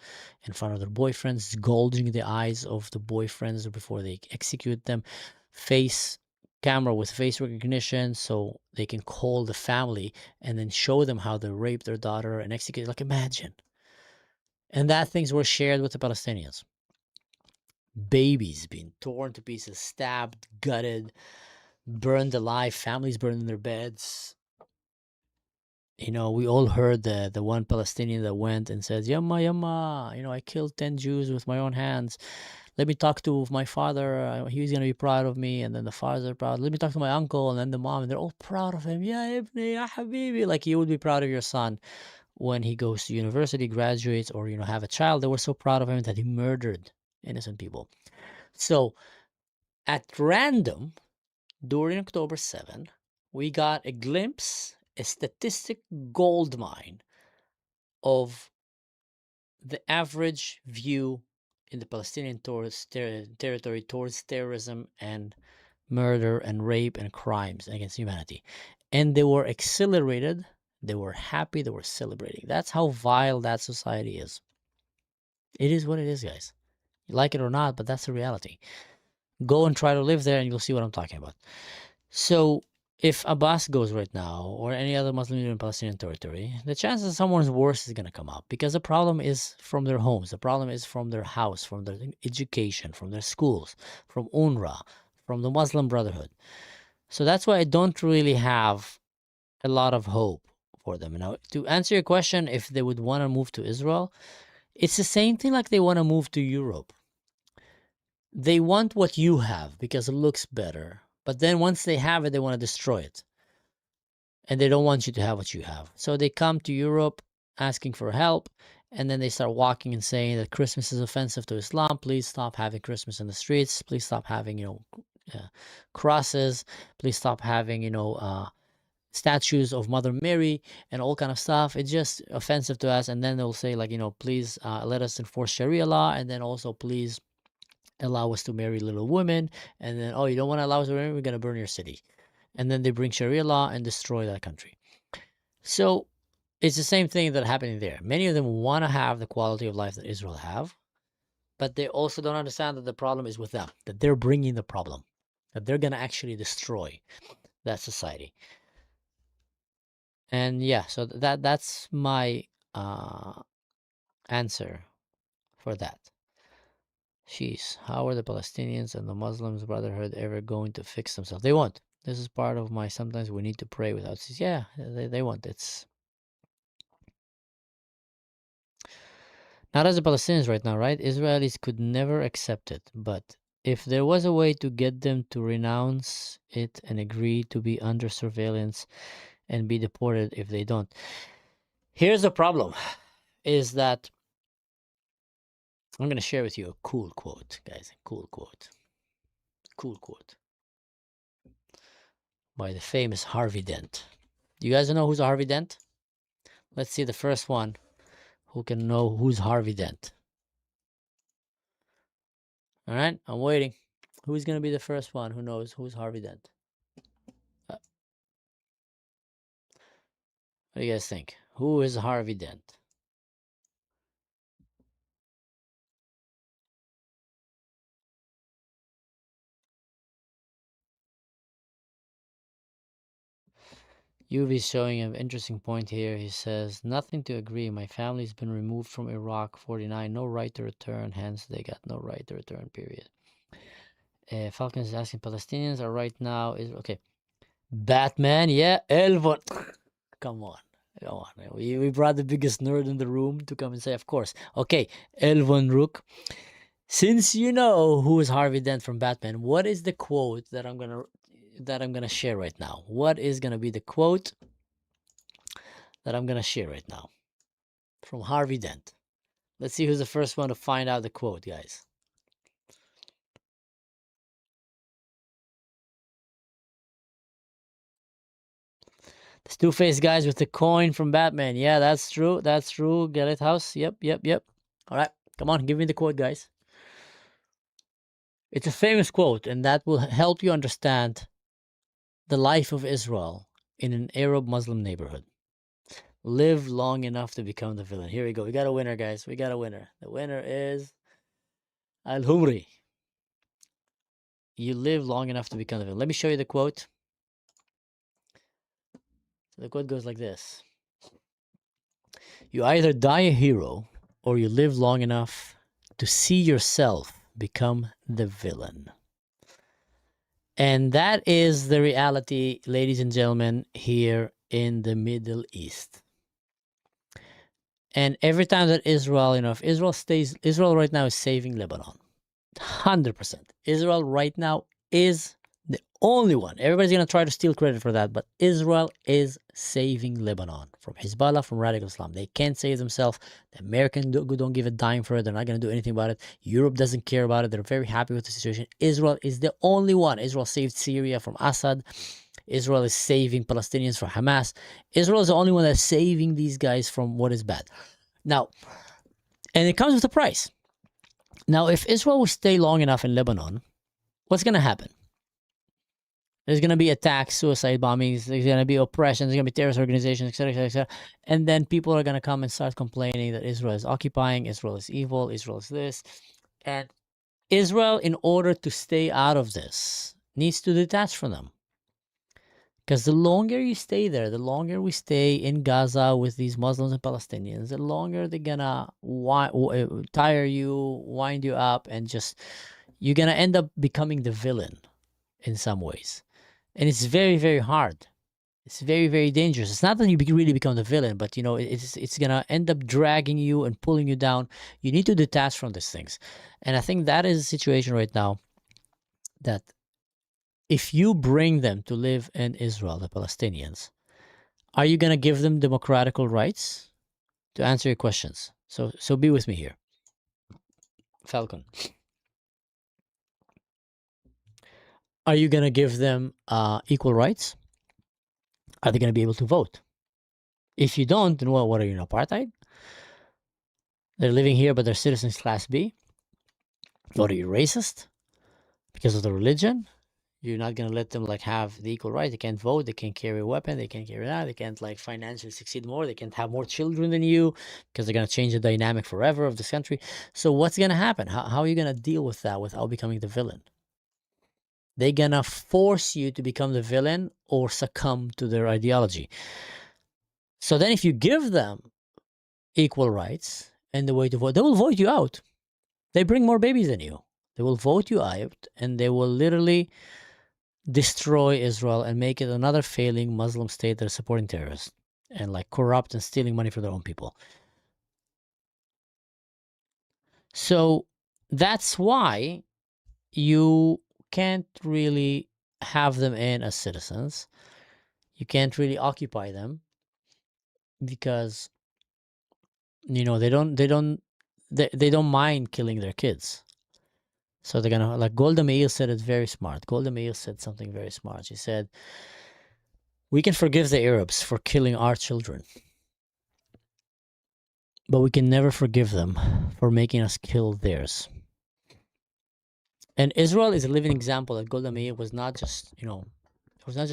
in front of their boyfriends, gouging the eyes of the boyfriends before they execute them, camera with face recognition so they can call the family and then show them how they raped their daughter and execute. Like, imagine. And that things were shared with the Palestinians. Babies being torn to pieces, stabbed, gutted, burned alive, families burned in their beds. We all heard the one Palestinian that went and says, Yamma, Yamma, I killed 10 Jews with my own hands. Let me talk to my father. He's going to be proud of me. And then the fathers are proud. Let me talk to my uncle and then the mom. And they're all proud of him. Ya ibni, ya habibi. Like you would be proud of your son when he goes to university, graduates, or, have a child. They were so proud of him that he murdered innocent people. So at random, during October 7, we got a glimpse, a statistic gold mine of the average view in the Palestinian territory towards terrorism and murder and rape and crimes against humanity. And they were exhilarated, they were happy, they were celebrating. That's how vile that society is. It is what it is, guys. You like it or not, but that's the reality. Go and try to live there and you'll see what I'm talking about. So if Abbas goes right now, or any other Muslim leader in Palestinian territory, the chances someone's worse is going to come up, because the problem is from their homes. The problem is from their house, from their education, from their schools, from UNRWA, from the Muslim Brotherhood. So that's why I don't really have a lot of hope for them. Now, to answer your question, if they would want to move to Israel, it's the same thing like they want to move to Europe. They want what you have because it looks better. But then once they have it, they want to destroy it. And they don't want you to have what you have. So they come to Europe asking for help. And then they start walking and saying that Christmas is offensive to Islam. Please stop having Christmas in the streets. Please stop having, crosses. Please stop having, statues of Mother Mary and all kind of stuff. It's just offensive to us. And then they'll say like, please let us enforce Sharia law, and then also please allow us to marry little women. And then, oh, you don't want to allow us to marry, we're going to burn your city. And then they bring Sharia law and destroy that country. So it's the same thing that happening there. Many of them want to have the quality of life that Israel have, but they also don't understand that the problem is with them, that they're bringing the problem, that they're going to actually destroy that society. And yeah, so that's my answer for that. Jeez, how are the Palestinians and the Muslims Brotherhood ever going to fix themselves? They won't. This is part of my sometimes we need to pray without. Yeah, they won't. It's not as the Palestinians right now, right? Israelis could never accept it, but if there was a way to get them to renounce it and agree to be under surveillance and be deported if they don't. Here's the problem, is that I'm going to share with you a cool quote, guys. Cool quote. Cool quote. By the famous Harvey Dent. You guys know who's Harvey Dent? Let's see the first one who can know who's Harvey Dent. All right, I'm waiting. Who's going to be the first one who knows who's Harvey Dent? What do you guys think? Who is Harvey Dent? Yuvi's showing an interesting point here. He says, nothing to agree. My family's been removed from Iraq, 49. No right to return. Hence, they got no right to return, period. Falcon is asking, Palestinians are right now... Okay. Batman, yeah. Elvon. Come on. Come on. We brought the biggest nerd in the room to come and say, of course. Okay. Elvon Rook. Since you know who is Harvey Dent from Batman, what is the quote that I'm gonna share right now? What is gonna be the quote that I'm gonna share right now from Harvey Dent? Let's see who's the first one to find out the quote, guys. The two-faced guys with the coin from Batman. Yeah, that's true. That's true. Gallet House. Yep. All right, come on, give me the quote, guys. It's a famous quote, and that will help you understand the life of Israel in an Arab Muslim neighborhood. Live long enough to become the villain. Here we go. We got a winner, guys. We got a winner. The winner is Al-Humri. You live long enough to become the villain. Let me show you the quote. The quote goes like this. You either die a hero or you live long enough to see yourself become the villain. And that is the reality, ladies and gentlemen, here in the Middle East. And every time that Israel, if Israel right now is saving Lebanon. 100%. Israel right now is the only one. Everybody's going to try to steal credit for that, but Israel is saving Lebanon from Hezbollah, from radical Islam. They can't save themselves. The Americans don't give a dime for it. They're not going to do anything about it. Europe doesn't care about it. They're very happy with the situation. Israel is the only one. Israel saved Syria from Assad. Israel is saving Palestinians from Hamas. Israel is the only one that's saving these guys from what is bad. Now, and it comes with a price. Now, if Israel will stay long enough in Lebanon, what's going to happen? There's going to be attacks, suicide bombings, there's going to be oppression, there's going to be terrorist organizations, etc., etc., etc. And then people are going to come and start complaining that Israel is occupying, Israel is evil, Israel is this. And Israel, in order to stay out of this, needs to detach from them. Because the longer you stay there, the longer we stay in Gaza with these Muslims and Palestinians, the longer they're going to tire you, wind you up, and just, you're going to end up becoming the villain in some ways. And it's very, very hard. It's very, very dangerous. It's not that you really become the villain, but it's going to end up dragging you and pulling you down. You need to detach from these things. And I think that is the situation right now, that if you bring them to live in Israel, the Palestinians, are you going to give them democratical rights? To answer your questions. So be with me here. Falcon. Are you going to give them equal rights? are they going to be able to vote? If you don't, then what are you in apartheid? They're living here, but they're citizens class B. What are you, racist? Because of the religion? You're not going to let them like have the equal right. They can't vote. They can't carry a weapon. They can't carry that. They can't like financially succeed more. They can't have more children than you because they're going to change the dynamic forever of this country. So what's going to happen? How are you going to deal with that without becoming the villain? They're going to force you to become the villain or succumb to their ideology. So then if you give them equal rights and the way to vote, they will vote you out. They bring more babies than you. They will vote you out and they will literally destroy Israel and make it another failing Muslim state that is supporting terrorists and like corrupt and stealing money from their own people. So that's why you can't really have them in as citizens. You can't really occupy them because they don't mind killing their kids. So they're gonna, like Golda Meir said it very smart. Golda Meir said something very smart. She said, we can forgive the Arabs for killing our children, but we can never forgive them for making us kill theirs. And Israel is a living example that Golda Meir was not just,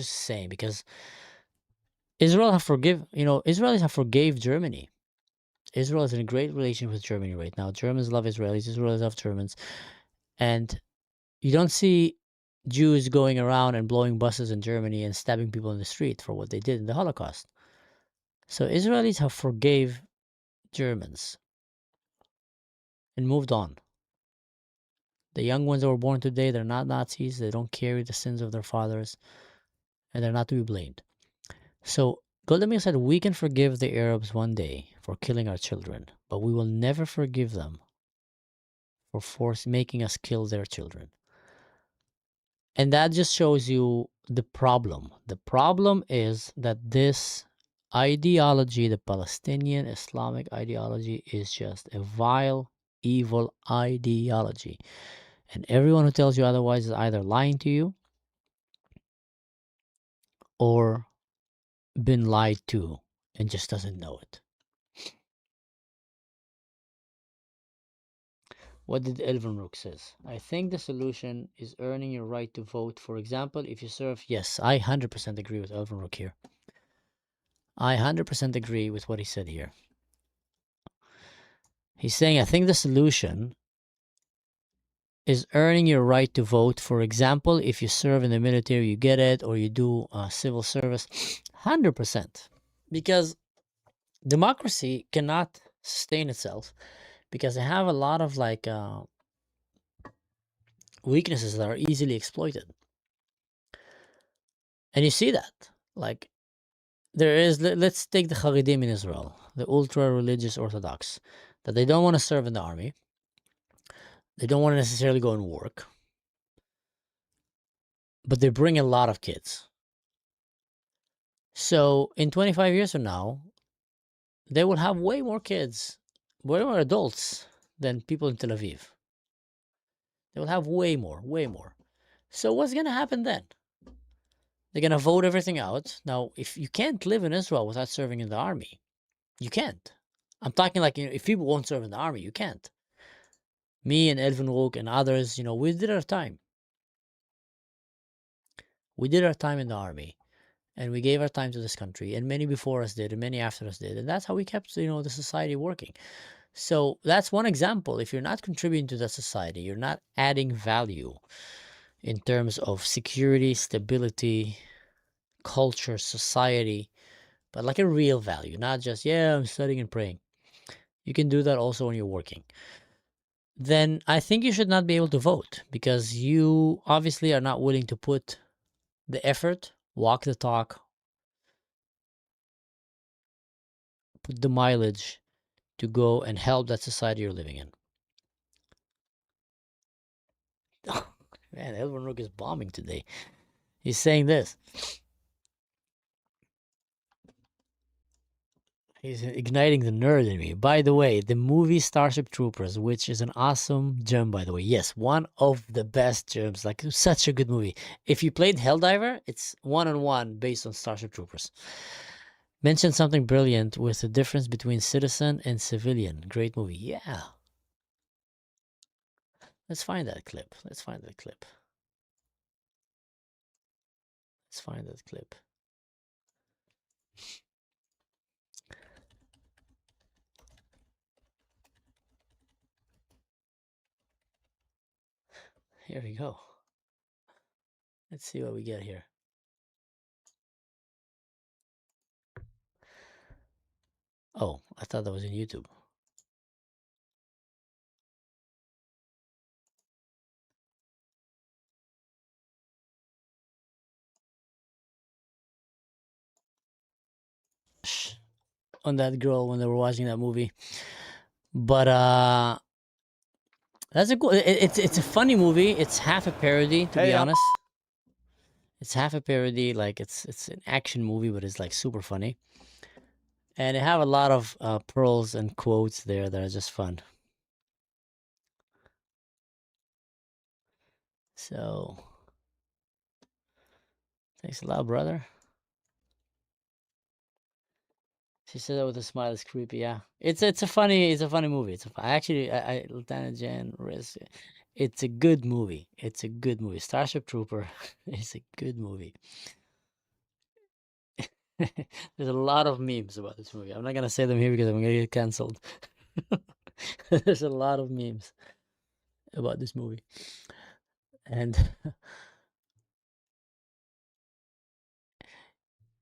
saying, because Israelis have forgave Germany. Israel is in a great relation with Germany right now. Germans love Israelis, Israelis love Germans. And you don't see Jews going around and blowing buses in Germany and stabbing people in the street for what they did in the Holocaust. So Israelis have forgave Germans and moved on. The young ones that were born today, they're not Nazis. They don't carry the sins of their fathers, and they're not to be blamed. So Golda Meir said, we can forgive the Arabs one day for killing our children, but we will never forgive them for making us kill their children. And that just shows you the problem. The problem is that this ideology, the Palestinian Islamic ideology, is just a vile, evil ideology. And everyone who tells you otherwise is either lying to you or been lied to and just doesn't know it. What did Elvenrook says? I think the solution is earning your right to vote. For example, if you serve... Yes, I 100% agree with Elvenrook here. I 100% agree with what he said here. He's saying, I think the solution is earning your right to vote. For example, if you serve in the military, you get it, or you do civil service. 100%. Because democracy cannot sustain itself because they have a lot of weaknesses that are easily exploited. And you see that. Like, there is, let's take the Haredim in Israel, the ultra-religious Orthodox, that they don't want to serve in the army. They don't want to necessarily go and work. But they bring a lot of kids. So in 25 years from now, they will have way more kids, way more adults than people in Tel Aviv. They will have way more, way more. So what's going to happen then? They're going to vote everything out. Now, if you can't live in Israel without serving in the army, you can't. I'm talking like, if people won't serve in the army, you can't. Me and Elvin Rook and others, we did our time. We did our time in the army. And we gave our time to this country. And many before us did, and many after us did. And that's how we kept, the society working. So that's one example. If you're not contributing to that society, you're not adding value in terms of security, stability, culture, society, but like a real value, not just, I'm studying and praying. You can do that also when you're working. Then I think you should not be able to vote because you obviously are not willing to put the effort, walk the talk, put the mileage to go and help that society you're living in. Man, Elvin Rook is bombing today. He's saying this. He's igniting the nerd in me. By the way, the movie Starship Troopers, which is an awesome gem, by the way. Yes, one of the best gems. Like, such a good movie. If you played Helldiver, it's one-on-one based on Starship Troopers. Mentioned something brilliant with the difference between citizen and civilian. Great movie. Yeah. Let's find that clip. Let's find that clip. Let's find that clip. Here we go. Let's see what we get here. Oh, I thought that was in YouTube. On that girl when they were watching that movie. But that's a cool. It's a funny movie. It's half a parody, to be honest. It's half a parody. Like it's an action movie, but it's like super funny. And they have a lot of pearls and quotes there that are just fun. So thanks a lot, brother. She said that with a smile. It's creepy. Yeah, it's a funny movie. I Lieutenant Jan Riz. It's a good movie. It's a good movie. Starship Trooper is a good movie. There's a lot of memes about this movie. I'm not gonna say them here because I'm gonna get canceled. There's a lot of memes about this movie, and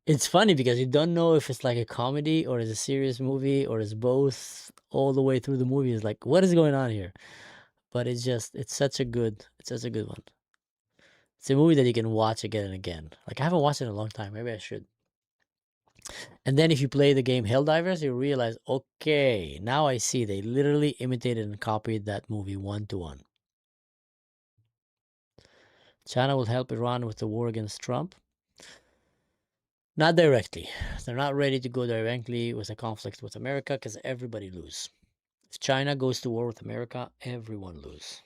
it's funny because you don't know if it's like a comedy or it's a serious movie or it's both. All the way through the movie is like, what is going on here? But it's such a good one. It's a movie that you can watch again and again. Like, I haven't watched it in a long time. Maybe I should. And then if you play the game Helldivers, you realize, okay, now I see they literally imitated and copied that movie 1-to-1. China will help Iran with the war against Trump. Not directly. They're not ready to go directly with a conflict with America because everybody lose. If China goes to war with America, everyone lose.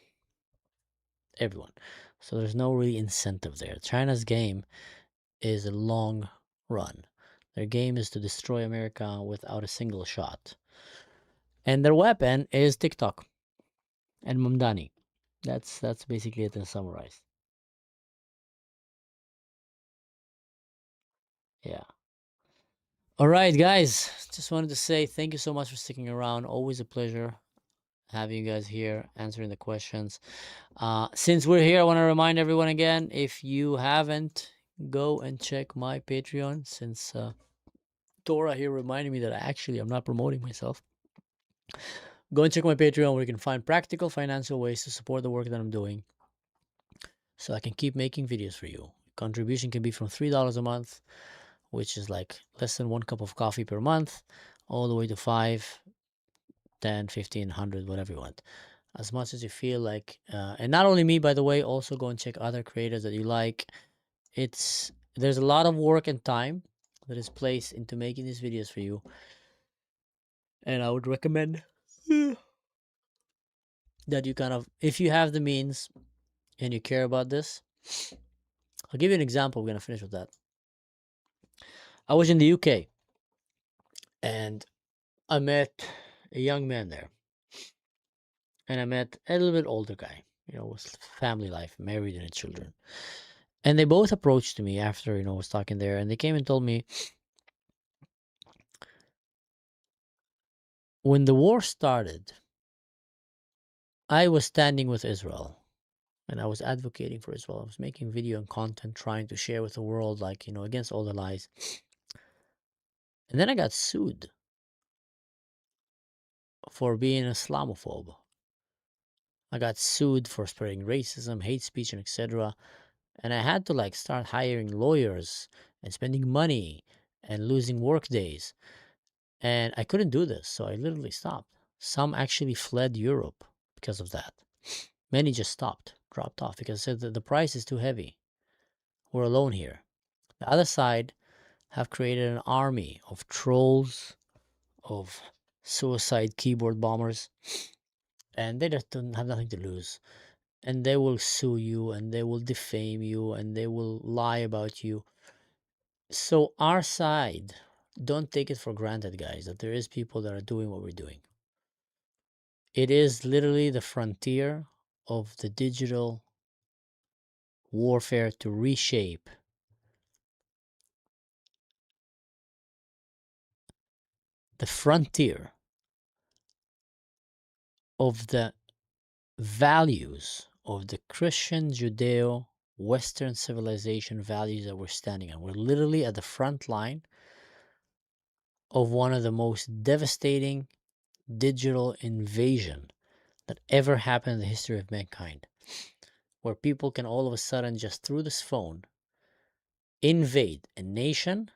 Everyone. So there's no really incentive there. China's game is a long run. Their game is to destroy America without a single shot. And their weapon is TikTok and Mumdani. That's basically it in summarized. Yeah. All right, guys. Just wanted to say thank you so much for sticking around. Always a pleasure having you guys here answering the questions. Since we're here, I want to remind everyone again, if you haven't, go and check my Patreon, since Dora here reminded me that I'm not promoting myself. Go and check my Patreon where you can find practical financial ways to support the work that I'm doing so I can keep making videos for you. Contribution can be from $3 a month, which is like less than 1 cup of coffee per month, all the way to 5, 10, 15, 100, whatever you want. As much as you feel like, and not only me, by the way, also go and check other creators that you like. There's a lot of work and time that is placed into making these videos for you. And I would recommend that you if you have the means and you care about this, I'll give you an example. We're going to finish with that. I was in the UK and I met a young man there. And I met a little bit older guy, with family life, married and children. And they both approached me after, was talking there. And they came and told me, when the war started, I was standing with Israel. And I was advocating for Israel. I was making video and content, trying to share with the world, against all the lies. And then I got sued for being an Islamophobe. I got sued for spreading racism, hate speech, and etc. And I had to start hiring lawyers and spending money and losing work days. And I couldn't do this, so I literally stopped. Some actually fled Europe because of that. Many just dropped off because they said that the price is too heavy. We're alone here. The other side have created an army of trolls, of suicide keyboard bombers, and they just don't have nothing to lose. And they will sue you, and they will defame you, and they will lie about you. So our side, don't take it for granted, guys, that there is people that are doing what we're doing. It is literally the frontier of the digital warfare to reshape the frontier of the values of the Christian, Judeo, Western civilization values that we're standing on. We're literally at the front line of one of the most devastating digital invasion that ever happened in the history of mankind, where people can all of a sudden just through this phone invade a nation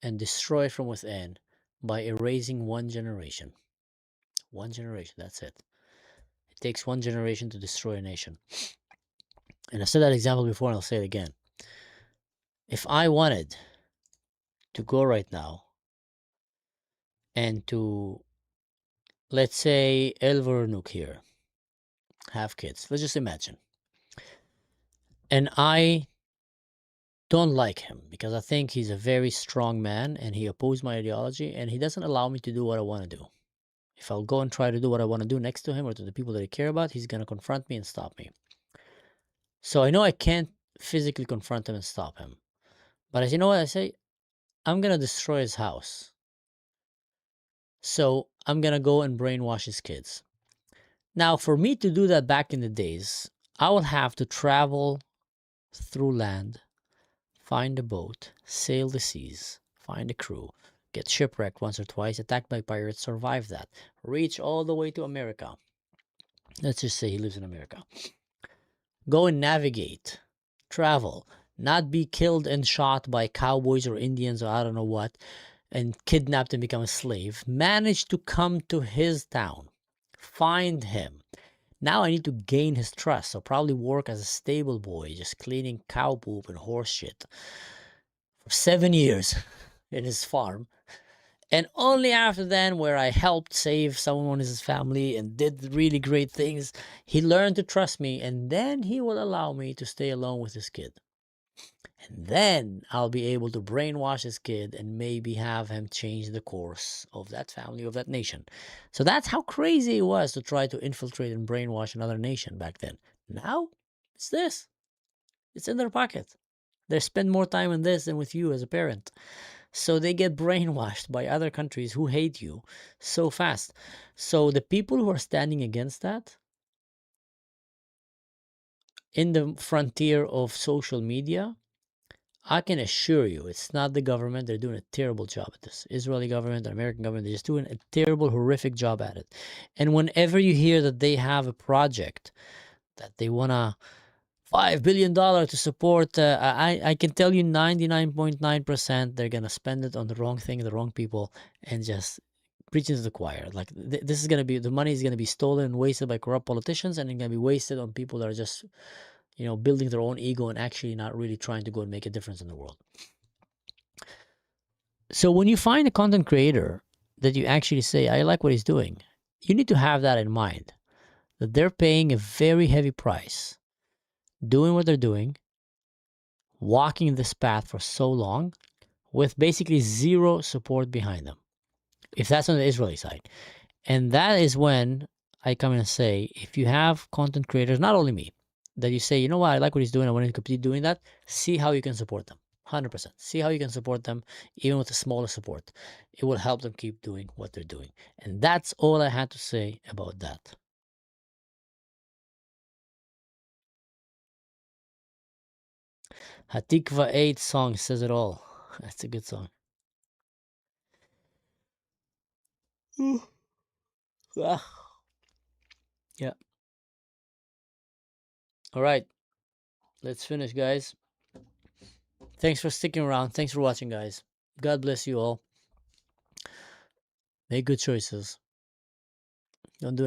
and destroy it from within by erasing one generation. One generation, that's it. It takes one generation to destroy a nation. And I said that example before, and I'll say it again. If I wanted to go right now and to, let's say, Elver Nuk here, have kids, let's just imagine, and I don't like him because I think he's a very strong man and he opposed my ideology and he doesn't allow me to do what I want to do. If I'll go and try to do what I want to do next to him or to the people that I care about, he's going to confront me and stop me. So I know I can't physically confront him and stop him. But you know what I say? I'm going to destroy his house. So I'm going to go and brainwash his kids. Now, for me to do that back in the days, I would have to travel through land, find a boat, sail the seas, find a crew, get shipwrecked once or twice, attacked by pirates, survive that, reach all the way to America. Let's just say he lives in America. Go and navigate, travel, not be killed and shot by cowboys or Indians or I don't know what, and kidnapped and become a slave. Manage to come to his town, find him. Now I need to gain his trust, so probably work as a stable boy, just cleaning cow poop and horse shit for 7 years in his farm. And only after then, where I helped save someone in his family and did really great things, he learned to trust me, and then he will allow me to stay alone with his kid. And then I'll be able to brainwash his kid and maybe have him change the course of that family, of that nation. So that's how crazy it was to try to infiltrate and brainwash another nation back then. Now, it's this. It's in their pocket. They spend more time on this than with you as a parent. So they get brainwashed by other countries who hate you so fast. So the people who are standing against that in the frontier of social media, I can assure you it's not the government. They're doing a terrible job at this. Israeli government, the American government, they're just doing a terrible, horrific job at it. And whenever you hear that they have a project that they want to $5 billion to support, I can tell you 99.9% they're going to spend it on the wrong thing, the wrong people, and just preaching to the choir. Like this is going to be, the money is going to be stolen and wasted by corrupt politicians, and it's going to be wasted on people that are just, building their own ego and actually not really trying to go and make a difference in the world. So when you find a content creator that you actually say, I like what he's doing, you need to have that in mind, that they're paying a very heavy price doing what they're doing, walking this path for so long with basically zero support behind them, if that's on the Israeli side. And that is when I come in and say, if you have content creators, not only me, that you say, you know what, I like what he's doing, I want to continue doing that, see how you can support them. 100%. See how you can support them, even with the smallest support. It will help them keep doing what they're doing. And that's all I had to say about that. Hatikva 8 song says it all. That's a good song. Yeah. All right. Let's finish, guys. Thanks for sticking around. Thanks for watching, guys. God bless you all. Make good choices. Don't do